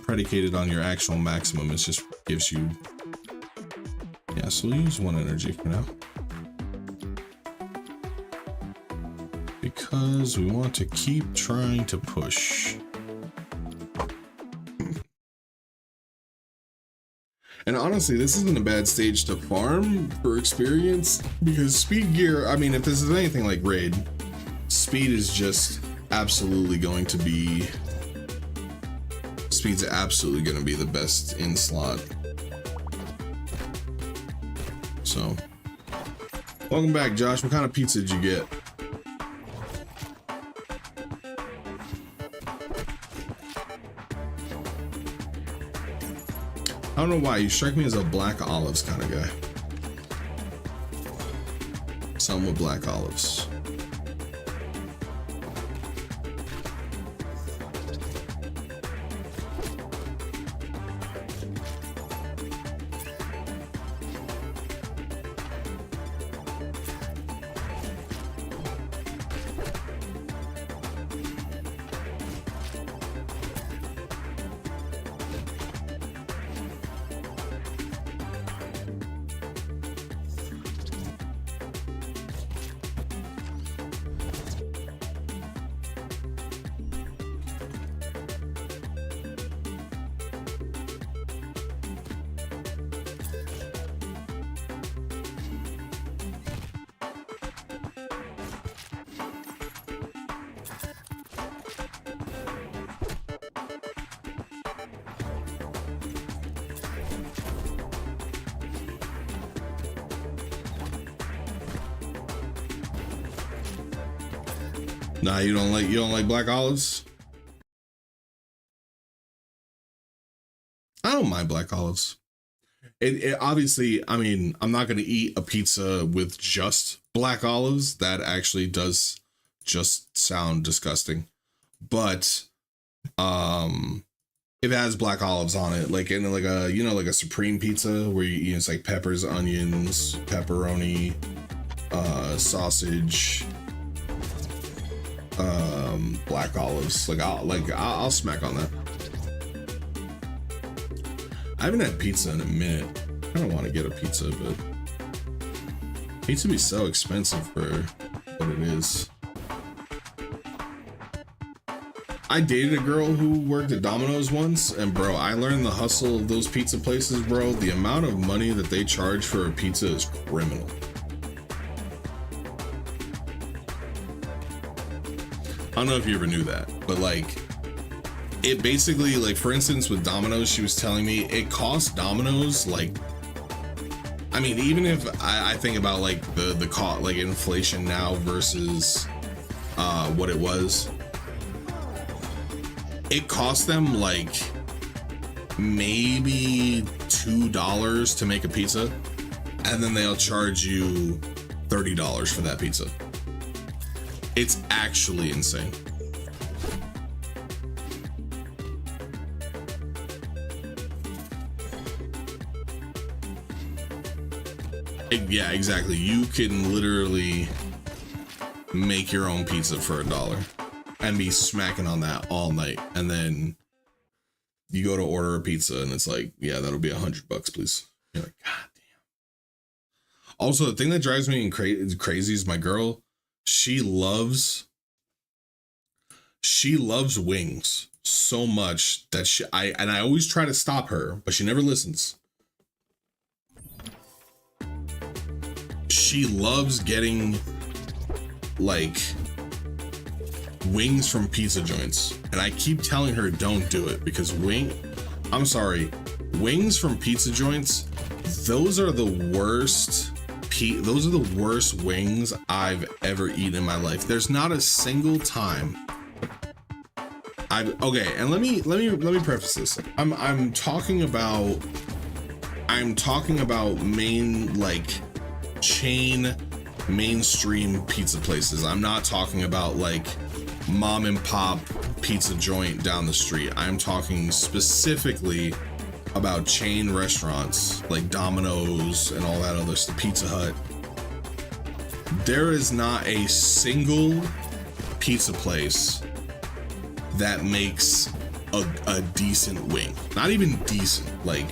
predicated on your actual maximum. It just gives you, yeah, so we'll use 1 energy for now. Because we want to keep trying to push. And honestly, this isn't a bad stage to farm for experience, because speed gear, I mean, if this is anything like Raid, speed is just absolutely going to be, speed's absolutely going to be the best in slot. So, welcome back, Josh. What kind of pizza did you get? I don't know why, you strike me as a black olives kind of guy. Some with black olives. Nah, you don't like black olives? I don't mind black olives. It obviously, I mean, I'm not gonna eat a pizza with just black olives. That actually does just sound disgusting. But if it has black olives on it, like in like a, you know, like a supreme pizza where you use like peppers, onions, pepperoni, sausage, black olives, I'll smack on that. I haven't had pizza in a minute. I don't want to get a pizza, but pizza be so expensive for what it is. I dated a girl who worked at Domino's once, and bro, I learned the hustle of those pizza places, bro. The amount of money that they charge for a pizza is criminal. I don't know if you ever knew that, but like, it basically, like, for instance, with Domino's, she was telling me it costs Domino's, like, I mean, even if I think about like the cost, like inflation now versus what it was, it cost them like maybe $2 to make a pizza, and then they'll charge you $30 for that pizza. It's actually insane. Yeah, exactly. You can literally make your own pizza for $1 and be smacking on that all night. And then you go to order a pizza and it's like, yeah, that'll be $100, please. You're like, God damn. Also, the thing that drives me crazy is my girl. She loves wings so much that I always try to stop her, but she never listens. She loves getting like wings from pizza joints, and I keep telling her don't do it because wings from pizza joints, those are the worst wings I've ever eaten in my life. There's not a single time okay, and let me preface this. I'm talking about main, like, chain mainstream pizza places. I'm not talking about like mom and pop pizza joint down the street. I'm talking specifically about chain restaurants like Domino's and all that other stuff, Pizza Hut. There is not a single pizza place that makes a decent wing. Not even decent, like.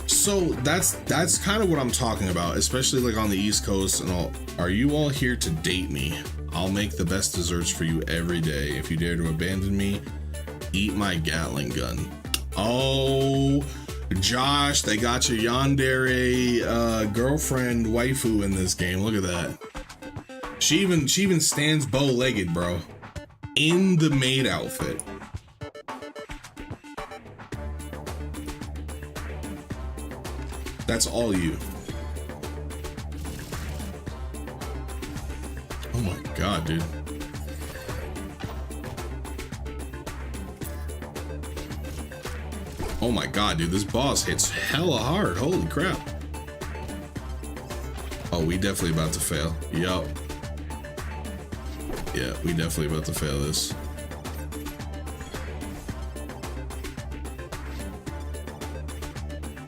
So that's kind of what I'm talking about, especially like on the East Coast and all. Are you all here to date me? I'll make the best desserts for you every day. If you dare to abandon me, eat my Gatling gun. Oh, Josh, they got your yandere girlfriend waifu in this game. Look at that. She even stands bow-legged, bro, in the maid outfit. That's all you. Oh my god, dude. Oh my god, dude, this boss hits hella hard. Holy crap. Oh, we definitely about to fail. Yup. Yeah, we definitely about to fail this.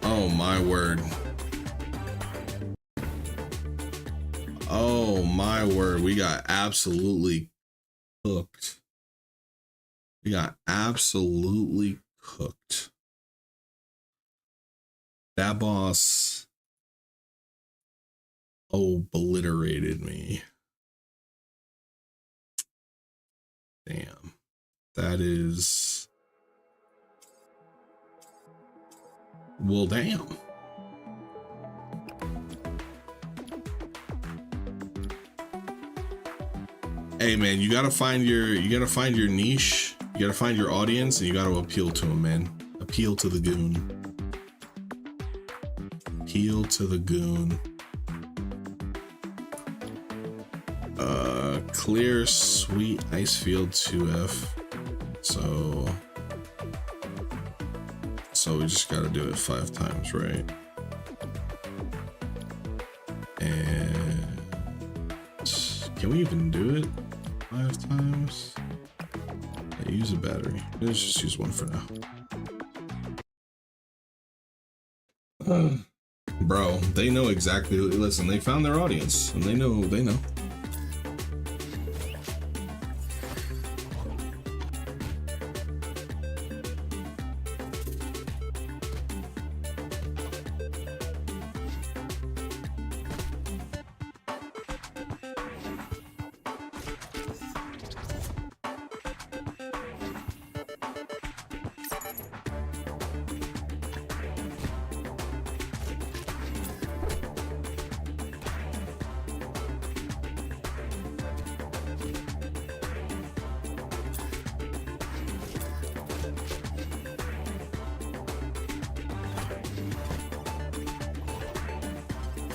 Oh my word. Oh my word, we got absolutely cooked. We got absolutely cooked. That boss obliterated me. Damn. That is... Well, damn. Hey man, you gotta find your niche, you gotta find your audience, and you gotta appeal to them, man. Appeal to the goon. Appeal to the goon. Clear sweet Icefield 2F. So we just gotta do it 5 times, right? And can we even do it 5 times? Yeah, use a battery. Let's just use one for now. Bro, they know exactly. Listen, they found their audience, and they know.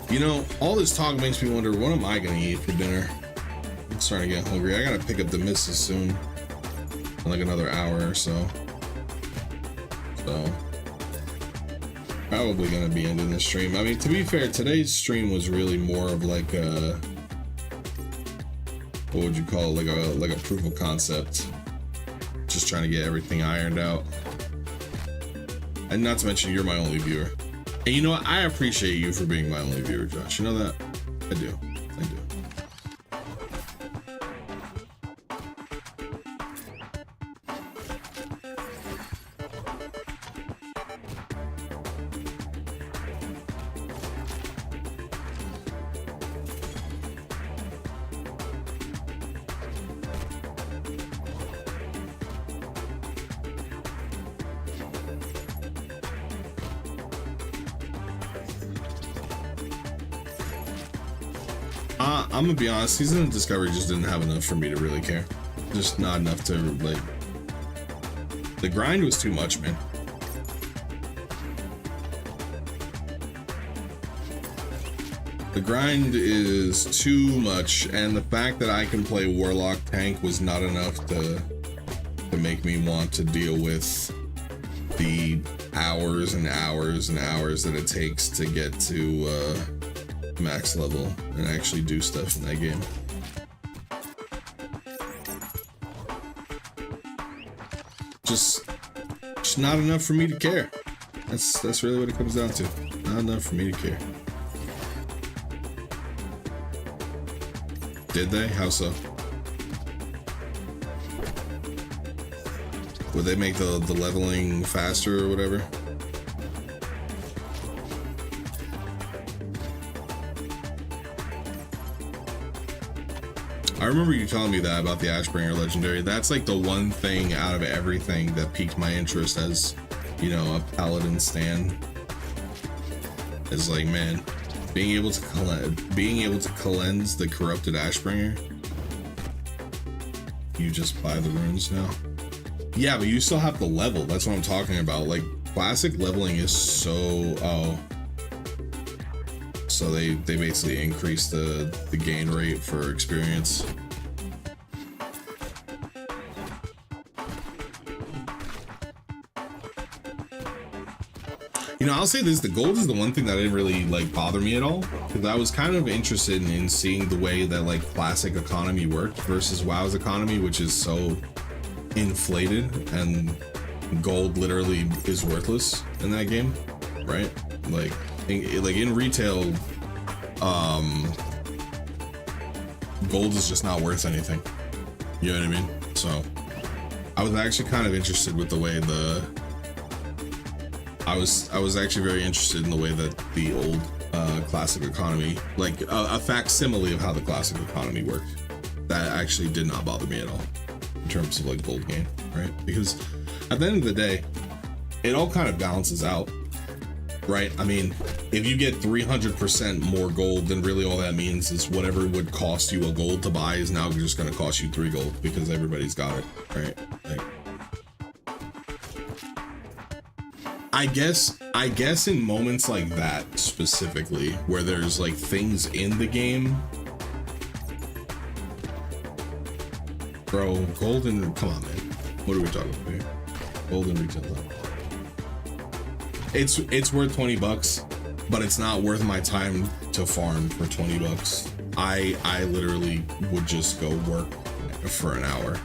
You know, all this talk makes me wonder, what am I gonna eat for dinner? I'm starting to get hungry. I gotta pick up the missus soon, in like another hour or so. So, probably gonna be ending the stream. I mean, to be fair, today's stream was really more of like a, what would you call it? Like a proof of concept. Just trying to get everything ironed out. And not to mention, you're my only viewer. And you know what? I appreciate you for being my only viewer, Josh. You know that? I do. I do. I'm gonna be honest, Season of Discovery just didn't have enough for me to really care. Just not enough to, like... The grind was too much, man. The grind is too much, and the fact that I can play Warlock Tank was not enough to make me want to deal with the hours and hours and hours that it takes to get to, max level and actually do stuff in that game. Just not enough for me to care. That's really what it comes down to. Not enough for me to care. Did they? How so? Would they make the leveling faster or whatever? I remember you telling me that about the Ashbringer Legendary. That's like the one thing out of everything that piqued my interest as, you know, a Paladin stan. Is like, man, being able to cleanse the corrupted Ashbringer. You just buy the runes now. Yeah, but you still have to level. That's what I'm talking about. Like, classic leveling is so... Oh. So they basically increase the gain rate for experience. You know, I'll say this, the gold is the one thing that didn't really like bother me at all, because I was kind of interested in seeing the way that like classic economy worked versus WoW's economy, which is so inflated, and gold literally is worthless in that game, right? Like in retail, gold is just not worth anything. You know what I mean? So I was actually kind of interested with the way I was actually very interested in the way that the old classic economy, like a facsimile of how the classic economy worked, that actually did not bother me at all in terms of like gold gain, right? Because at the end of the day, it all kind of balances out, right? I mean, if you get 300% more gold, then really all that means is whatever would cost you a gold to buy is now just going to cost you 3 gold because everybody's got it, right? Like, I guess in moments like that specifically, where there's like things in the game, bro, golden, come on, man. What are we talking about here? Golden retail. It's worth 20 bucks, but it's not worth my time to farm for 20 bucks. I literally would just go work for an hour.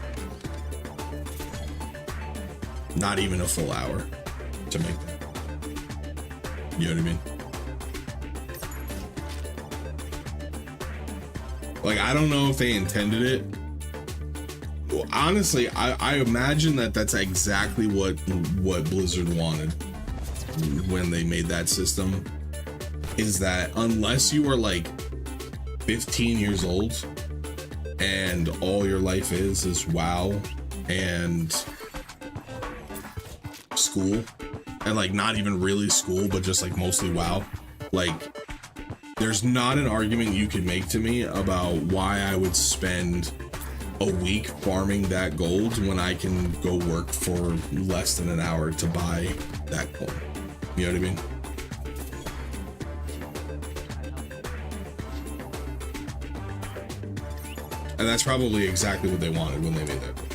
Not even a full hour to make that. You know what I mean? Like, I don't know if they intended it. Well, honestly, I imagine that that's exactly what Blizzard wanted when they made that system, is that unless you are like 15 years old and all your life is WoW and school, and like not even really school, but just like mostly WoW, like there's not an argument you could make to me about why I would spend a week farming that gold when I can go work for less than an hour to buy that gold. You know what I mean? And that's probably exactly what they wanted when they made that gold.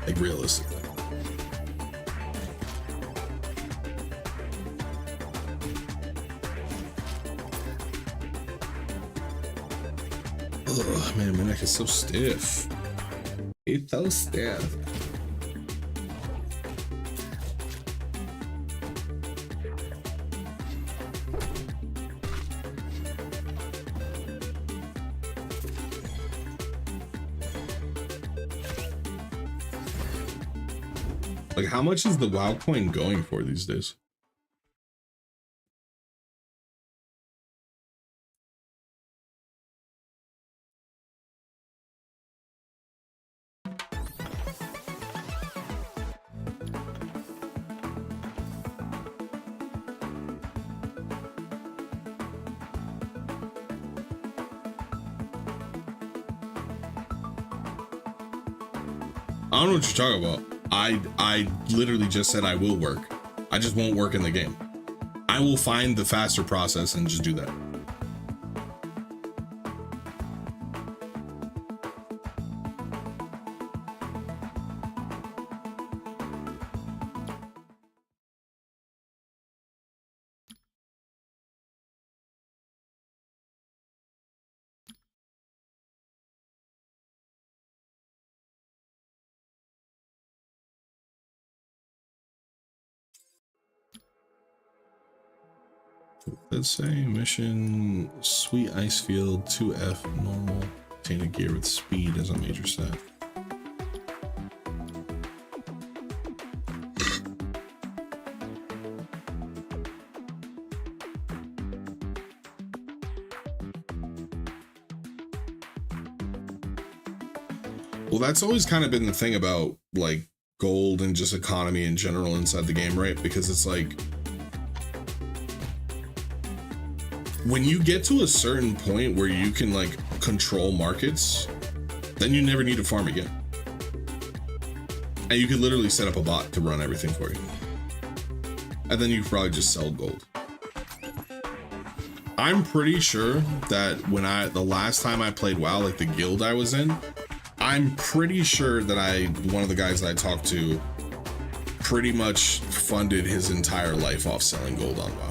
Like, realistically. Oh man, my neck is so stiff. It's so stiff. Like, how much is the WoW coin going for these days? I don't know what you're talking about. I literally just said I will work. I just won't work in the game. I will find the faster process and just do that. Let's say mission Sweet Ice Field 2F normal obtain a gear with speed as a major stat. Well, that's always kind of been the thing about like gold and just economy in general inside the game, right? Because it's like when you get to a certain point where you can like control markets, then you never need to farm again. And you could literally set up a bot to run everything for you. And then you probably just sell gold. I'm pretty sure that when the last time I played WoW, like the guild I was in, I'm pretty sure that one of the guys that I talked to pretty much funded his entire life off selling gold on WoW.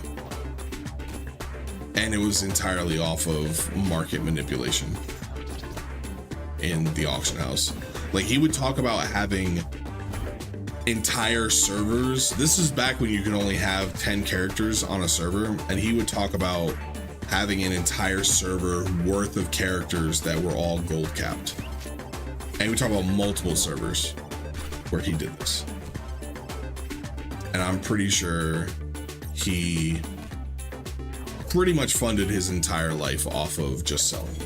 And it was entirely off of market manipulation in the auction house. Like he would talk about having entire servers. This is back when you could only have 10 characters on a server. And he would talk about having an entire server worth of characters that were all gold capped. And we talk about multiple servers where he did this. And I'm pretty sure he pretty much funded his entire life off of just selling it.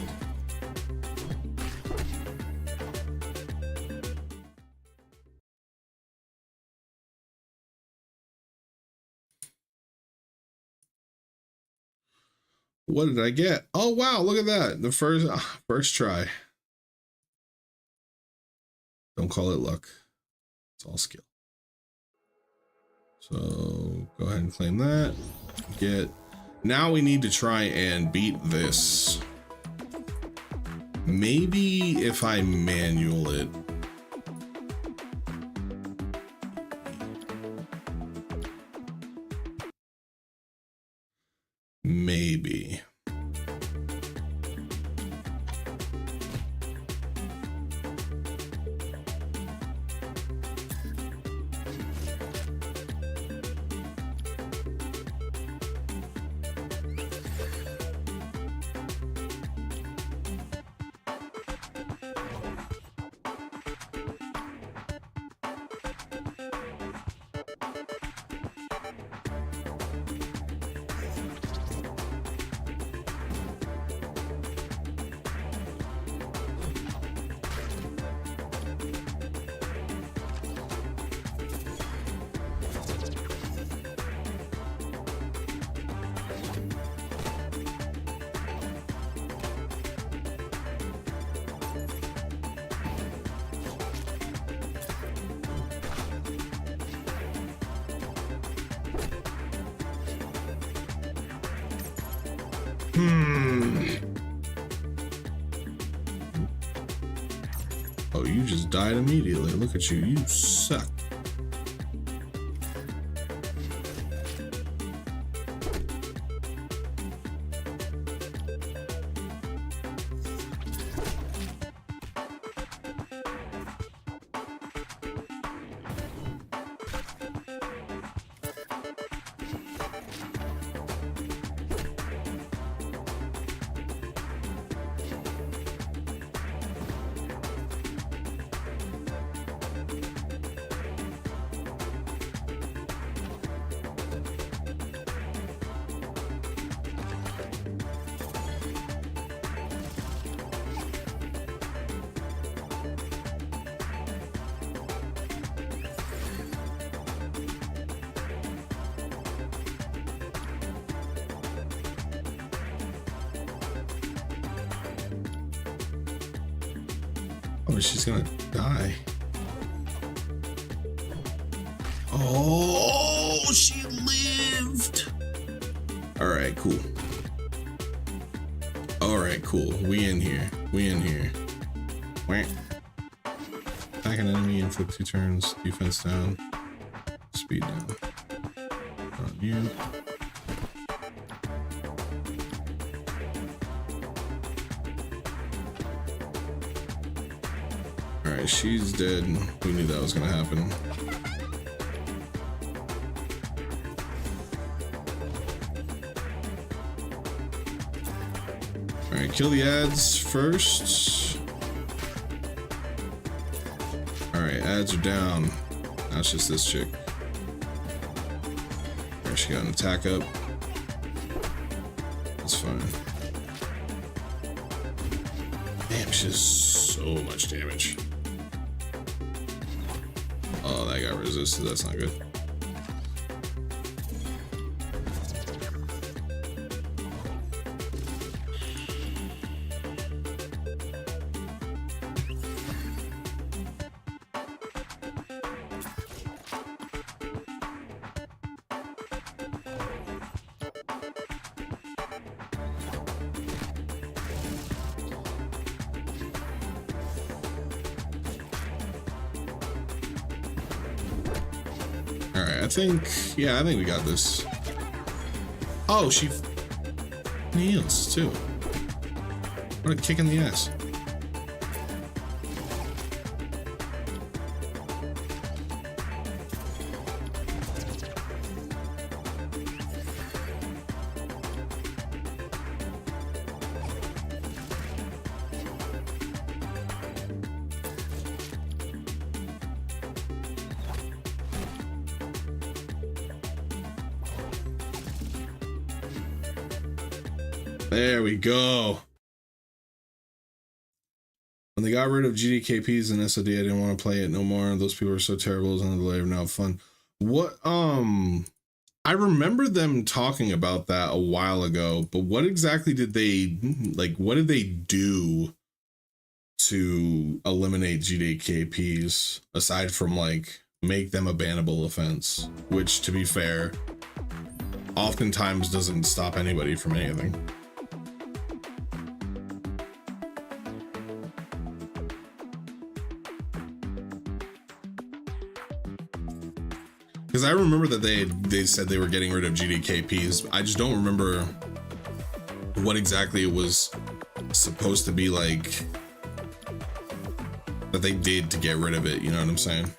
What did I get? Oh, wow, look at that. The first try. Don't call it luck. It's all skill. So go ahead and claim that. Now we need to try and beat this. Maybe if I manual it. Maybe. Oh, you just died immediately. Look at you. You suck. Oh, she's gonna die. Oh, she lived. All right, cool. All right, cool. We in here. We in here. Whack. Attack an enemy, inflict 2 turns, defense down, speed down. On you. Alright, she's dead. We knew that was gonna happen. Alright, kill the ads first. All right, ads are down. Now it's just this chick. There, she got an attack up. That's fine. Damn, she does so much damage. Oh, that got resisted. That's not good. I think we got this. Oh, she heals too. What a kick in the ass. There we go. When they got rid of GDKPs and SOD, I didn't want to play it no more. Those people were so terrible. It was on the delay of now fun. What I remember them talking about that a while ago, but what exactly did they what did they do to eliminate GDKPs aside from make them a bannable offense, which to be fair, oftentimes doesn't stop anybody from anything. Because I remember that they said they were getting rid of GDKPs. I just don't remember what exactly it was supposed to be like that they did to get rid of it. You know what I'm saying?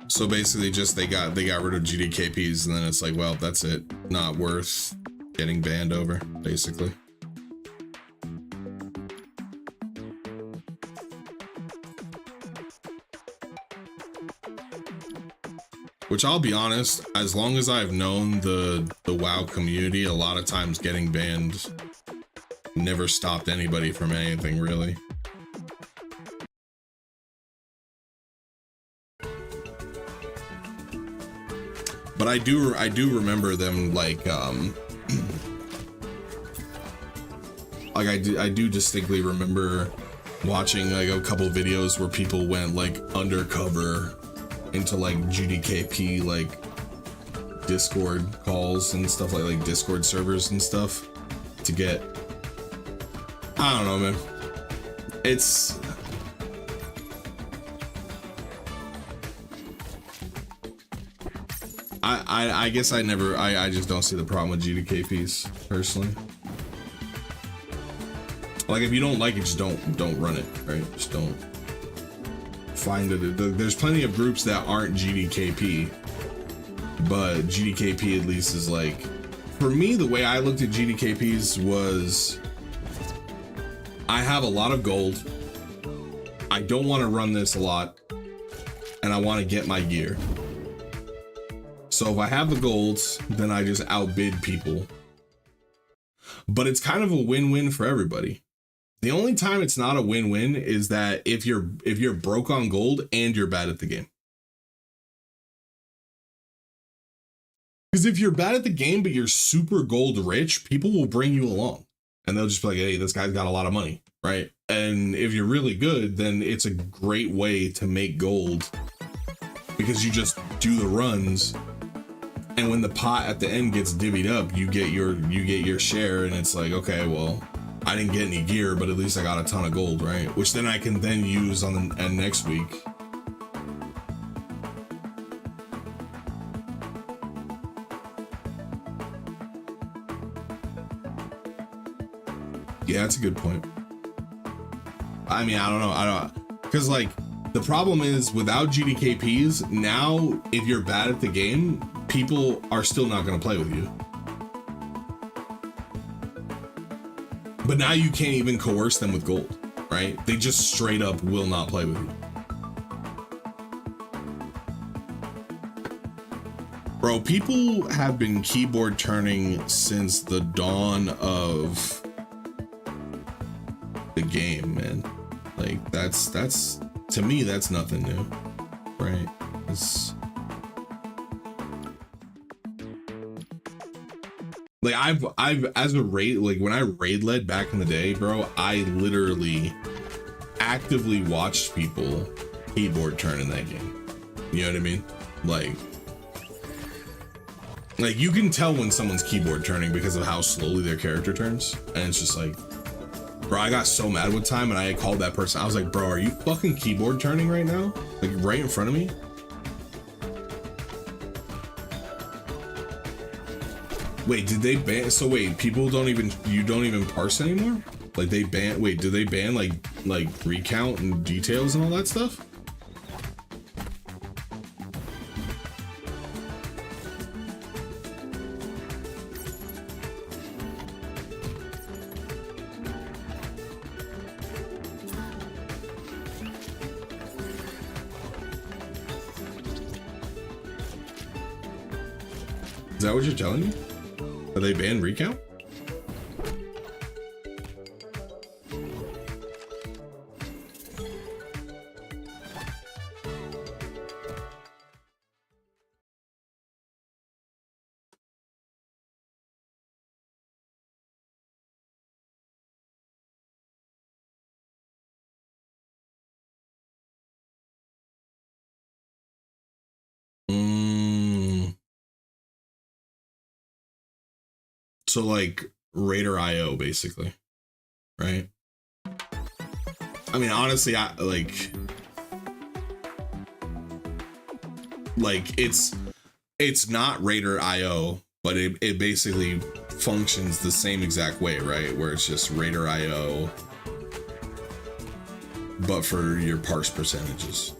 So basically just they got rid of GDKPs and then it's like, well, that's it. Not worth getting banned over, basically. Which I'll be honest, as long as I've known the WoW community, a lot of times getting banned never stopped anybody from anything, really. But I do remember them I do distinctly remember watching a couple videos where people went undercover into GDKP Discord calls and stuff like Discord servers and stuff to get, I don't know, man. It's I guess I just don't see the problem with GDKPs personally. If you don't like it, just don't run it, right? Just don't find it. There's plenty of groups that aren't GDKP, but GDKP at least is for me, the way I looked at GDKPs was I have a lot of gold. I don't want to run this a lot and I want to get my gear. So if I have the golds, then I just outbid people. But it's kind of a win-win for everybody. The only time it's not a win-win is that if you're broke on gold and you're bad at the game. Because if you're bad at the game but you're super gold rich, people will bring you along. And they'll just be like, hey, this guy's got a lot of money, right? And if you're really good, then it's a great way to make gold. Because you just do the runs. And when the pot at the end gets divvied up, you get your share, and it's like, okay, well, I didn't get any gear, but at least I got a ton of gold, right? Which then I can then use on the next week. Yeah, that's a good point. I mean, I don't know. Because, like, the problem is without GDKPs, now if you're bad at the game, people are still not going to play with you. But now you can't even coerce them with gold, right? They just straight up will not play with you. Bro, people have been keyboard turning since the dawn of the game, man. Like, that's to me, that's nothing new, right? Like, I've as a raid, like when I raid led back in the day, bro, I literally actively watched people keyboard turn in that game. You know what I mean? Like you can tell when someone's keyboard turning because of how slowly their character turns, and it's just like, bro, I got so mad one time and I called that person. I was like, bro, are you fucking keyboard turning right now? Like right in front of me? Wait, did they ban? So wait, people you don't even parse anymore? Like they ban, wait, do they ban like recount and details and all that stuff? Is that what you're telling me? Are they banned recount? So like Raider IO basically, right? I mean, honestly, I like it's not Raider IO, but it basically functions the same exact way, right? Where it's just Raider IO, but for your parse percentages.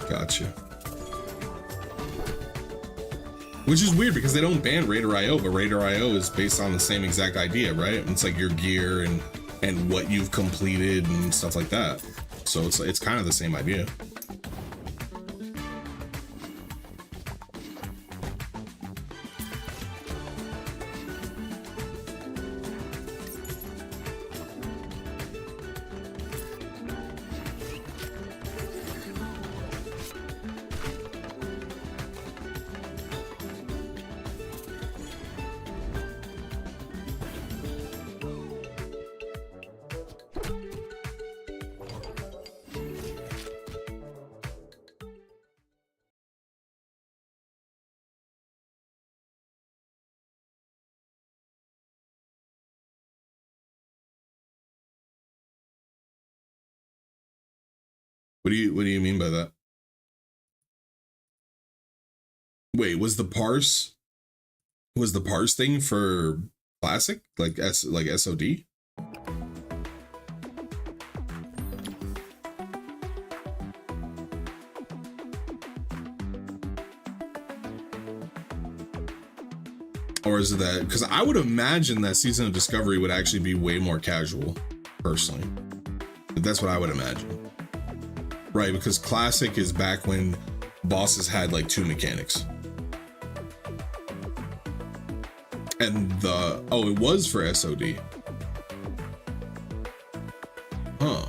Gotcha. Which is weird because they don't ban Raider IO, but Raider IO is based on the same exact idea, right? It's like your gear and what you've completed and stuff like that. So it's kind of the same idea. What do you mean by that? Wait, was the parse thing for classic like SOD? Or is it that, because I would imagine that Season of Discovery would actually be way more casual, personally. That's what I would imagine. Right, because classic is back when bosses had like 2 mechanics. And it was for SOD. Huh.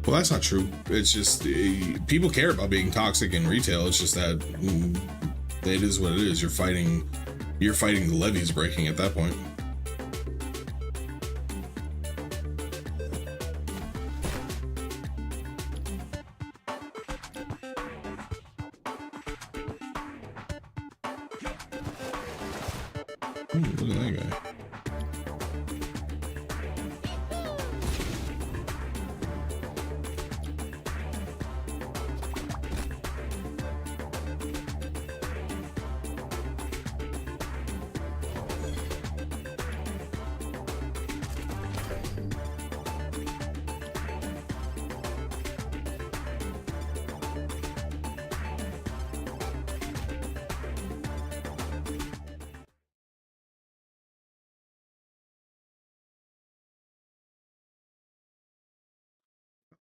Well, that's not true. It's just people care about being toxic in retail. It's just that it is what it is. You're fighting the levees breaking at that point. Look at that guy.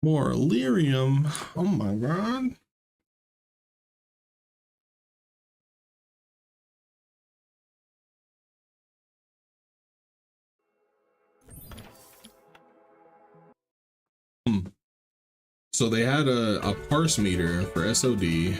More Illyrium. Oh my god. So they had a parse meter for SOD.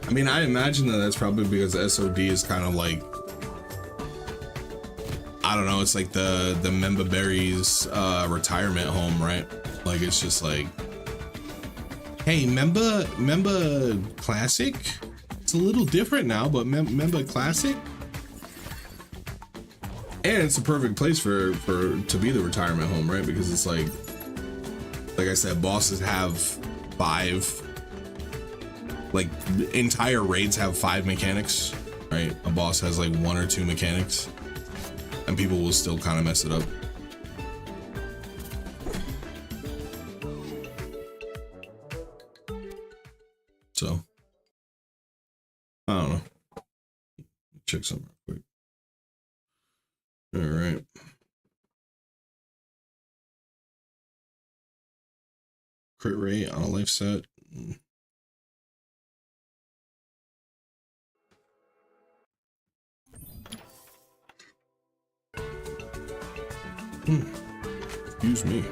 I mean, I imagine that that's probably because SOD is kind of like, I don't know, it's like the Memba Berries retirement home, right? Like it's just like, hey, Memba Classic? It's a little different now, but Memba Classic? And it's a perfect place for to be the retirement home, right? Because it's like I said, bosses have 5, like entire raids have 5 mechanics, right? A boss has like 1 or 2 mechanics, and people will still kind of mess it up. So I don't know. Check something real quick. All right. Crit rate on a life set. Excuse me.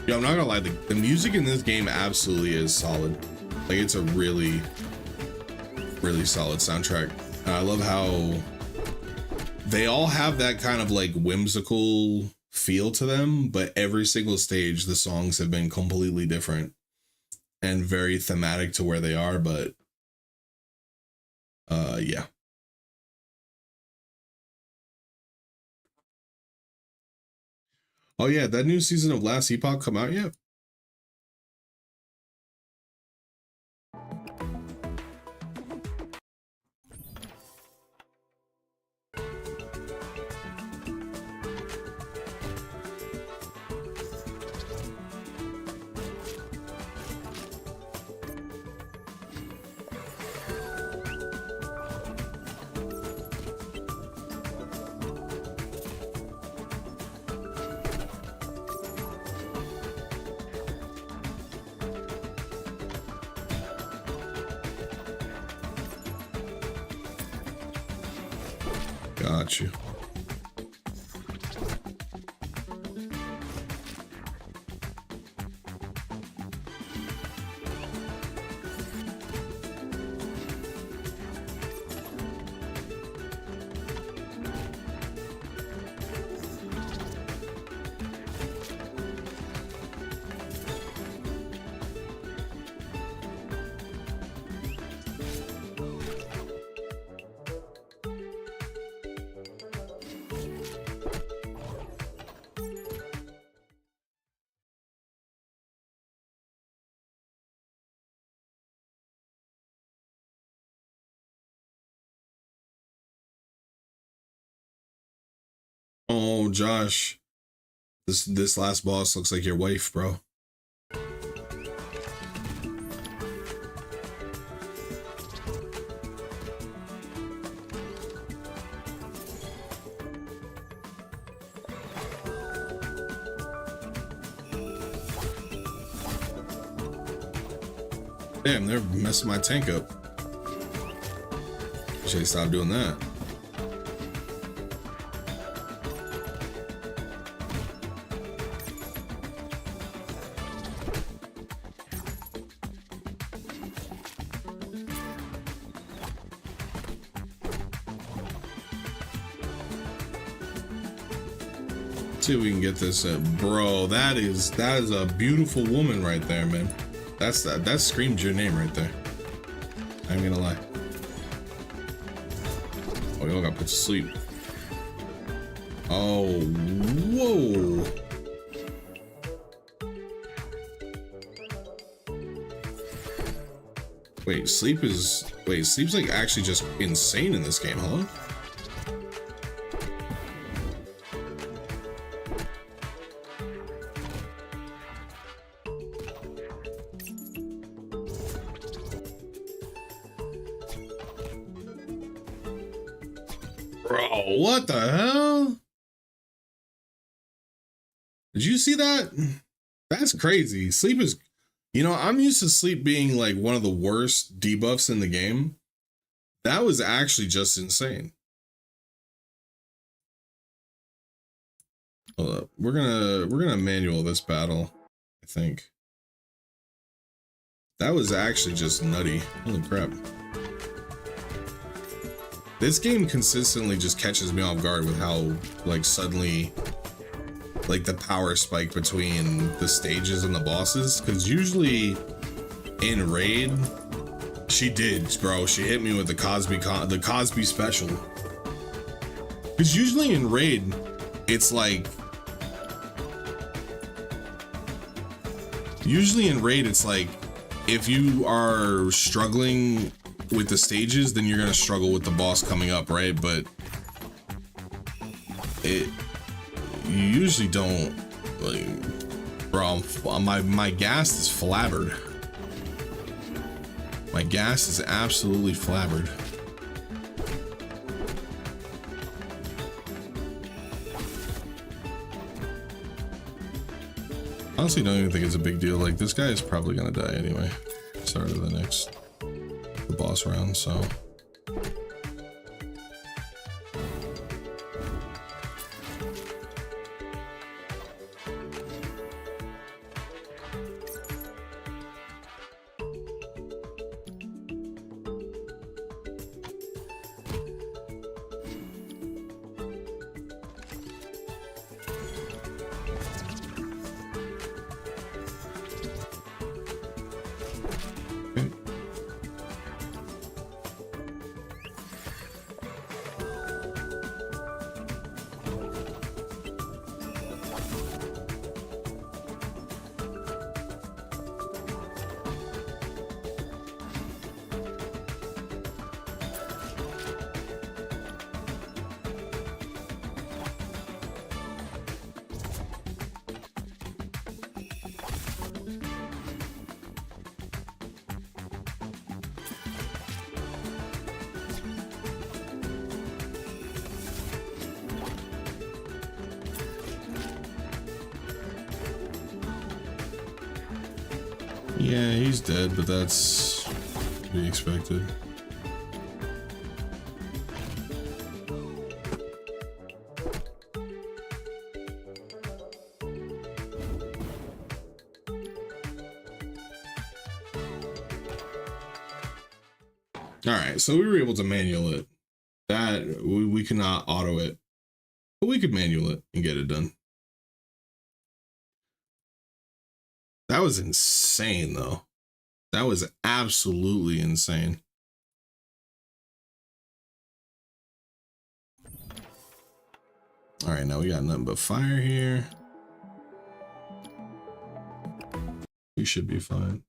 Yeah, I'm not gonna lie, the music in this game absolutely is solid. Like it's a really, really solid soundtrack. And I love how they all have that kind of like whimsical feel to them, but every single stage the songs have been completely different and very thematic to where they are, but yeah. Oh yeah, that new season of Last Epoch come out yet? Got you. Oh, Josh, this last boss looks like your wife, bro. Damn, they're messing my tank up. Should stop doing that. See if we can get this, bro. That is a beautiful woman right there, man. That screams your name right there. I'm gonna lie. Oh, y'all got put to sleep. Oh, whoa. Sleep's like actually just insane in this game, huh? Bro, what the hell? Did you see that? That's crazy. Sleep is, you know, I'm used to sleep being like one of the worst debuffs in the game. That was actually just insane. Hold up. We're gonna manual this battle, I think. That was actually just nutty. Holy crap. This game consistently just catches me off guard with how, like, suddenly, like, the power spike between the stages and the bosses. Because usually in Raid, she did, bro. She hit me with the Cosby special. Because usually in Raid, it's like, if you are struggling with the stages, then you're gonna struggle with the boss coming up, right? But you usually don't, like, bro. My gas is flabbered. My gas is absolutely flabbered. Honestly, don't even think it's a big deal. Like, this guy is probably gonna die anyway. Start of the boss round, so. Yeah, he's dead, but that's to be expected. Alright, so we were able to manual it. That, we cannot auto it. But we could manual it and get it done. That was insane, though. That was absolutely insane. All right, now we got nothing but fire here. We should be fine.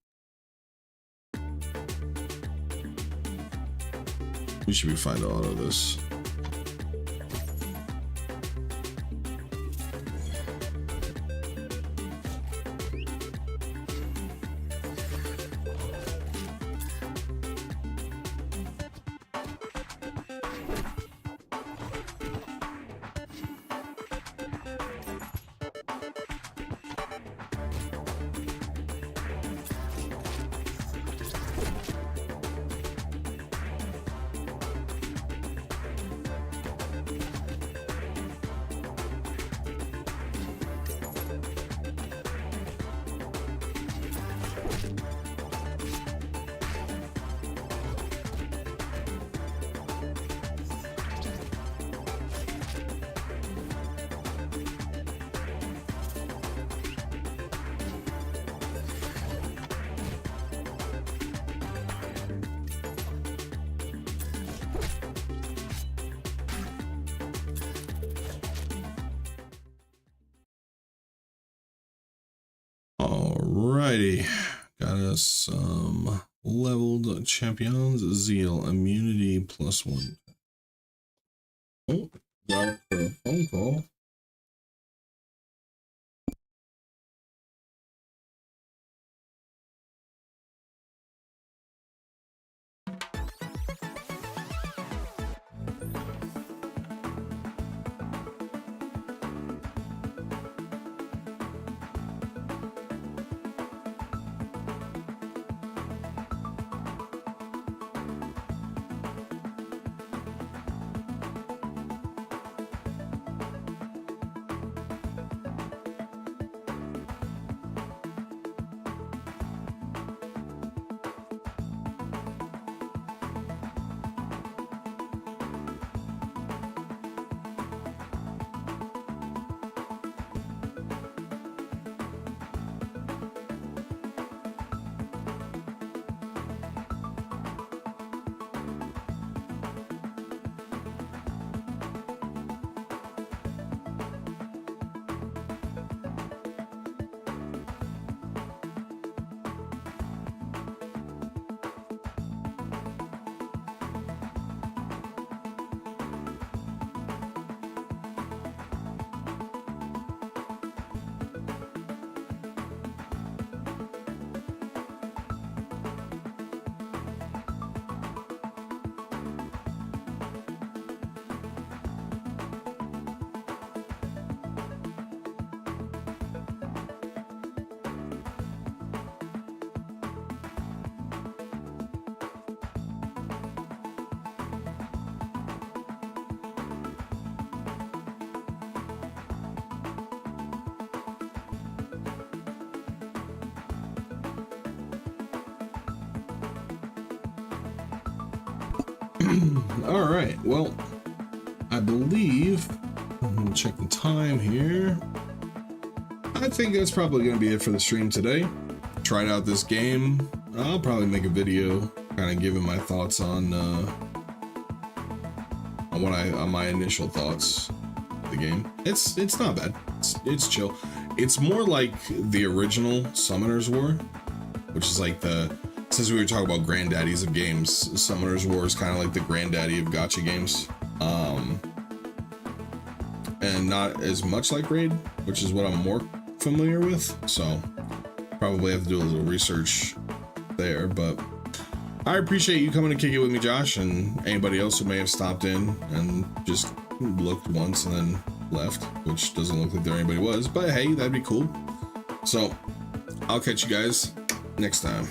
We should be fine to auto this. Alrighty, got us some leveled champions. Zeal, immunity +1. Oh, got a phone call. All right, well, I believe I'm gonna check the time here. I think that's probably gonna be it for the stream today. Tried out this game. I'll probably make a video kind of giving my thoughts on my initial thoughts of the game. It's not bad. It's chill. It's more like the original Summoner's War, which is like since we were talking about granddaddies of games, Summoner's War is kind of like the granddaddy of gacha games. And not as much like Raid, which is what I'm more familiar with. So probably have to do a little research there, but I appreciate you coming to kick it with me, Josh, and anybody else who may have stopped in and just looked once and then left, which doesn't look like there anybody was, but hey, that'd be cool. So I'll catch you guys next time.